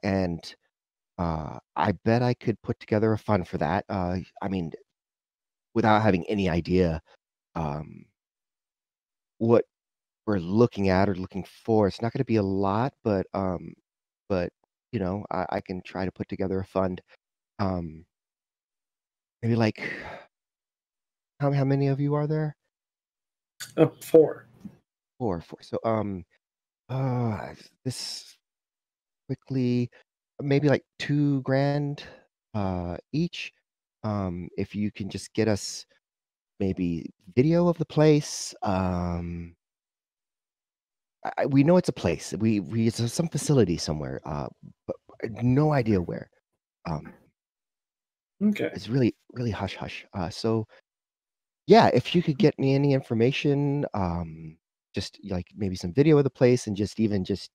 And I bet I could put together a fund for that. I mean, without having any idea what we're looking at or looking for, it's not going to be a lot, but you know, I can try to put together a fund. Maybe like how many of you are there? 4. Four. So this quickly, maybe like $2,000 each. If you can just get us maybe video of the place. We know it's a place. We it's some facility somewhere. But no idea where. Okay. It's really really hush hush. So yeah, if you could get me any information, just like maybe some video of the place and just even just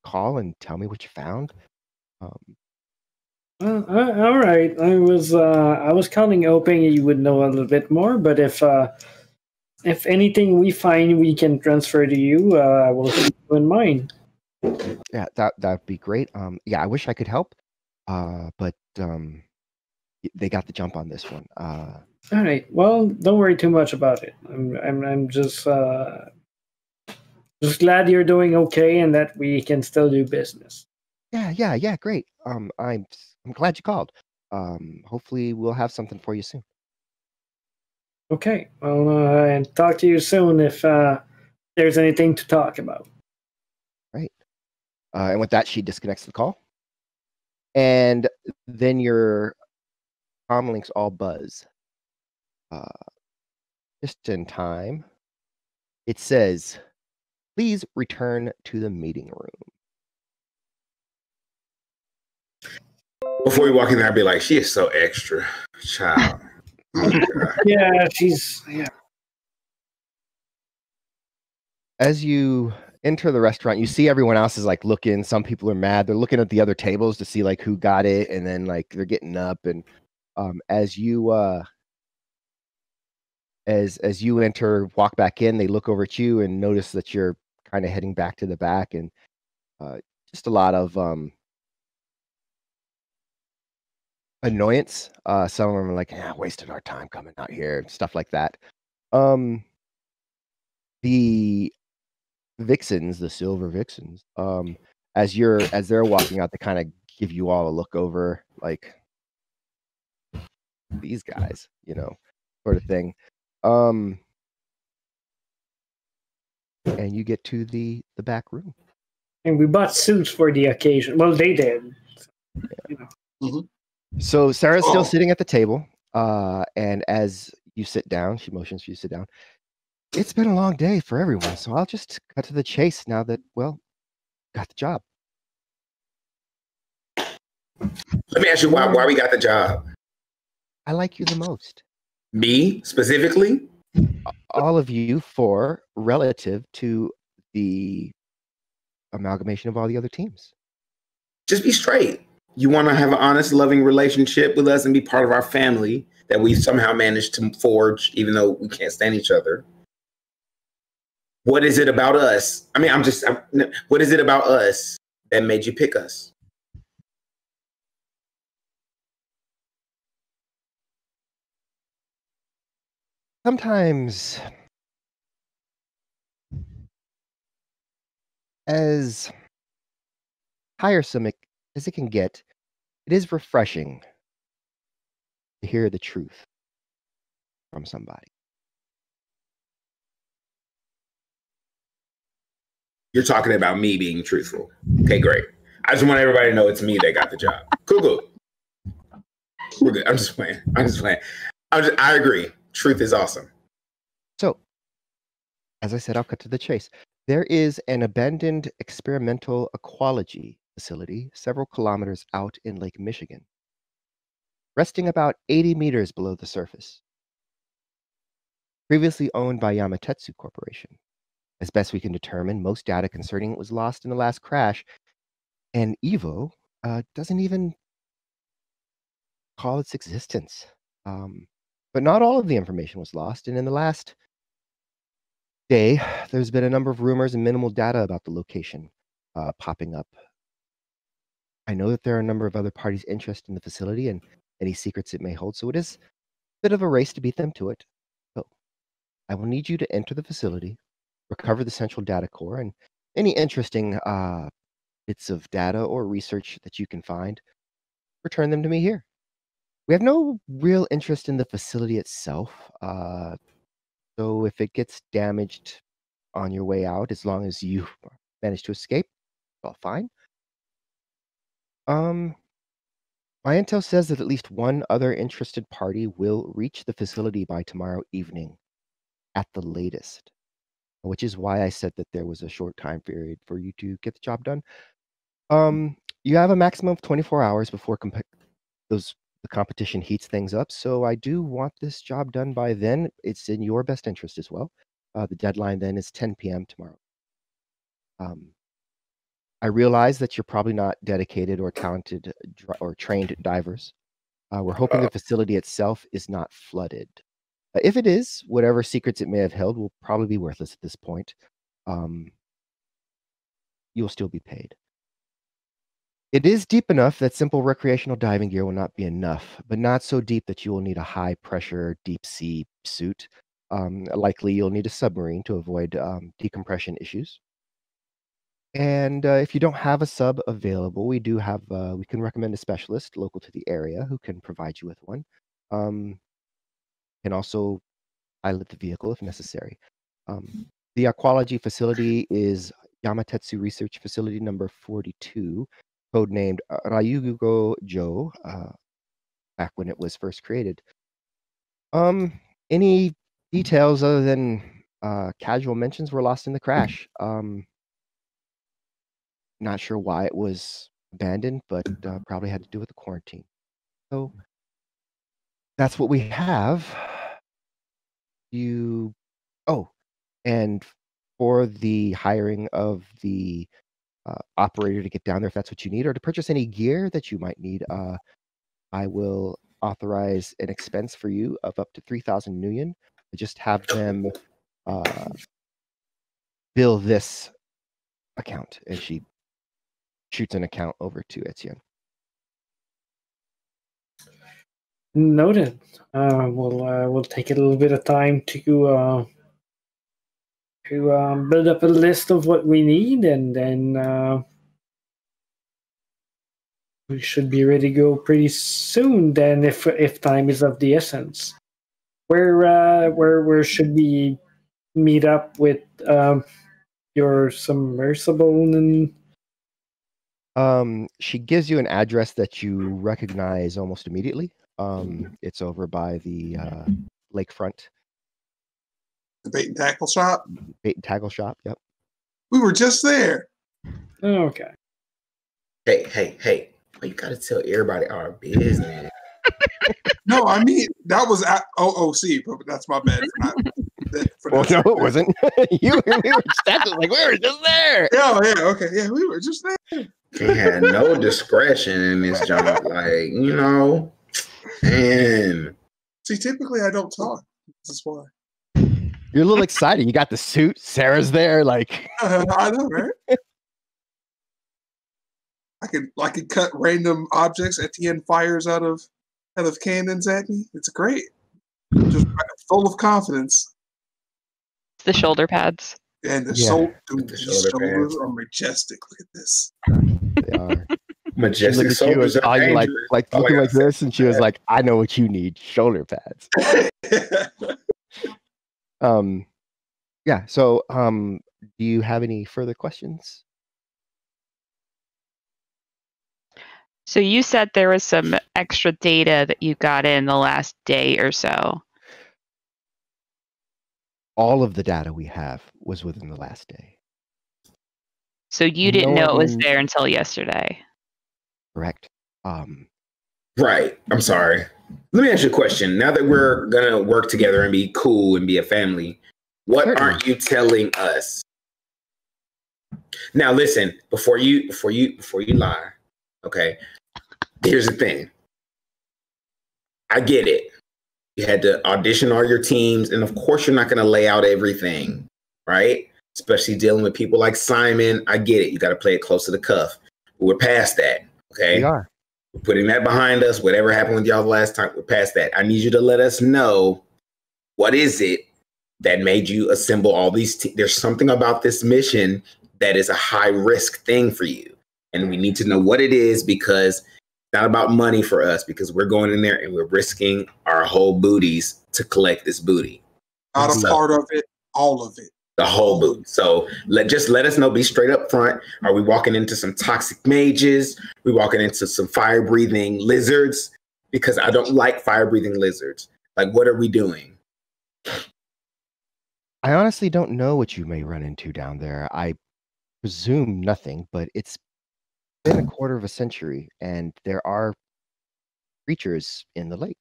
call and tell me what you found. All right. I was counting hoping you would know a little bit more, but if anything we find we can transfer to you, I will keep you in mind. Yeah, that'd be great. Yeah, I wish I could help, but they got the jump on this one. All right. Well, don't worry too much about it. I'm just glad you're doing okay and that we can still do business. Yeah, great. I'm glad you called. Hopefully we'll have something for you soon. Okay. Well, and talk to you soon if there's anything to talk about. Right. And with that, she disconnects the call. And then your comm links all buzz. Just in time. It says, please return to the meeting room. Before you walk in there, I'd be like, she is so extra, child. Yeah, yeah. As you enter the restaurant, you see everyone else is like looking. Some people are mad. They're looking at the other tables to see like who got it, and then like they're getting up. And as you enter, walk back in, they look over at you and notice that you're kind of heading back to the back, and just a lot of annoyance. Some of them are like, "Yeah, wasted our time coming out here," stuff like that. The vixens, the silver vixens, as they're walking out, they kind of give you all a look over, like these guys, sort of thing. And you get to the back room. And we bought suits for the occasion. Well, they did. So Sarah's still sitting at the table, and as you sit down, she motions for you to sit down. It's been a long day for everyone, so I'll just cut to the chase now that, well, got the job. Let me ask you why we got the job. I like you the most. Me, specifically? All of you four relative to the amalgamation of all the other teams. Just be straight. You want to have an honest, loving relationship with us and be part of our family that we somehow managed to forge, even though we can't stand each other. What is it about us? I mean, what is it about us that made you pick us? Sometimes, as tiresome as it can get, it is refreshing to hear the truth from somebody. You're talking about me being truthful. Okay, great. I just want everybody to know it's me that got the job. Cool. We're good. I'm just playing. I agree. Truth is awesome. So, as I said, I'll cut to the chase. There is an abandoned experimental ecology facility several kilometers out in Lake Michigan, resting about 80 meters below the surface. Previously owned by Yamatetsu Corporation. As best we can determine, most data concerning it was lost in the last crash, and Evo doesn't even call its existence. But not all of the information was lost, and in the last day, there's been a number of rumors and minimal data about the location popping up. I know that there are a number of other parties interested in the facility and any secrets it may hold, so it is a bit of a race to beat them to it. So I will need you to enter the facility, recover the central data core, and any interesting bits of data or research that you can find, return them to me here. We have no real interest in the facility itself, so if it gets damaged on your way out, as long as you manage to escape, all fine. My intel says that at least one other interested party will reach the facility by tomorrow evening at the latest, which is why I said that there was a short time period for you to get the job done. You have a maximum of 24 hours before the competition heats things up, so I do want this job done by then. It's in your best interest as well. The deadline then is 10 p.m. tomorrow. I realize that you're probably not dedicated or talented or trained divers. We're hoping the facility itself is not flooded. If it is, whatever secrets it may have held will probably be worthless at this point. You'll still be paid. It is deep enough that simple recreational diving gear will not be enough, but not so deep that you will need a high-pressure, deep-sea suit. Likely, you'll need a submarine to avoid decompression issues. And if you don't have a sub available, we can recommend a specialist local to the area who can provide you with one. Can also pilot the vehicle if necessary. The aquology facility is Yamatetsu Research Facility number 42, codenamed Ryugo Jo, back when it was first created. Any details other than casual mentions were lost in the crash. Not sure why it was abandoned, but probably had to do with the quarantine. So that's what we have. And for the hiring of the operator to get down there, if that's what you need, or to purchase any gear that you might need, I will authorize an expense for you of up to 3,000 nuyen. Just have them bill this account, and she shoots an account over to Etienne. Noted. We'll take a little bit of time to build up a list of what we need, and then we should be ready to go pretty soon. Then, if time is of the essence, where should we meet up with your submersible? And she gives you an address that you recognize almost immediately. It's over by the lakefront. The bait and tackle shop? Bait and tackle shop, yep. We were just there. Okay. Hey. Well, you gotta tell everybody our business. No, I mean, that was at OOC, but that's my bad. Well, no, it wasn't. we were just there. Yeah, okay. Yeah, we were just there. He had no discretion in this job. And see, typically I don't talk. This is why. You're a little excited. You got the suit. Sarah's there. I know, right? I could cut random objects. Etienne fires out of cannons at me. It's great. Just full of confidence. The shoulder pads. And the shoulders are majestic. Look at this. They are. Majestic shoulders. Looking like this, and she was like, "I know what you need: shoulder pads." Yeah. So, do you have any further questions? So you said there was some extra data that you got in the last day or so. All of the data we have was within the last day. So you didn't know it was there until yesterday. Correct. Right. I'm sorry. Let me ask you a question. Now that we're gonna work together and be cool and be a family, what aren't you telling us? Now listen, before you lie, okay? Here's the thing. I get it. You had to audition all your teams, and of course you're not gonna lay out everything, right? Especially dealing with people like Simon. I get it. You gotta play it close to the cuff. But we're past that. Okay. We are. We're putting that behind us. Whatever happened with y'all the last time, we're past that. I need you to let us know, what is it that made you assemble all these there's something about this mission that is a high risk thing for you. And we need to know what it is, because it's not about money for us, because we're going in there and we're risking our whole booties to collect this booty. Not a part of it, all of it. The whole booty. So let us know, be straight up front. Are we walking into some toxic mages? We walking into some fire breathing lizards? Because I don't like fire breathing lizards. What are we doing? I honestly don't know what you may run into down there. I presume nothing, but it's been a quarter of a century, and there are creatures in the lake.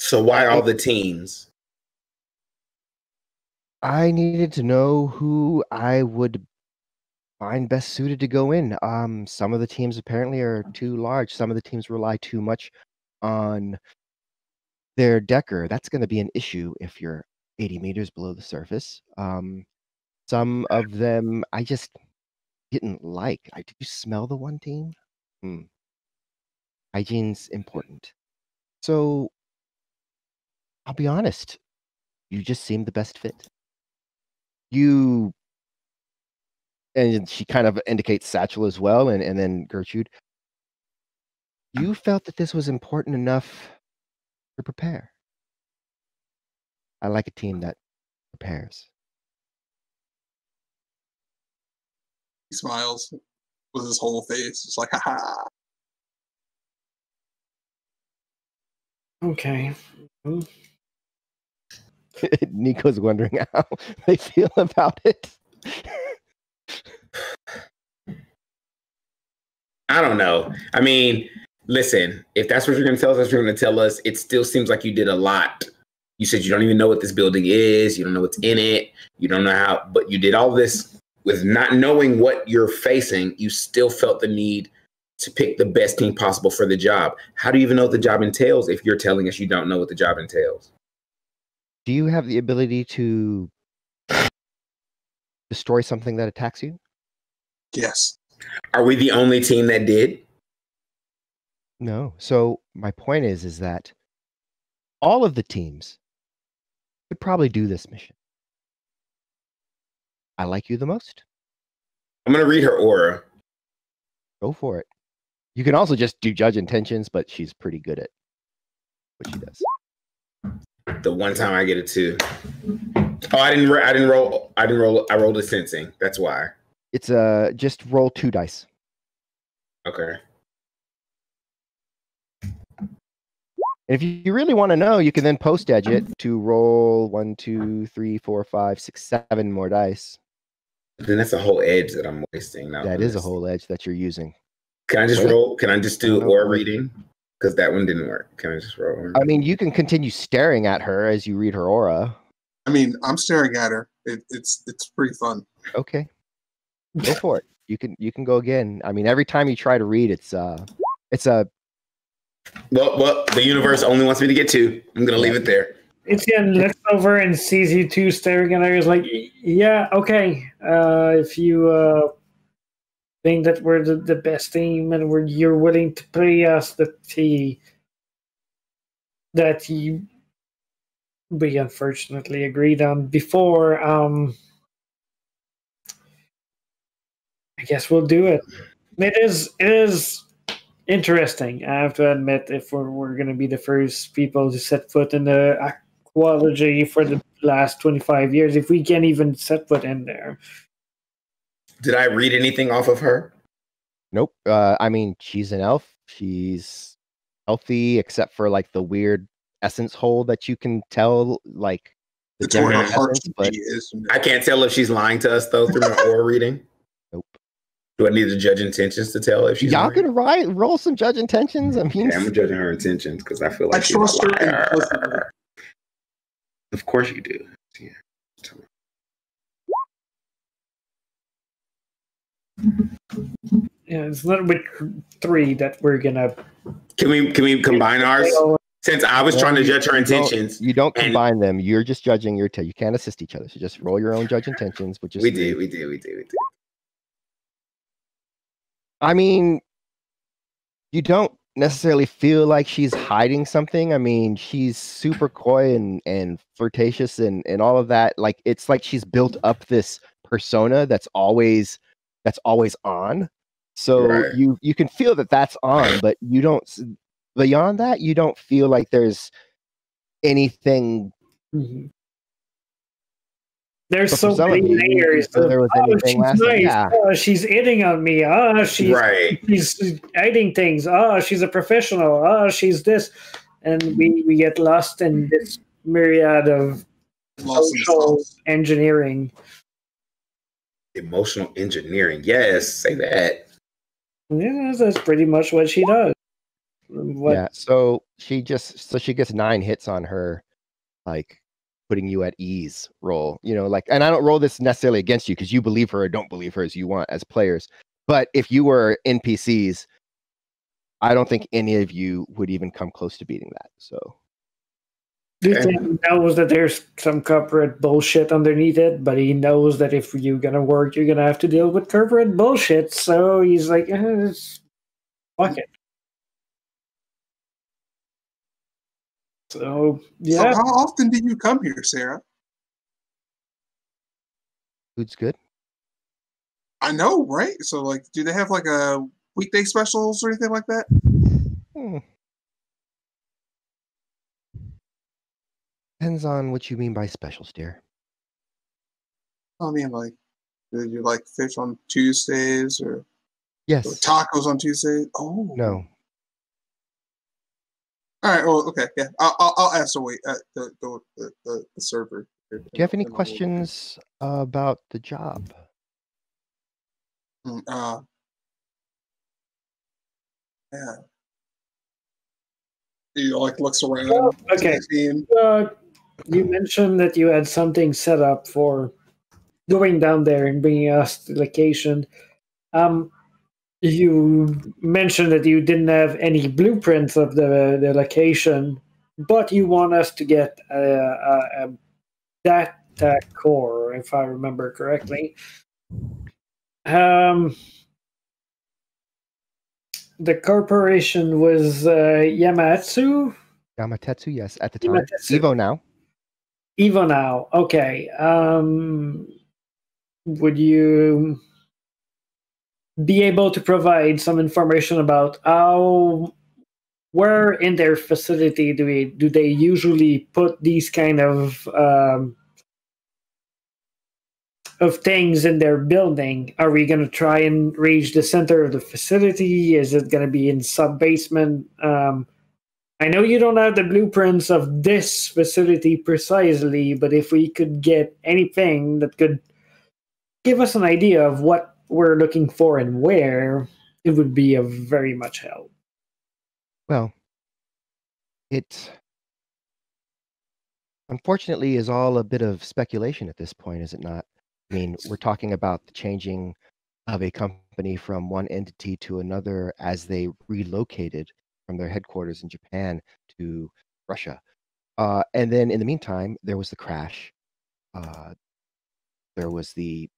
So why all the teams? I needed to know who I would find best suited to go in. Some of the teams apparently are too large. Some of the teams rely too much on their decker. That's going to be an issue if you're 80 meters below the surface. Some of them I just didn't like. Did you smell the one team? Hygiene's important. So I'll be honest, you just seemed the best fit. And she kind of indicates Satchel as well, and then Gertrude. You felt that this was important enough to prepare. I like a team that prepares. He smiles with his whole face. It's like, haha. Okay. Nico's wondering how they feel about it. I don't know. I mean, listen, if that's what you're going to tell us, that's what you're going to tell us. It still seems like you did a lot. You said you don't even know what this building is. You don't know what's in it. You don't know how, but you did all this with not knowing what you're facing. You still felt the need to pick the best team possible for the job. How do you even know what the job entails if you're telling us you don't know what the job entails? Do you have the ability to destroy something that attacks you? Yes. Are we the only team that did? No. So my point is that all of the teams could probably do this mission. I like you the most. I'm going to read her aura. Go for it. You can also just do judge intentions, but she's pretty good at what she does. The one time I get a 2. Oh, I didn't roll. I rolled a sensing. That's why. It's just roll 2 dice. Okay. If you really want to know, you can then post edge it to roll 1, 2, 3, 4, 5, 6, 7 more dice. Then that's a whole edge that I'm wasting now. That is a whole edge that you're using. Can I just roll? Can I just do aura reading? Because that one didn't work. Can I just roll? I mean, you can continue staring at her as you read her aura. I mean, I'm staring at her. It's pretty fun. Okay, go for it. You can go again. I mean, every time you try to read, it's a. Well, the universe only wants me to get 2. I'm gonna leave it there. Etienne looks over and sees you two staring at her. He's like, "Yeah, okay. If you think that we're the best team and you're willing to pay us the fee that we unfortunately agreed on before, I guess we'll do it. It is interesting. I have to admit, if we're going to be the first people to set foot in the aquology for the last 25 years, if we can't even set foot in there. Did I read anything off of her? Nope. I mean, she's an elf. She's healthy, except for like the weird essence hole that you can tell, like the It's where her heart essence, but is. I can't tell if she's lying to us though through my aura reading. Nope. Do I need to judge intentions to tell if she's y'all lying? can roll some judge intentions? I mean, Yeah, I'm judging her intentions because I feel like I she's trust a her liar. implicitly. Of course you do. Yeah. Yeah, it's not with 3 that we're gonna. Can we combine ours? Since I was trying to judge her intentions. You don't combine them. You're just judging your you can't assist each other. So just roll your own judge intentions, which is We do. I mean, you don't necessarily feel like she's hiding something. I mean, she's super coy and flirtatious and all of that. Like, it's like she's built up this persona that's always on. So Right. you can feel that that's on, but you don't. Beyond that, you don't feel like there's anything. Mm-hmm. There's But so for some many of you, layers. so there was anything she's last nice. yeah. She's hitting on me. She's Right. she's hiding things. She's a professional. She's this, and we get lost in this myriad of social engineering. Emotional engineering. Yes, say that. Yeah, that's pretty much what she does. Yeah, so she gets 9 hits on her like putting you at ease roll. And I don't roll this necessarily against you because you believe her or don't believe her as you want as players. But if you were NPCs, I don't think any of you would even come close to beating that. So He knows that there's some corporate bullshit underneath it, but he knows that if you're gonna work, you're gonna have to deal with corporate bullshit. So he's like, fuck it. So yeah. So how often do you come here, Sarah? food's good. I know, right? So like, do they have like a weekday specials or anything like that? Depends on what you mean by specials, dear. I mean, like, do you like fish on Tuesdays or Yes. tacos on Tuesdays? Oh, No. All right. Well, okay. Yeah, I'll ask the server. Do you have any questions about the job? Yeah. He like looks around. Oh, okay. You mentioned that you had something set up for going down there and bringing us to the location. You mentioned that you didn't have any blueprints of the location, but you want us to get a data core, if I remember correctly. The corporation was Yamatetsu, yes, at the time. Evo now. Evo now. Okay. Would you be able to provide some information about where in their facility do they usually put these kind of things in their building? Are we going to try and reach the center of the facility? Is it going to be in sub-basement? I know you don't have the blueprints of this facility precisely, but if we could get anything that could give us an idea of what we're looking for and where, it would be of very much help. Well, it unfortunately is all a bit of speculation at this point, is it not? I mean, we're talking about the changing of a company from one entity to another as they relocated from their headquarters in Japan to Russia. And then in the meantime, there was the crash. There was the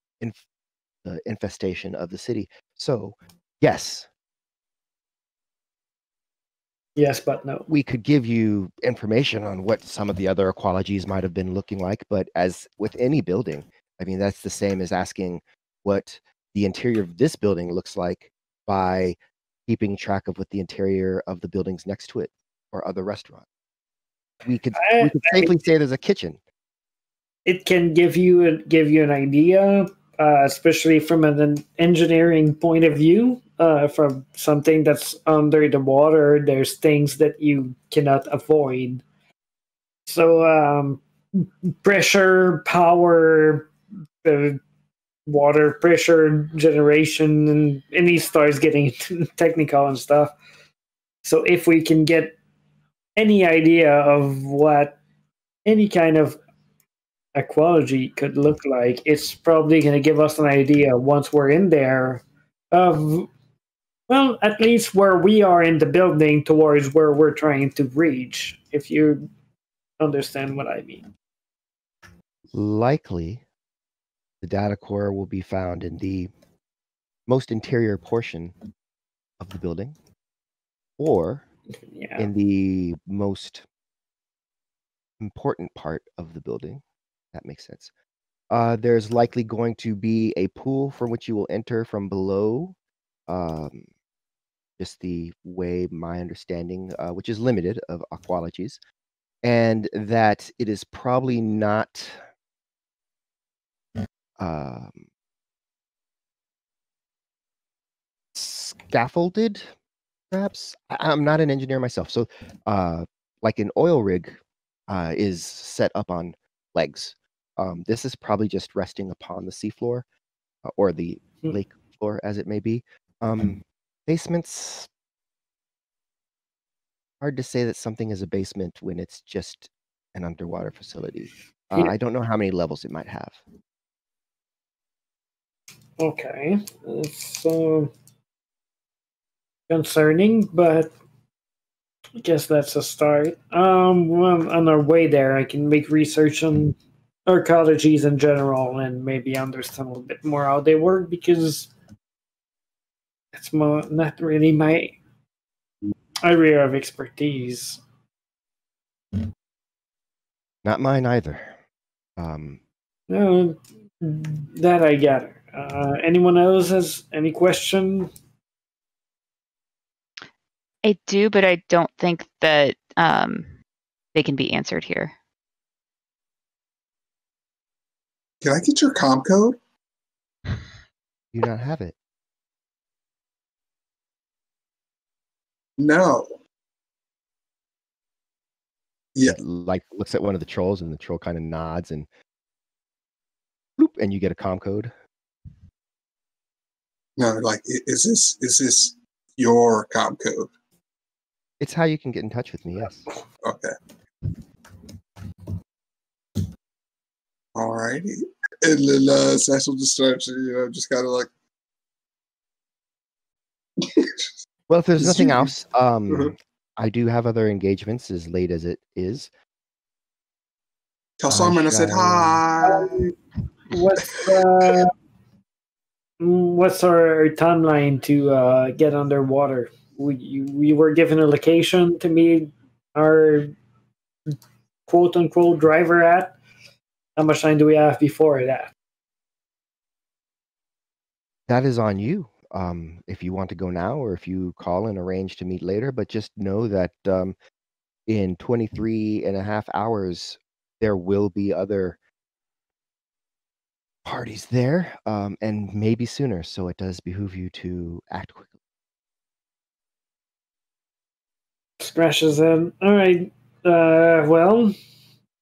infestation of the city. So, yes. Yes, but no. We could give you information on what some of the other ecologies might have been looking like, but as with any building, I mean, that's the same as asking what the interior of this building looks like by keeping track of what the interior of the buildings next to it or other restaurants. We could safely say there's a kitchen. It can give you an idea, especially from an engineering point of view. From something that's under the water, there's things that you cannot avoid. So pressure, power, water pressure generation, and he starts getting technical and stuff. So if we can get any idea of what any kind of ecology could look like, it's probably going to give us an idea once we're in there of, well, at least where we are in the building towards where we're trying to reach, if you understand what I mean. Likely, the data core will be found in the most interior portion of the building, or in the most important part of the building. That makes sense. There's likely going to be a pool from which you will enter from below. Just the way my understanding, which is limited, of aquologies, and that it is probably not scaffolded, perhaps. I'm not an engineer myself, so like an oil rig is set up on legs. This is probably just resting upon the seafloor or the lake floor, as it may be. Basements, hard to say that something is a basement when it's just an underwater facility. I don't know how many levels it might have. Okay, it's concerning, but I guess that's a start. Well, on our way there, I can make research on archaeologies in general and maybe understand a little bit more how they work, because it's not really my area of expertise. Not mine either. No, that I gather. Anyone else has any question? I do, but I don't think that they can be answered here. Can I get your comm code? Do not have it. No. Yeah. It, like, looks at one of the trolls, and the troll kind of nods, and bloop, and you get a comm code. No, like, is this your comm code? It's how you can get in touch with me. Yes. Okay. Alrighty. And then Cecil just starts, just kind of like. Well, if there's nothing you- else, I do have other engagements as late as it is. Tell Simon I said hi. What's our timeline to get underwater? We were given a location to meet our quote unquote driver at. How much time do we have before that? That is on you. If you want to go now, or if you call and arrange to meet later, but just know that in 23 and a half hours, there will be other parties there, and maybe sooner. So it does behoove you to act quickly. Scratches in. All right. Well,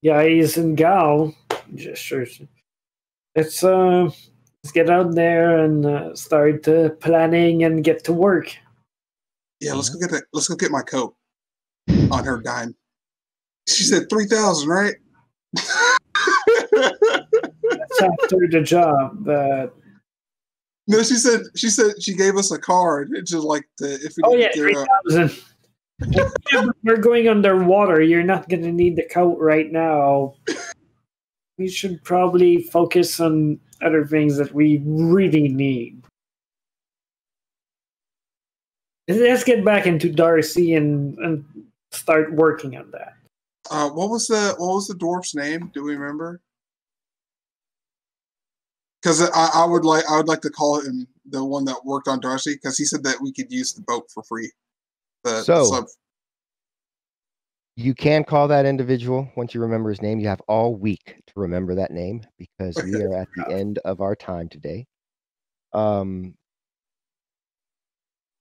guys and gal, gestures. Let's get out there and start planning and get to work. Yeah, let's go get that. Let's go get my coat on her dime. She said 3,000, right? That's after the job. No, she said she gave us a card. It's just like if we Oh yeah, get her 3,000. Yeah, but we're going underwater. You're not going to need the coat right now. We should probably focus on other things that we really need. Let's get back into Darcy and start working on that. what was the dwarf's name? Do we remember? Because I would like to call him the one that worked on Darcy, because he said that we could use the boat for free. The sub. You can call that individual once you remember his name. You have all week to remember that name, because we are at the end of our time today.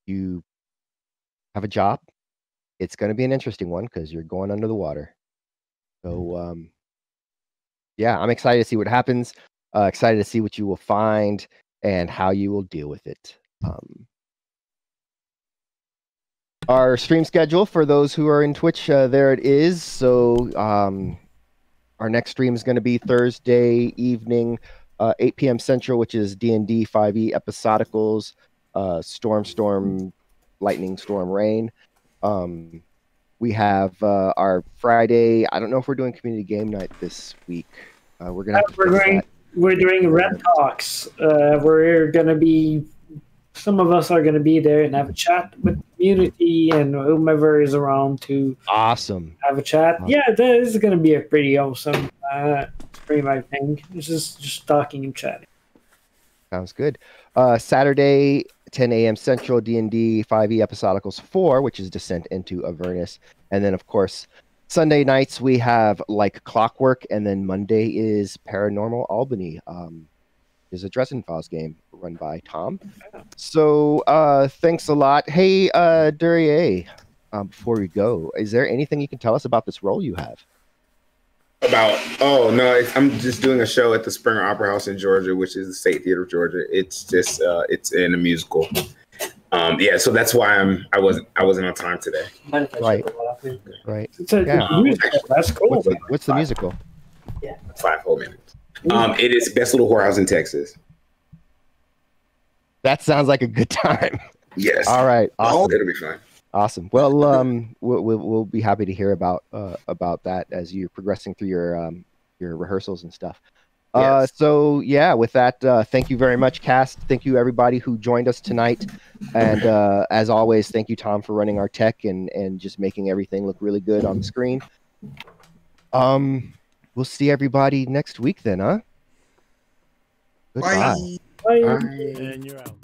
You have a job. It's going to be an interesting one because you're going under the water. So, yeah, I'm excited to see what happens. Excited to see what you will find and how you will deal with it. Our stream schedule for those who are in Twitch, there it is. So our next stream is going to be Thursday evening, 8 p.m. Central, which is D&D 5e episodicals, Storm, Lightning, Storm, Rain. We have our Friday. I don't know if we're doing community game night this week. We're gonna. We're doing Red Talks. We're gonna be. Some of us are gonna be there and have a chat with the community and whomever is around to. Awesome. Have a chat. Awesome. Yeah, this is gonna be a pretty awesome stream, I think. It's just talking and chatting. Sounds good. Saturday, 10 a.m. Central, D&D 5e Episodicals 4, which is Descent into Avernus. And then, of course, Sunday nights we have Like Clockwork, and then Monday is Paranormal Albany. Is a Dresden Files game run by Tom. So thanks a lot. Hey, Duryea, before we go, is there anything you can tell us about this role you have? I'm just doing a show at the Springer Opera House in Georgia, which is the State Theater of Georgia. It's just it's in a musical. So that's why I wasn't on time today. Right. It's a musical. That's cool. What's the musical? 5 whole minutes. It is best little whorehouse in Texas. That sounds like a good time. Yes. All right. Awesome. It'll be fun. Awesome. Well, we'll be happy to hear about that as you're progressing through your rehearsals and stuff. Yes. So yeah, with that, thank you very much, cast. Thank you everybody who joined us tonight, and as always, thank you, Tom, for running our tech and just making everything look really good on the screen. We'll see everybody next week then, huh? Goodbye. Bye. Bye. And you're out.